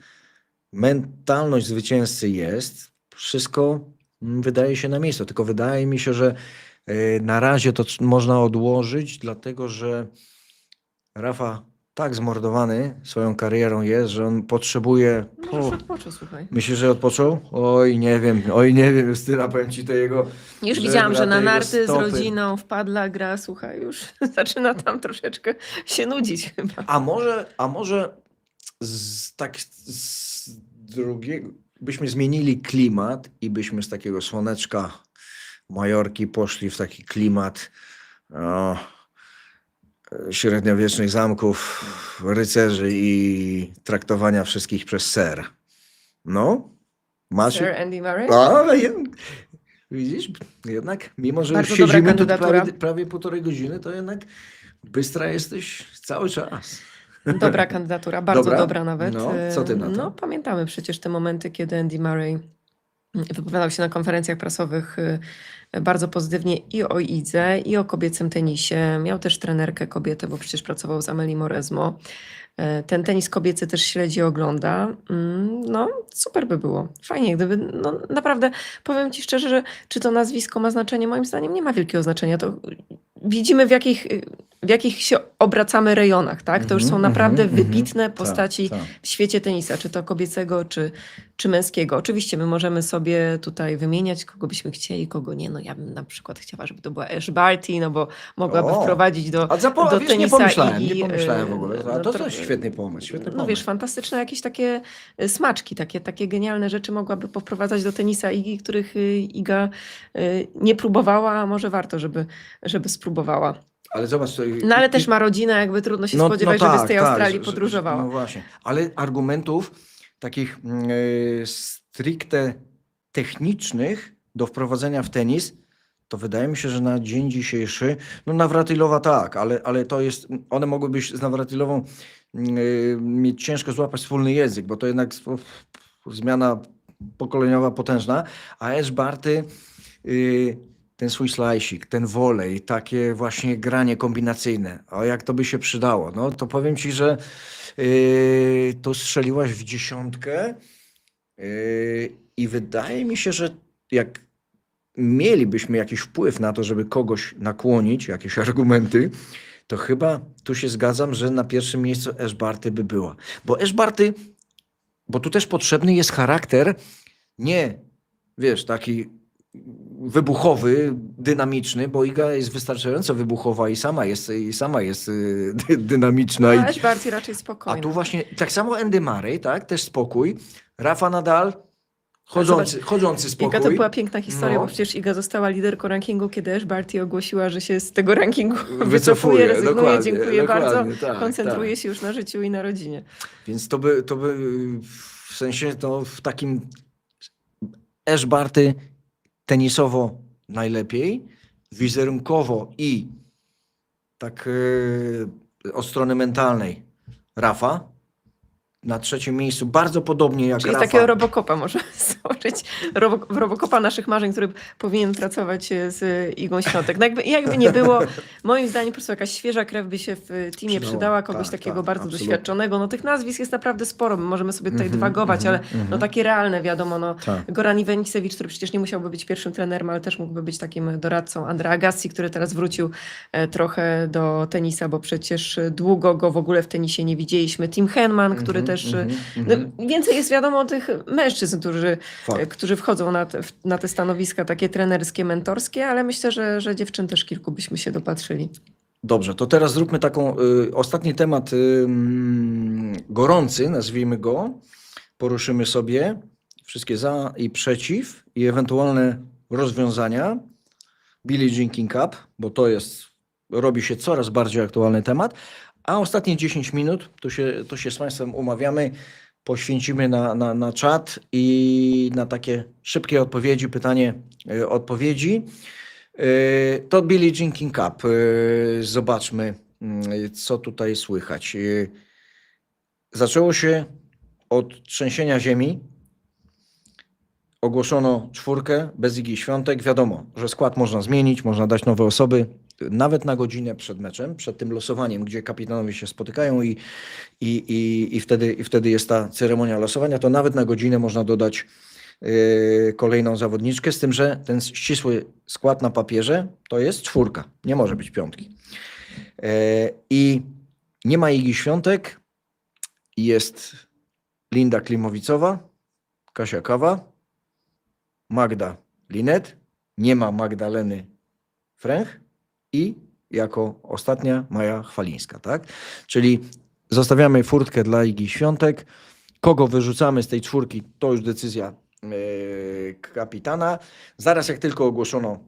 Mentalność zwycięzcy jest. Wszystko wydaje się na miejscu. Tylko wydaje mi się, że na razie to można odłożyć, dlatego że Rafa tak zmordowany swoją karierą jest, że on potrzebuje... Może już odpoczął, słuchaj. Myślisz, że odpoczął? Oj, nie wiem, Justyna, powiem ci, to jego... Już widziałam, że na jego narty z stopy. rodziną wpadła, gra, słuchaj, już zaczyna tam troszeczkę się nudzić chyba. A może z drugiego... Byśmy zmienili klimat i byśmy z takiego słoneczka Majorki poszli w taki klimat średniowiecznych zamków, rycerzy i traktowania wszystkich przez ser. No, masz... Sir Andy Murray? Widzisz, jednak mimo, że Bardzo już dobra siedzimy tu kandydatura. prawie półtorej godziny, to jednak bystra jesteś cały czas. Dobra kandydatura, bardzo Dobra? dobra nawet. No, co ty na to? No, pamiętamy przecież te momenty, kiedy Andy Murray wypowiadał się na konferencjach prasowych bardzo pozytywnie i o Idze, i o kobiecym tenisie. Miał też trenerkę kobietę, bo przecież pracował z Amelie Mauresmo. Ten tenis kobiecy też śledzi, ogląda. No, super by było. Fajnie, gdyby, no naprawdę, powiem ci szczerze, że czy to nazwisko ma znaczenie? Moim zdaniem nie ma wielkiego znaczenia. To widzimy, w jakich się obracamy rejonach, tak? To już są naprawdę wybitne postaci w świecie tenisa, czy to kobiecego, czy męskiego. Oczywiście my możemy sobie tutaj wymieniać, kogo byśmy chcieli, kogo nie. No ja bym na przykład chciała, żeby to była Ash Barty, no bo mogłaby wprowadzić do tenisa nie pomyślałem w ogóle. no To jest świetny pomysł. No wiesz, fantastyczne jakieś takie smaczki, takie genialne rzeczy mogłaby poprowadzać do tenisa Igi, których Iga nie próbowała, a może warto, żeby spróbowała. Ale zobacz, to... No ale też ma rodzinę, jakby trudno się spodziewać, żeby z tej Australii podróżowała. No właśnie, ale argumentów takich stricte technicznych do wprowadzenia w tenis, to wydaje mi się, że na dzień dzisiejszy, no Nawratilowa tak, ale to jest, one mogłyby z Nawratilową mieć ciężko złapać wspólny język, bo to jednak zmiana pokoleniowa potężna, a Ash Barty... ten swój slajsik, ten wolej, takie właśnie granie kombinacyjne. O, jak to by się przydało. No to powiem ci, że to strzeliłaś w dziesiątkę i wydaje mi się, że jak mielibyśmy jakiś wpływ na to, żeby kogoś nakłonić, jakieś argumenty, to chyba tu się zgadzam, że na pierwszym miejscu Ash Barty by była. Bo Ash Barty, bo tu też potrzebny jest charakter, nie, wiesz, taki wybuchowy, dynamiczny, bo Iga jest wystarczająco wybuchowa i sama jest dynamiczna. No, Ash Barty raczej spokojna. A tu właśnie tak samo Andy Murray, tak, też spokój. Rafa Nadal chodzący spokój. Iga to była piękna historia, No. bo przecież Iga została liderką rankingu, kiedy Ash Barty ogłosiła, że się z tego rankingu Wycofuje, wycofuje, rezygnuje, dokładnie, dziękuję bardzo, dokładnie, tak, koncentruje tak. się już na życiu i na rodzinie. Więc to by w sensie to w takim Ash Barty tenisowo najlepiej, wizerunkowo i tak od strony mentalnej Rafa. Na trzecim miejscu bardzo podobnie jak Czyli Rafa. takiego Robocopa możemy stworzyć. Robocopa naszych marzeń, który powinien pracować z Igą Świątek. No jakby nie było, moim zdaniem po prostu jakaś świeża krew by się w teamie przydała, kogoś Tak, takiego tak, bardzo absolutnie. doświadczonego. No tych nazwisk jest naprawdę sporo, my możemy sobie tutaj dywagować, ale no takie realne, wiadomo, no Tak. Goran Iwanisewicz, który przecież nie musiałby być pierwszym trenerem, ale też mógłby być takim doradcą. Andrea Agassi, który teraz wrócił trochę do tenisa, bo przecież długo go w ogóle w tenisie nie widzieliśmy. Tim Henman, który też... No, więcej jest wiadomo tych mężczyzn, którzy wchodzą na te stanowiska takie trenerskie, mentorskie, ale myślę, że dziewczyn też kilku byśmy się dopatrzyli. Dobrze, to teraz zróbmy taką ostatni temat gorący, nazwijmy go. Poruszymy sobie wszystkie za i przeciw i ewentualne rozwiązania. Billie Jean King Cup, bo robi się coraz bardziej aktualny temat. A ostatnie 10 minut, to się z Państwem umawiamy, poświęcimy na czat i na takie szybkie odpowiedzi, odpowiedzi. To Billie Jean King Cup. Zobaczmy, co tutaj słychać. Zaczęło się od trzęsienia ziemi. Ogłoszono 4 bez Igi Świątek. Wiadomo, że skład można zmienić, można dać nowe osoby, nawet na godzinę przed meczem, przed tym losowaniem, gdzie kapitanowie się spotykają i wtedy jest ta ceremonia losowania, to nawet na godzinę można dodać kolejną zawodniczkę, z tym, że ten ścisły skład na papierze to jest 4, nie może być 5. I nie ma Igi Świątek, jest Linda Klimowicowa, Kasia Kawa, Magda Linet, nie ma Magdaleny Fręch i jako ostatnia Maja Chwalińska, tak? Czyli zostawiamy furtkę dla Igi Świątek. Kogo wyrzucamy z tej 4, to już decyzja kapitana. Zaraz jak tylko ogłoszono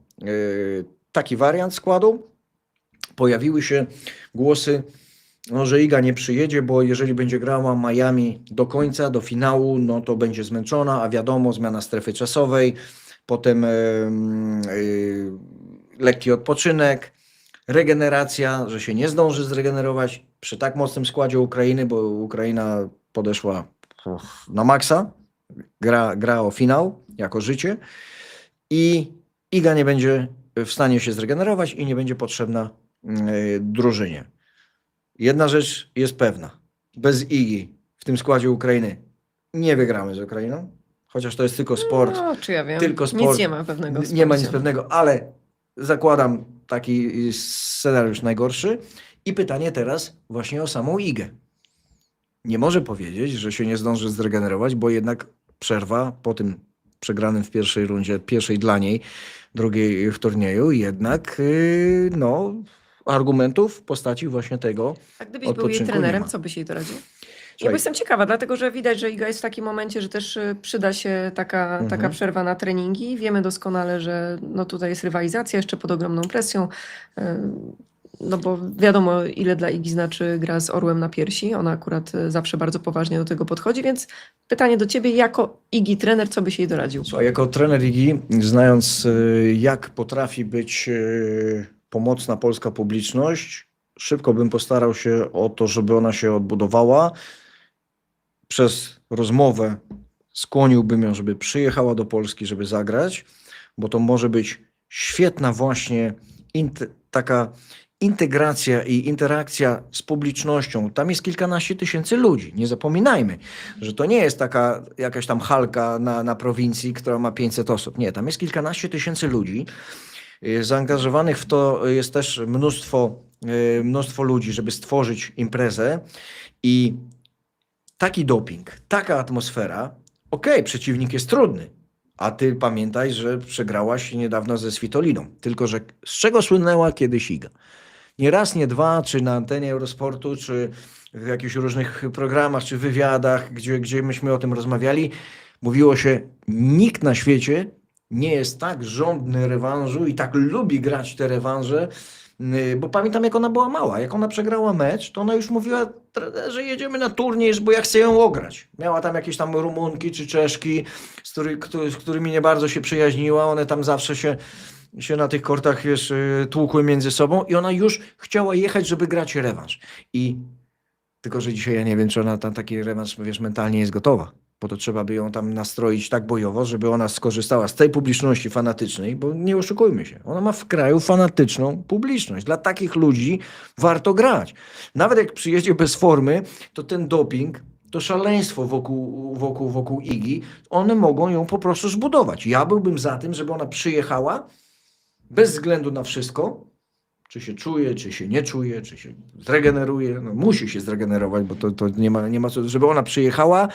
taki wariant składu, pojawiły się głosy, no, że Iga nie przyjedzie, bo jeżeli będzie grała Miami do końca, do finału, no to będzie zmęczona, a wiadomo, zmiana strefy czasowej, potem lekki odpoczynek, regeneracja, że się nie zdąży zregenerować przy tak mocnym składzie Ukrainy, bo Ukraina podeszła na maksa, gra o finał jako życie i Iga nie będzie w stanie się zregenerować i nie będzie potrzebna drużynie. Jedna rzecz jest pewna. Bez Igi w tym składzie Ukrainy nie wygramy z Ukrainą, chociaż to jest tylko sport. No, czy ja wiem. Tylko sport. Nic nie ma pewnego. Nie ma nic pewnego, ale zakładam taki scenariusz najgorszy. I pytanie teraz właśnie o samą Igę. Nie może powiedzieć, że się nie zdąży zregenerować, bo jednak przerwa po tym przegranym w pierwszej rundzie, pierwszej dla niej, drugiej w turnieju, jednak no, argumentów w postaci właśnie tego A gdybyś był jej odpoczynku nie trenerem, ma. co byś jej doradził? Ja Słuchaj. bo jestem ciekawa, dlatego że widać, że Iga jest w takim momencie, że też przyda się taka przerwa na treningi. Wiemy doskonale, że no tutaj jest rywalizacja jeszcze pod ogromną presją. No bo wiadomo, ile dla Igi znaczy gra z orłem na piersi. Ona akurat zawsze bardzo poważnie do tego podchodzi, więc pytanie do ciebie, jako Igi trener, co byś jej doradził? Słuchaj, jako trener Igi, znając jak potrafi być pomocna polska publiczność, szybko bym postarał się o to, żeby ona się odbudowała. Przez rozmowę skłoniłbym ją, żeby przyjechała do Polski, żeby zagrać, bo to może być świetna właśnie taka integracja i interakcja z publicznością. Tam jest kilkanaście tysięcy ludzi. Nie zapominajmy, że to nie jest taka jakaś tam halka na prowincji, która ma 500 osób. Nie, tam jest kilkanaście tysięcy ludzi. Zaangażowanych w to jest też mnóstwo ludzi, żeby stworzyć imprezę i taki doping, taka atmosfera, przeciwnik jest trudny, a ty pamiętaj, że przegrałaś niedawno ze Svitoliną. Tylko że z czego słynęła kiedyś Iga? Nie raz, nie dwa, czy na antenie Eurosportu, czy w jakichś różnych programach, czy wywiadach, gdzie myśmy o tym rozmawiali, Mówiło się, nikt na świecie nie jest tak żądny rewanżu i tak lubi grać te rewanże, bo pamiętam, jak ona była mała. Jak ona przegrała mecz, to ona już mówiła, że jedziemy na turniej, bo ja chcę ją ograć. Miała tam jakieś tam Rumunki czy Czeszki, z którymi nie bardzo się przyjaźniła. One tam zawsze się na tych kortach, wiesz, tłukły między sobą i ona już chciała jechać, żeby grać rewanż. Tylko, że dzisiaj ja nie wiem, czy ona tam taki rewanż, wiesz, mentalnie jest gotowa. Bo to trzeba by ją tam nastroić tak bojowo, żeby ona skorzystała z tej publiczności fanatycznej, bo nie oszukujmy się, ona ma w kraju fanatyczną publiczność. Dla takich ludzi warto grać. Nawet jak przyjedzie bez formy, to ten doping, to szaleństwo wokół Igi, one mogą ją po prostu zbudować. Ja byłbym za tym, żeby ona przyjechała bez względu na wszystko, czy się czuje, czy się nie czuje, czy się zregeneruje. No, musi się zregenerować, bo to nie ma co, żeby ona przyjechała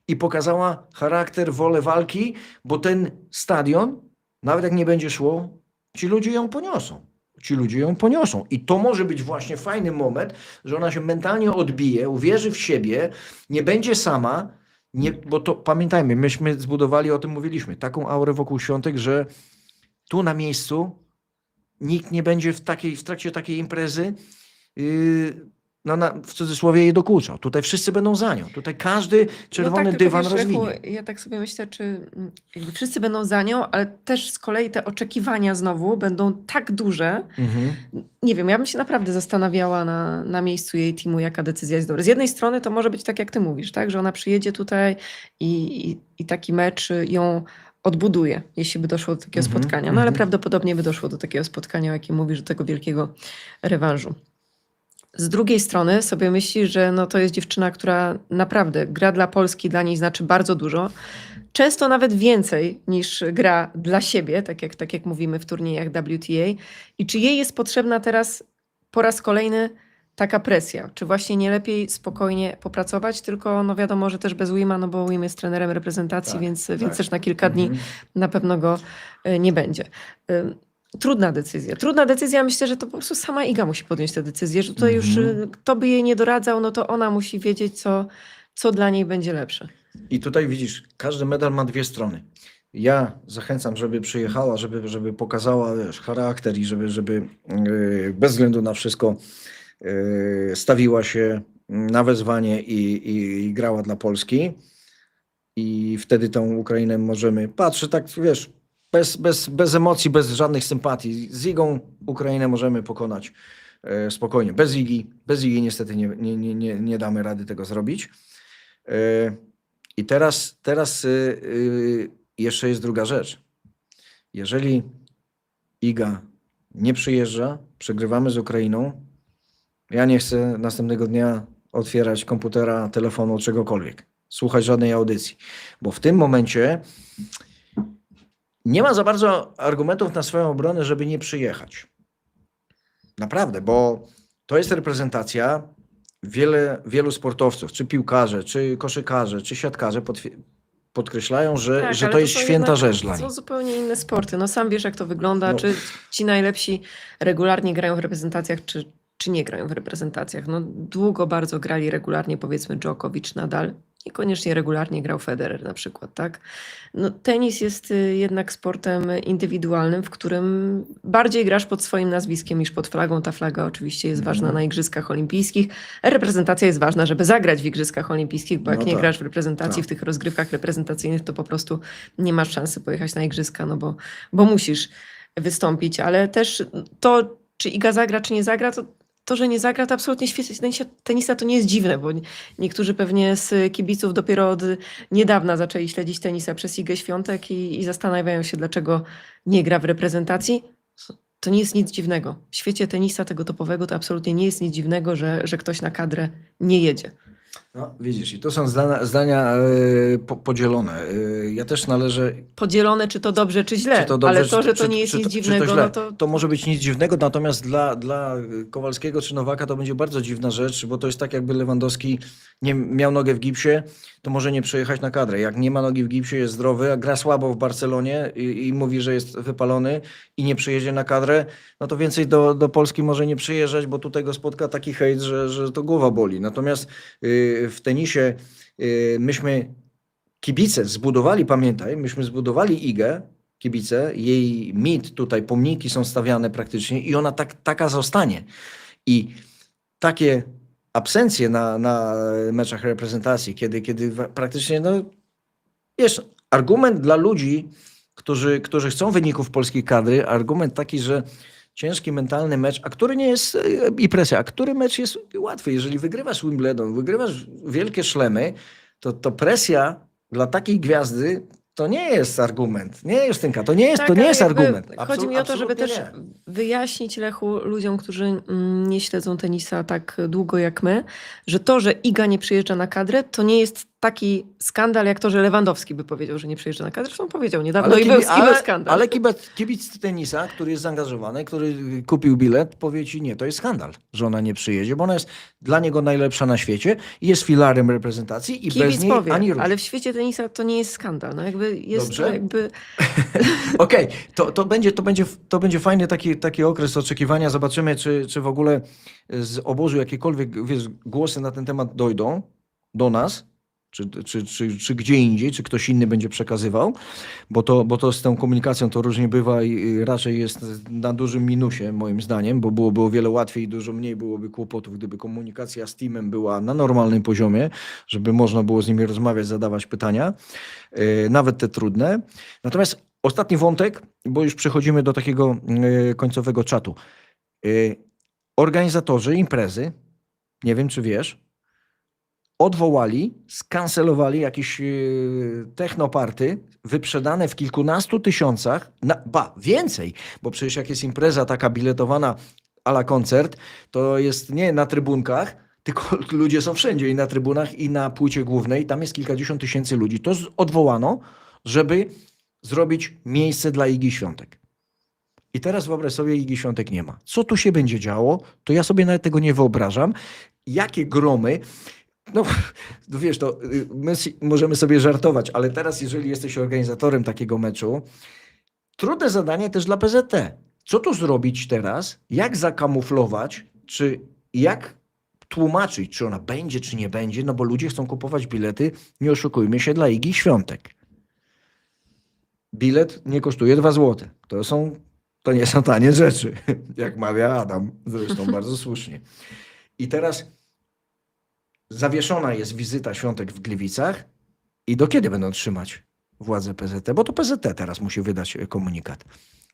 i pokazała charakter, wolę walki, bo ten stadion, nawet jak nie będzie szło, ci ludzie ją poniosą. Ci ludzie ją poniosą. I to może być właśnie fajny moment, że ona się mentalnie odbije, uwierzy w siebie, nie będzie sama, bo to pamiętajmy, myśmy zbudowali, o tym mówiliśmy, taką aurę wokół Świątek, że tu na miejscu nikt nie będzie w trakcie takiej imprezy w cudzysłowie jej dokuczał. Tutaj wszyscy będą za nią. Tutaj każdy czerwony tylko dywan wiesz, Lechu, rozwinie. ja tak sobie myślę, czy jakby wszyscy będą za nią, ale też z kolei te oczekiwania znowu będą tak duże. Nie wiem, ja bym się naprawdę zastanawiała na miejscu jej teamu, jaka decyzja jest dobra. Z jednej strony to może być tak, jak ty mówisz, tak, że ona przyjedzie tutaj i taki mecz ją odbuduje, jeśli by doszło do takiego spotkania. No ale prawdopodobnie by doszło do takiego spotkania, o jakim mówisz, do tego wielkiego rewanżu. Z drugiej strony sobie myśli, że no to jest dziewczyna, która naprawdę gra dla Polski, dla niej znaczy bardzo dużo. Często nawet więcej niż gra dla siebie, tak jak mówimy w turniejach WTA. I czy jej jest potrzebna teraz po raz kolejny taka presja? Czy właśnie nie lepiej spokojnie popracować? Tylko no wiadomo, że też bez Wima, no bo Wim jest trenerem reprezentacji, Tak, więc tak. też na kilka dni na pewno go nie będzie. Trudna decyzja. Myślę, że to po prostu sama Iga musi podjąć tę decyzję, że tutaj już kto by jej nie doradzał, no to ona musi wiedzieć, co dla niej będzie lepsze. I tutaj widzisz, każdy medal ma dwie strony. Ja zachęcam, żeby przyjechała, żeby pokazała, wiesz, charakter i żeby bez względu na wszystko stawiła się na wezwanie i grała dla Polski. I wtedy tą Ukrainę możemy, patrzę tak, wiesz, bez emocji, bez żadnych sympatii. Z Igą Ukrainę możemy pokonać spokojnie. Bez Igi niestety nie damy rady tego zrobić. I teraz jeszcze jest druga rzecz. Jeżeli Iga nie przyjeżdża, przegrywamy z Ukrainą, ja nie chcę następnego dnia otwierać komputera, telefonu, czegokolwiek. Słuchać żadnej audycji. Bo w tym momencie nie ma za bardzo argumentów na swoją obronę, żeby nie przyjechać. Naprawdę, bo to jest reprezentacja. Wielu sportowców, czy piłkarze, czy koszykarze, czy siatkarze podkreślają, że to jest święta rzecz dla nich. To są zupełnie inne sporty. No sam wiesz, jak to wygląda. Czy ci najlepsi regularnie grają w reprezentacjach, czy nie grają w reprezentacjach. No długo bardzo grali regularnie, powiedzmy Djokovic, Nadal. Niekoniecznie regularnie grał Federer na przykład, tak? No, tenis jest jednak sportem indywidualnym, w którym bardziej grasz pod swoim nazwiskiem niż pod flagą. Ta flaga oczywiście jest ważna na Igrzyskach Olimpijskich. Reprezentacja jest ważna, żeby zagrać w Igrzyskach Olimpijskich, bo jak nie grasz w reprezentacji, w tych rozgrywkach reprezentacyjnych, to po prostu nie masz szansy pojechać na Igrzyska, no bo musisz wystąpić. Ale też to, czy Iga zagra, czy nie zagra, to, że nie zagra, to absolutnie w świecie tenisa to nie jest dziwne, bo niektórzy pewnie z kibiców dopiero od niedawna zaczęli śledzić tenisa przez Igę Świątek i zastanawiają się, dlaczego nie gra w reprezentacji. To nie jest nic dziwnego. W świecie tenisa tego topowego to absolutnie nie jest nic dziwnego, że ktoś na kadrę nie jedzie. No, widzisz, i to są zdania podzielone. Ja też należę... Podzielone, czy to dobrze, czy źle, ale to, że to nie jest nic dziwnego, no to może być nic dziwnego, natomiast dla Kowalskiego czy Nowaka to będzie bardzo dziwna rzecz, bo to jest tak, jakby Lewandowski nie miał nogę w gipsie, to może nie przyjechać na kadrę. Jak nie ma nogi w gipsie, jest zdrowy, a gra słabo w Barcelonie i mówi, że jest wypalony i nie przyjedzie na kadrę, no to więcej do Polski może nie przyjeżdżać, bo tutaj go spotka taki hejt, że to głowa boli. Natomiast w tenisie myśmy kibice zbudowali, pamiętaj, myśmy zbudowali Igę, kibice, jej mit, tutaj pomniki są stawiane praktycznie i ona taka zostanie. I takie absencje na meczach reprezentacji, kiedy praktycznie, no wiesz, argument dla ludzi, którzy chcą wyników polskiej kadry, argument taki, że ciężki mentalny mecz, a który nie jest, i presja, a który mecz jest łatwy. Jeżeli wygrywasz Wimbledon, wygrywasz wielkie szlemy, to presja dla takiej gwiazdy to nie jest argument. Nie, Justynka, to nie jest, Tak, to nie ale jest jakby argument. chodzi mi o to, żeby Absolutnie też nie. wyjaśnić, Lechu, ludziom, którzy nie śledzą tenisa tak długo jak my, że to, że Iga nie przyjeżdża na kadrę, to nie jest taki skandal, jak to, że Lewandowski by powiedział, że nie przyjeżdża na kadrę. Zresztą powiedział niedawno i był skandal. Ale kibic tenisa, który jest zaangażowany, który kupił bilet, powie ci nie, to jest skandal, że ona nie przyjedzie, bo ona jest dla niego najlepsza na świecie i jest filarem reprezentacji i bez Kibic niej powie, ani rusz. ale w świecie tenisa to nie jest skandal. No jakby jest Dobrze. to jakby... Okej, to będzie fajny taki okres oczekiwania. Zobaczymy, czy w ogóle z obozu jakiekolwiek, wiesz, głosy na ten temat dojdą do nas, czy gdzie indziej, czy ktoś inny będzie przekazywał, bo to z tą komunikacją to różnie bywa i raczej jest na dużym minusie, moim zdaniem, bo byłoby o wiele łatwiej i dużo mniej byłoby kłopotów, gdyby komunikacja z teamem była na normalnym poziomie, żeby można było z nimi rozmawiać, zadawać pytania, nawet te trudne. Natomiast ostatni wątek, bo już przechodzimy do takiego końcowego czatu. Organizatorzy imprezy, nie wiem czy wiesz, odwołali, skancelowali jakieś technoparty wyprzedane w kilkunastu tysiącach, więcej, bo przecież jak jest impreza taka biletowana a la koncert, to jest nie na trybunkach, tylko ludzie są wszędzie i na trybunach i na płycie głównej, tam jest kilkadziesiąt tysięcy ludzi. To odwołano, żeby zrobić miejsce dla Igi Świątek. I teraz wyobraź sobie, Igi Świątek nie ma. Co tu się będzie działo, to ja sobie nawet tego nie wyobrażam. Jakie gromy. No wiesz, to my możemy sobie żartować, ale teraz jeżeli jesteś organizatorem takiego meczu, trudne zadanie też dla PZT. Co tu zrobić teraz? Jak zakamuflować? Czy jak tłumaczyć, czy ona będzie, czy nie będzie? No bo ludzie chcą kupować bilety, nie oszukujmy się, dla Igi Świątek. Bilet nie kosztuje 2 zł. To nie są tanie rzeczy, jak mawia Adam, zresztą bardzo słusznie. I teraz zawieszona jest wizyta Świątek w Gliwicach i do kiedy będą trzymać władze PZT? Bo to PZT teraz musi wydać komunikat.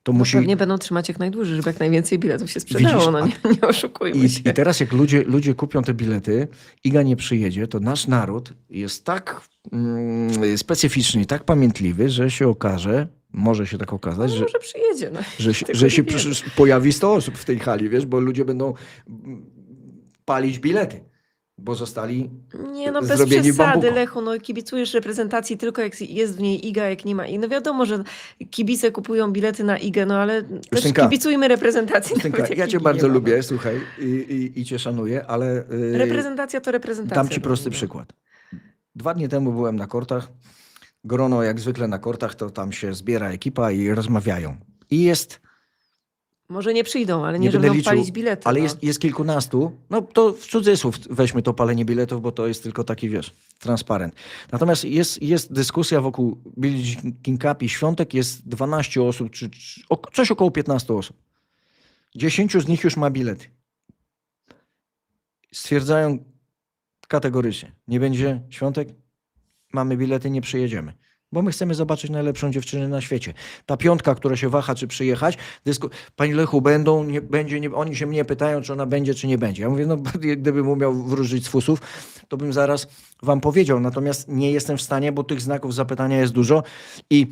To No musi... pewnie będą trzymać jak najdłużej, żeby jak najwięcej biletów się sprzedało. Widzisz, no nie oszukujmy się. I teraz jak ludzie kupią te bilety, Iga nie przyjedzie, to nasz naród jest tak specyficzny i tak pamiętliwy, że się okaże, może się tak okazać, No, że, może przyjedzie. No. że się nie wiemy. pojawi 100 osób w tej hali, wiesz, bo ludzie będą palić bilety, bo zostali Nie, no bez zrobieni przesady, bambuką. Lechu, no kibicujesz reprezentacji tylko jak jest w niej Iga, jak nie ma Igi. No wiadomo, że kibice kupują bilety na Igę, no ale też Justynka, kibicujmy reprezentacji. Justynka, nawet jak ja cię Igi bardzo nie ma, lubię, no. słuchaj, i cię szanuję, ale Reprezentacja to reprezentacja. dam ci prosty przykład. 2 dni temu byłem na kortach, grono jak zwykle na kortach, to tam się zbiera ekipa i rozmawiają. I jest, Może nie przyjdą, ale nie nie, że będę będą liczył, palić bilety. ale no. jest kilkunastu, no to w cudzysłów weźmy to palenie biletów, bo to jest tylko taki, wiesz, transparent. Natomiast jest dyskusja wokół Billie Jean Cup i Świątek, jest 12 osób, czy coś około 15 osób. 10 z nich już ma bilety. Stwierdzają kategorycznie, nie będzie Świątek, mamy bilety, nie przyjedziemy. Bo my chcemy zobaczyć najlepszą dziewczynę na świecie. Ta piątka, która się waha, czy przyjechać, Panie Lechu, będą, nie będzie, nie, oni się mnie pytają, czy ona będzie, czy nie będzie. Ja mówię, no gdybym umiał wróżyć z fusów, to bym zaraz wam powiedział. Natomiast nie jestem w stanie, bo tych znaków zapytania jest dużo i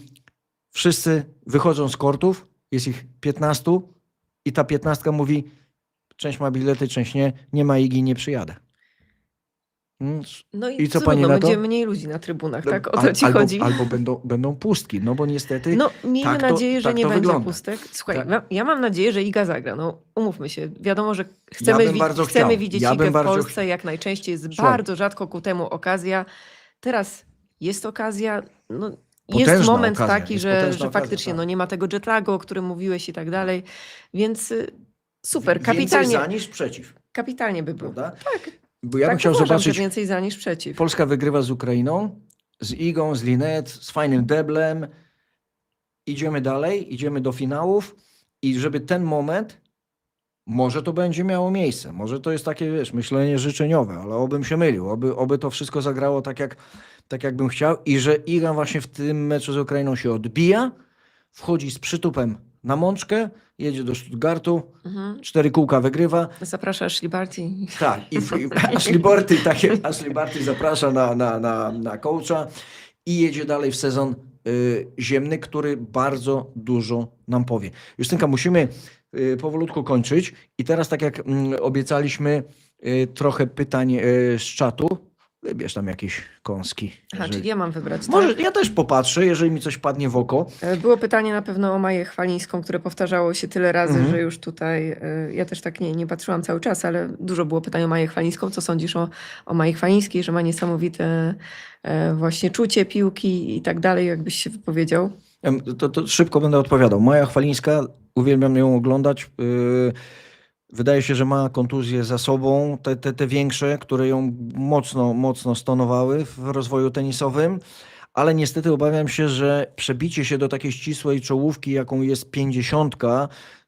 wszyscy wychodzą z kortów, jest ich 15 i ta 15 mówi, część ma bilety, część nie ma Igi, nie przyjadę. No I co trudno, pani na to? będzie mniej ludzi na trybunach, tak? O Al- to ci albo, chodzi. Albo będą pustki, no bo niestety No miejmy tak to- nadzieję, że tak nie to będzie wygląda. pustek. Słuchaj, Tak. ja mam nadzieję, że Iga zagra. No umówmy się. Wiadomo, że chcemy, bym bardzo chcemy chciał. widzieć Ja Igę bym w bardzo Polsce jak najczęściej. Jest Słuchaj. bardzo rzadko ku temu okazja. Teraz jest okazja. No, jest Potężna moment okazja, taki, jest że potężna okazja, faktycznie tak. no, nie ma tego jetlagu, o którym mówiłeś i tak dalej. Więc super, Więcej kapitalnie, za niż przeciw, kapitalnie by było. prawda? Tak, Bo ja bym tak chciał uważam, zobaczyć, że więcej za niż przeciw. Polska wygrywa z Ukrainą z Igą, z Linet, z fajnym deblem. Idziemy dalej, idziemy do finałów i żeby ten moment, może to będzie miało miejsce, może to jest takie, wiesz, myślenie życzeniowe, ale obym się mylił, oby to wszystko zagrało tak jak bym chciał i że Iga właśnie w tym meczu z Ukrainą się odbija, wchodzi z przytupem na mączkę, jedzie do Stuttgartu, 4 kółka wygrywa. Zaprasza Ashley Barty. Tak, i Ashley Barty zaprasza na coacha i jedzie dalej w sezon ziemny, który bardzo dużo nam powie. Justynka, musimy powolutku kończyć i teraz tak jak obiecaliśmy trochę pytań z czatu. Wybierz tam jakieś kąski. Aha, czyli ja mam wybrać, Może tak? ja też popatrzę, jeżeli mi coś padnie w oko. Było pytanie na pewno o Maję Chwalińską, które powtarzało się tyle razy, że już tutaj, ja też tak nie patrzyłam cały czas, ale dużo było pytań o Maję Chwalińską. Co sądzisz o Maji Chwalińskiej, że ma niesamowite właśnie czucie piłki i tak dalej, jakbyś się wypowiedział? To szybko będę odpowiadał. Maja Chwalińska, uwielbiam ją oglądać. Wydaje się, że ma kontuzje za sobą, te większe, które ją mocno stonowały w rozwoju tenisowym, ale niestety obawiam się, że przebicie się do takiej ścisłej czołówki, jaką jest 50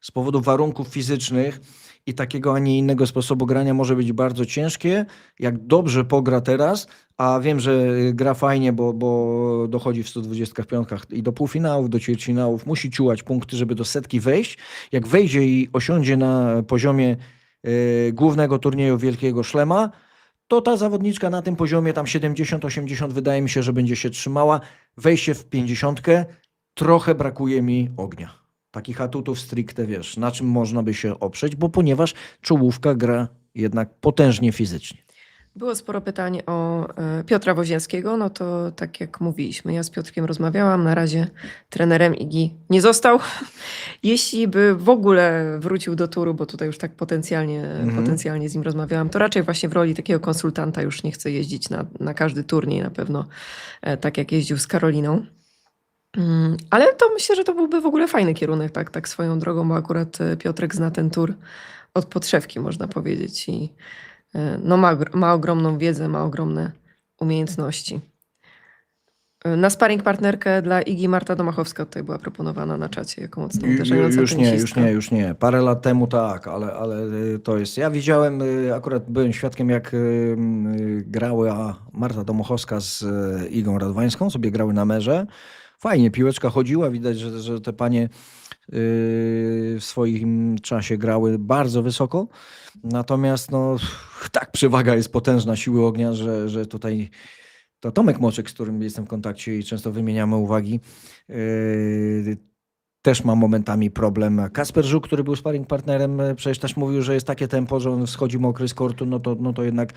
z powodu warunków fizycznych i takiego, a nie innego sposobu grania może być bardzo ciężkie. Jak dobrze pogra teraz, a wiem, że gra fajnie, bo dochodzi w 125 i do półfinałów, do ćwierćfinałów, musi ciułać punkty, żeby do setki wejść. Jak wejdzie i osiądzie na poziomie głównego turnieju Wielkiego Szlema, to ta zawodniczka na tym poziomie tam 70-80 wydaje mi się, że będzie się trzymała. Wejście w 50 trochę brakuje mi ognia. Takich atutów stricte, wiesz, na czym można by się oprzeć, bo ponieważ czołówka gra jednak potężnie fizycznie. Było sporo pytań o Piotra Wozińskiego, no to tak jak mówiliśmy, ja z Piotrkiem rozmawiałam, na razie trenerem Igi nie został. Jeśli by w ogóle wrócił do turu, bo tutaj już tak potencjalnie z nim rozmawiałam, to raczej właśnie w roli takiego konsultanta już nie chce jeździć na każdy turniej na pewno, tak jak jeździł z Karoliną. Ale to myślę, że to byłby w ogóle fajny kierunek, tak swoją drogą, bo akurat Piotrek zna ten tur od podszewki, można powiedzieć. I no ma ogromną wiedzę, ma ogromne umiejętności. Na sparring partnerkę dla Igi Marta Domachowska tutaj była proponowana na czacie jako mocno uderzająca tenisistka. Już nie. Parę lat temu tak, ale to jest... Ja widziałem, akurat byłem świadkiem, jak grała Marta Domachowska z Igą Radwańską, sobie grały na merze. Fajnie, piłeczka chodziła, widać, że te panie w swoim czasie grały bardzo wysoko. Natomiast no, tak, przewaga jest potężna siły ognia, że tutaj to Tomek Moczek, z którym jestem w kontakcie i często wymieniamy uwagi, też ma momentami problem. Kasper Żuk, który był sparring partnerem, przecież też mówił, że jest takie tempo, że on schodzi mokry z kortu, no to jednak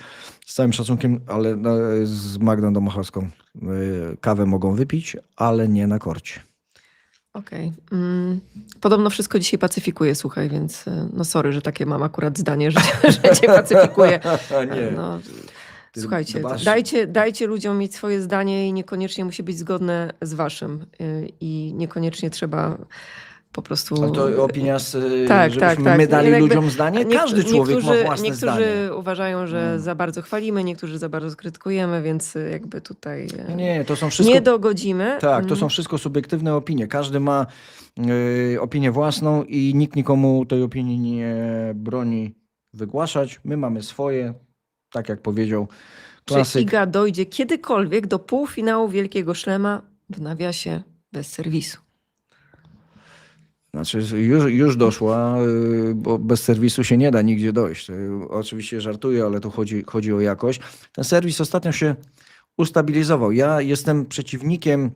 z całym szacunkiem, ale z Magdą Domachowską kawę mogą wypić, ale nie na korcie. Okej. Podobno wszystko dzisiaj pacyfikuje, słuchaj, więc no sorry, że takie mam akurat zdanie, że cię pacyfikuje. Nie. No, Ty słuchajcie, dbasz- dajcie ludziom mieć swoje zdanie i niekoniecznie musi być zgodne z waszym. I niekoniecznie trzeba po prostu... Ale to opinia, Tak, żebyśmy tak. my dali Jakby ludziom zdanie? Każdy człowiek ma własne niektórzy zdanie. uważają, że za bardzo chwalimy, niektórzy za bardzo krytykujemy, więc jakby tutaj Nie, to są wszystko... nie dogodzimy. Tak, to są wszystko subiektywne opinie. Każdy ma opinię własną i nikt nikomu tej opinii nie broni wygłaszać. My mamy swoje, tak jak powiedział Czy klasyk. Iga dojdzie kiedykolwiek do półfinału Wielkiego Szlema w nawiasie bez serwisu? Znaczy już doszła, bo bez serwisu się nie da nigdzie dojść. Oczywiście żartuję, ale tu chodzi o jakość. Ten serwis ostatnio się ustabilizował. Ja jestem przeciwnikiem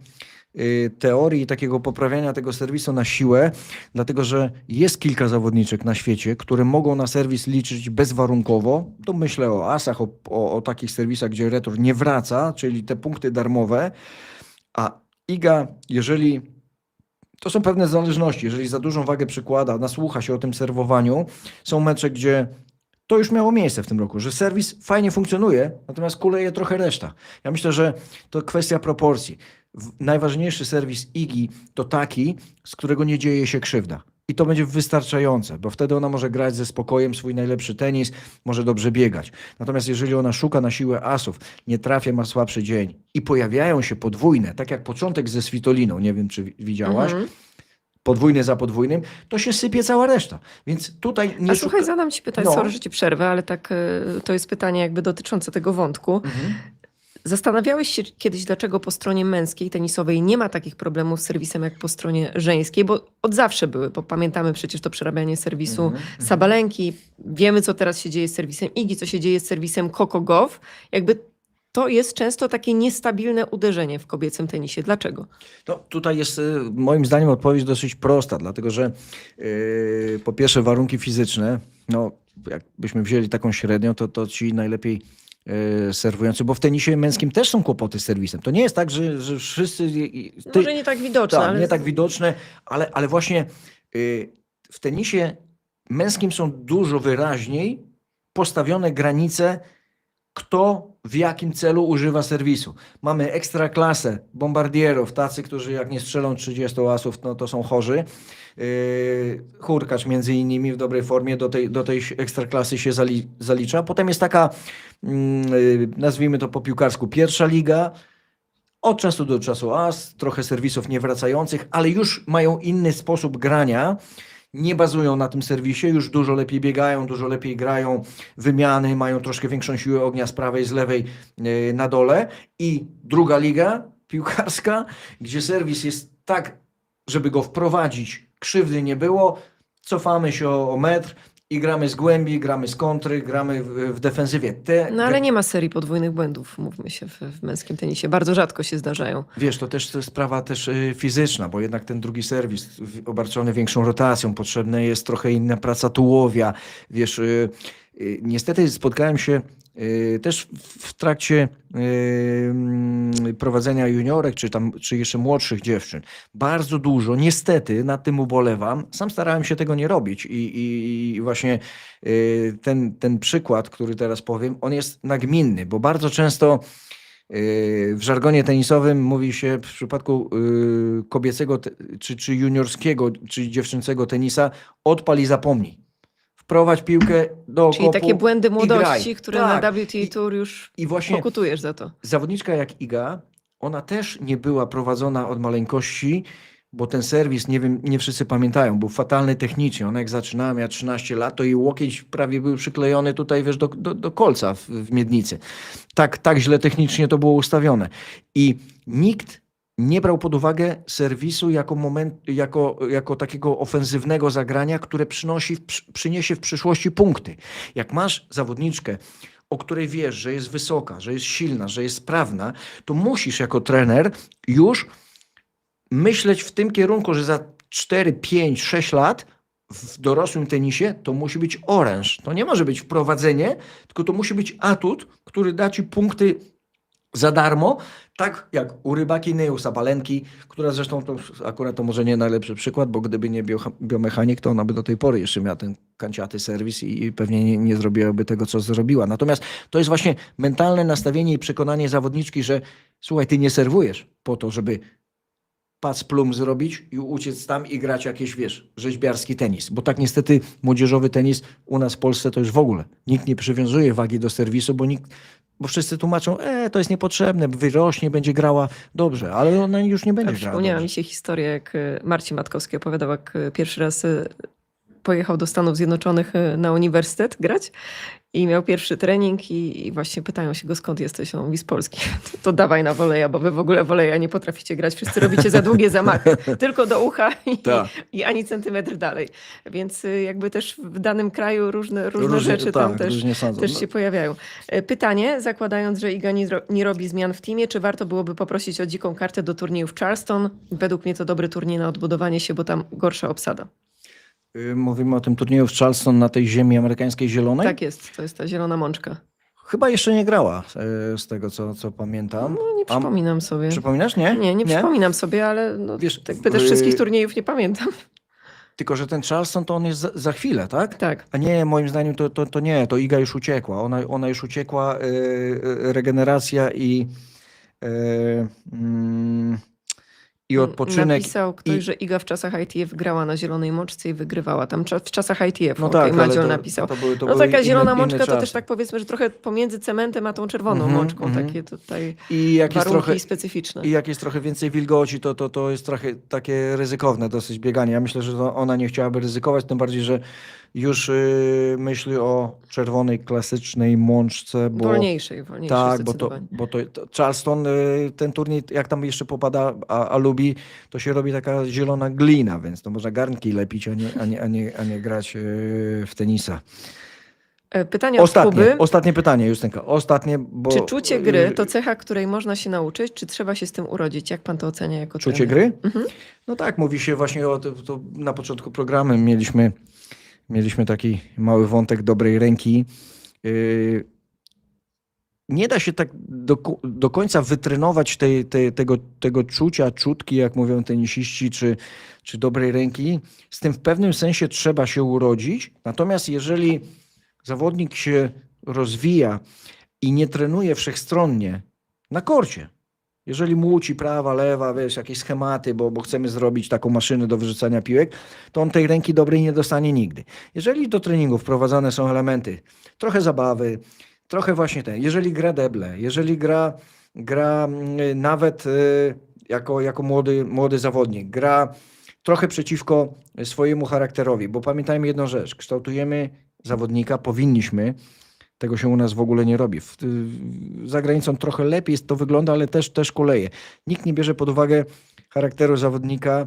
teorii takiego poprawiania tego serwisu na siłę, dlatego że jest kilka zawodniczek na świecie, które mogą na serwis liczyć bezwarunkowo. To myślę o asach, o takich serwisach, gdzie retur nie wraca, czyli te punkty darmowe. A Iga, jeżeli... To są pewne zależności. Jeżeli za dużą wagę przykłada, nasłucha się o tym serwowaniu, są mecze, gdzie to już miało miejsce w tym roku, że serwis fajnie funkcjonuje, natomiast kuleje trochę reszta. Ja myślę, że to kwestia proporcji. Najważniejszy serwis Igi to taki, z którego nie dzieje się krzywda. I to będzie wystarczające, bo wtedy ona może grać ze spokojem swój najlepszy tenis, może dobrze biegać. Natomiast jeżeli ona szuka na siłę asów, nie trafia, ma słabszy dzień i pojawiają się podwójne, tak jak początek ze Svitoliną, nie wiem czy widziałaś, podwójny za podwójnym, to się sypie cała reszta. Więc tutaj nie A słuchaj, zadam ci pytanie, No. sorry, że ci przerwę, ale tak to jest pytanie jakby dotyczące tego wątku. Zastanawiałeś się kiedyś, dlaczego po stronie męskiej tenisowej nie ma takich problemów z serwisem jak po stronie żeńskiej, bo od zawsze były, bo pamiętamy przecież to przerabianie serwisu Sabalenki, wiemy co teraz się dzieje z serwisem Igi, co się dzieje z serwisem Coco Gauff. Jakby to jest często takie niestabilne uderzenie w kobiecym tenisie. Dlaczego? No, tutaj jest moim zdaniem odpowiedź dosyć prosta, dlatego że po pierwsze warunki fizyczne, no jakbyśmy wzięli taką średnią, to ci najlepiej serwujący, bo w tenisie męskim też są kłopoty z serwisem. To nie jest tak, że wszyscy... Może nie tak widoczne, Tak, ale... nie tak widoczne, ale właśnie w tenisie męskim są dużo wyraźniej postawione granice, kto w jakim celu używa serwisu. Mamy ekstraklasę bombardierów, tacy, którzy jak nie strzelą 30 asów, no to są chorzy. Hurkacz między innymi w dobrej formie do tej ekstraklasy się zalicza. Potem jest taka, nazwijmy to po piłkarsku, pierwsza liga, od czasu do czasu as, trochę serwisów niewracających, ale już mają inny sposób grania. Nie bazują na tym serwisie, już dużo lepiej biegają, dużo lepiej grają, wymiany, mają troszkę większą siłę ognia z prawej, z lewej na dole. I druga liga piłkarska, gdzie serwis jest tak, żeby go wprowadzić, krzywdy nie było, cofamy się o metr i gramy z głębi, gramy z kontry, gramy w defensywie. No ale nie ma serii podwójnych błędów, mówmy się, w męskim tenisie. Bardzo rzadko się zdarzają. Wiesz, to też to jest sprawa też fizyczna, bo jednak ten drugi serwis obarczony większą rotacją, potrzebna jest trochę inna praca tułowia. Wiesz, niestety spotkałem się też w trakcie prowadzenia juniorek, czy jeszcze młodszych dziewczyn. Bardzo dużo, niestety, nad tym ubolewam. Sam starałem się tego nie robić i właśnie ten przykład, który teraz powiem, on jest nagminny, bo bardzo często w żargonie tenisowym mówi się w przypadku kobiecego czy juniorskiego, czy dziewczęcego tenisa odpal i zapomnij. Wprowadź piłkę do Czyli okopu takie błędy i młodości, graj. które Tak. na WTA Tour już I właśnie pokutujesz za to. zawodniczka jak Iga, ona też nie była prowadzona od maleńkości, bo ten serwis, nie wiem, nie wszyscy pamiętają, był fatalny technicznie. Ona jak zaczynała, miała 13 lat, to jej łokieć prawie był przyklejony tutaj, wiesz, do kolca w miednicy. Tak źle technicznie to było ustawione. I nikt nie brał pod uwagę serwisu jako takiego ofensywnego zagrania, które przyniesie w przyszłości punkty. Jak masz zawodniczkę, o której wiesz, że jest wysoka, że jest silna, że jest sprawna, to musisz jako trener już myśleć w tym kierunku, że za 4, 5, 6 lat w dorosłym tenisie to musi być oręż. To nie może być wprowadzenie, tylko to musi być atut, który da ci punkty za darmo, tak jak u Rybakiny, u Sabalenki, która zresztą to akurat to może nie najlepszy przykład, bo gdyby nie biomechanik, to ona by do tej pory jeszcze miała ten kanciaty serwis i pewnie nie zrobiłaby tego, co zrobiła. Natomiast to jest właśnie mentalne nastawienie i przekonanie zawodniczki, że słuchaj, ty nie serwujesz po to, żeby pac plum zrobić i uciec tam i grać jakieś, wiesz, rzeźbiarski tenis. Bo tak niestety młodzieżowy tenis u nas w Polsce to już w ogóle. Nikt nie przywiązuje wagi do serwisu, bo wszyscy tłumaczą, to jest niepotrzebne, wyrośnie, będzie grała dobrze, ale ona już nie będzie grała Przypomniała dobrze. mi się historia, jak Marcin Matkowski opowiadał, jak pierwszy raz pojechał do Stanów Zjednoczonych na uniwersytet grać i miał pierwszy trening i właśnie pytają się go, skąd jesteś? On mówi, z Polski. To dawaj na woleja, bo wy w ogóle woleja nie potraficie grać. Wszyscy robicie za długie zamachy, tylko do ucha Tak. i ani centymetr dalej. Więc jakby też w danym kraju różne rzeczy tak, tam też różnie sądzą. się pojawiają. Pytanie, zakładając, że Iga nie robi zmian w teamie, czy warto byłoby poprosić o dziką kartę do turnieju w Charleston? Według mnie to dobry turniej na odbudowanie się, bo tam gorsza obsada. Mówimy o tym turnieju w Charleston na tej ziemi amerykańskiej zielonej? Tak jest, to jest ta zielona mączka. Chyba jeszcze nie grała, z tego co pamiętam. No nie przypominam sobie. Przypominasz? Nie? Nie przypominam sobie, ale no, Wiesz, jakby też wszystkich turniejów nie pamiętam. Tylko że ten Charleston to on jest za chwilę, tak? Tak. A nie, moim zdaniem to nie, to Iga już uciekła. Ona już uciekła, regeneracja i odpoczynek. Napisał ktoś, że Iga w czasach ITF grała na zielonej moczce i wygrywała. Tam w czasach ITF, No okej, tak, ale Madziol to napisał. to No były taka zielona inne moczka to czasy. też tak powiedzmy, że trochę pomiędzy cementem a tą czerwoną moczką. Takie tutaj I jak jest warunki trochę, specyficzne. I jak jest trochę więcej wilgoci, to jest trochę takie ryzykowne dosyć bieganie. Ja myślę, że ona nie chciałaby ryzykować, tym bardziej, że już myśli o czerwonej, klasycznej mączce. Wolniejszej Tak, zdecydowanie. bo to Charleston, ten turniej, jak tam jeszcze popada, a lubi, to się robi taka zielona glina, więc to można garnki lepić, a nie grać w tenisa. Pytanie od Kuby. Ostatnie pytanie, Justynka. Ostatnie, bo... Czy czucie gry to cecha, której można się nauczyć, czy trzeba się z tym urodzić? Jak pan to ocenia jako Czucie trener? gry? No tak, mówi się właśnie o to na początku programu mieliśmy taki mały wątek dobrej ręki. Nie da się tak do końca wytrenować tego czucia, czutki, jak mówią tenisiści, czy dobrej ręki. Z tym w pewnym sensie trzeba się urodzić. Natomiast jeżeli zawodnik się rozwija i nie trenuje wszechstronnie na korcie, jeżeli młóci prawa, lewa, wiesz, jakieś schematy, bo chcemy zrobić taką maszynę do wyrzucania piłek, to on tej ręki dobrej nie dostanie nigdy. Jeżeli do treningu wprowadzane są elementy, trochę zabawy, trochę właśnie jeżeli gra deble, jeżeli gra nawet jako młody zawodnik, gra trochę przeciwko swojemu charakterowi, bo pamiętajmy jedną rzecz, kształtujemy zawodnika, powinniśmy, tego się u nas w ogóle nie robi. Za granicą trochę lepiej to wygląda, ale też kuleje. Nikt nie bierze pod uwagę charakteru zawodnika,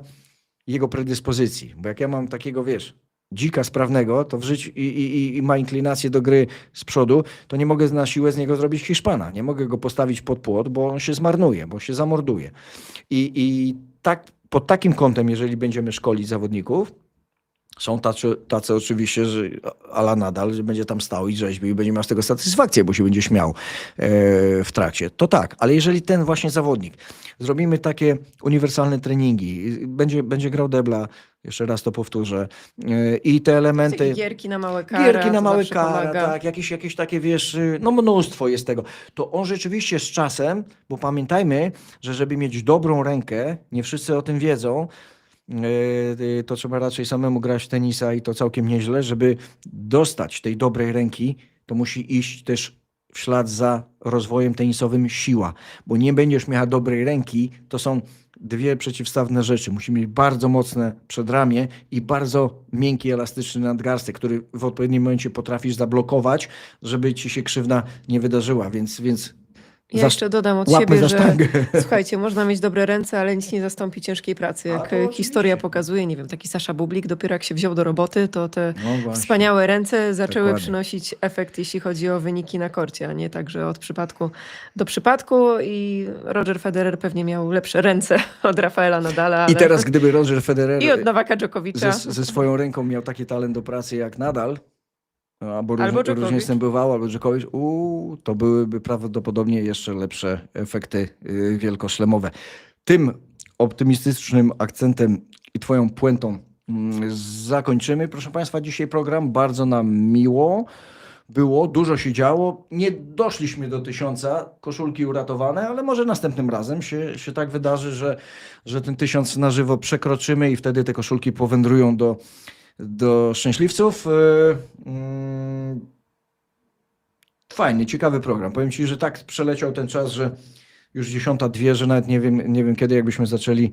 jego predyspozycji. Bo jak ja mam takiego, wiesz, dzika sprawnego, to w życiu i ma inklinację do gry z przodu, to nie mogę na siłę z niego zrobić Hiszpana. Nie mogę go postawić pod płot, bo on się zmarnuje, bo się zamorduje. I tak, pod takim kątem, jeżeli będziemy szkolić zawodników, są tacy oczywiście, że ala Nadal, że będzie tam stał i rzeźbił i będzie miał z tego satysfakcję, bo się będzie śmiał w trakcie. To tak, ale jeżeli ten właśnie zawodnik, zrobimy takie uniwersalne treningi, będzie grał debla, jeszcze raz to powtórzę, i te elementy... Gierki na małe kara, tak, jakieś takie, wiesz, no mnóstwo jest tego. To on rzeczywiście z czasem, bo pamiętajmy, że żeby mieć dobrą rękę, nie wszyscy o tym wiedzą, to trzeba raczej samemu grać w tenisa i to całkiem nieźle. Żeby dostać tej dobrej ręki, to musi iść też w ślad za rozwojem tenisowym siła, bo nie będziesz miała dobrej ręki, to są dwie przeciwstawne rzeczy. Musi mieć bardzo mocne przedramię i bardzo miękki, elastyczny nadgarstek, który w odpowiednim momencie potrafisz zablokować, żeby ci się krzywda nie wydarzyła, więc ja jeszcze dodam od siebie, że słuchajcie, można mieć dobre ręce, ale nic nie zastąpi ciężkiej pracy. Jak historia pokazuje, nie wiem, taki Sasza Bublik, dopiero jak się wziął do roboty, to te wspaniałe ręce zaczęły przynosić efekt, jeśli chodzi o wyniki na korcie, a nie tak, że od przypadku do przypadku i Roger Federer pewnie miał lepsze ręce od Rafaela Nadala. I teraz gdyby Roger Federer i od Nowaka Dżokowicza ze swoją ręką miał taki talent do pracy jak Nadal, albo różnie z tym bywało, albo Dżokowicz, to byłyby prawdopodobnie jeszcze lepsze efekty wielkoszlemowe. Tym optymistycznym akcentem i twoją puentą zakończymy. Proszę Państwa, dzisiaj program bardzo nam miło było, dużo się działo. Nie doszliśmy do 1000, koszulki uratowane, ale może następnym razem się tak wydarzy, że ten 1000 na żywo przekroczymy i wtedy te koszulki powędrują do szczęśliwców. Fajny, ciekawy program. Powiem Ci, że tak przeleciał ten czas, że już 10:02, że nawet nie wiem kiedy, jakbyśmy zaczęli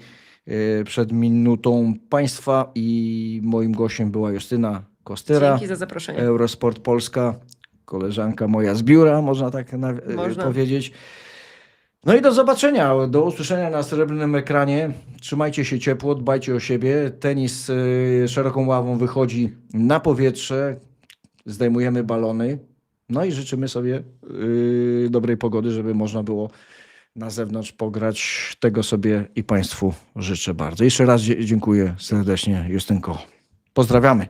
przed minutą Państwa i moim gościem była Justyna Kostyra. Dzięki za zaproszenie. Eurosport Polska, koleżanka moja z biura, można tak powiedzieć. No i do zobaczenia, do usłyszenia na srebrnym ekranie. Trzymajcie się ciepło, dbajcie o siebie. Tenis szeroką ławą wychodzi na powietrze, zdejmujemy balony. No i życzymy sobie dobrej pogody, żeby można było na zewnątrz pograć. Tego sobie i Państwu życzę bardzo. Jeszcze raz dziękuję serdecznie, Justynko. Pozdrawiamy.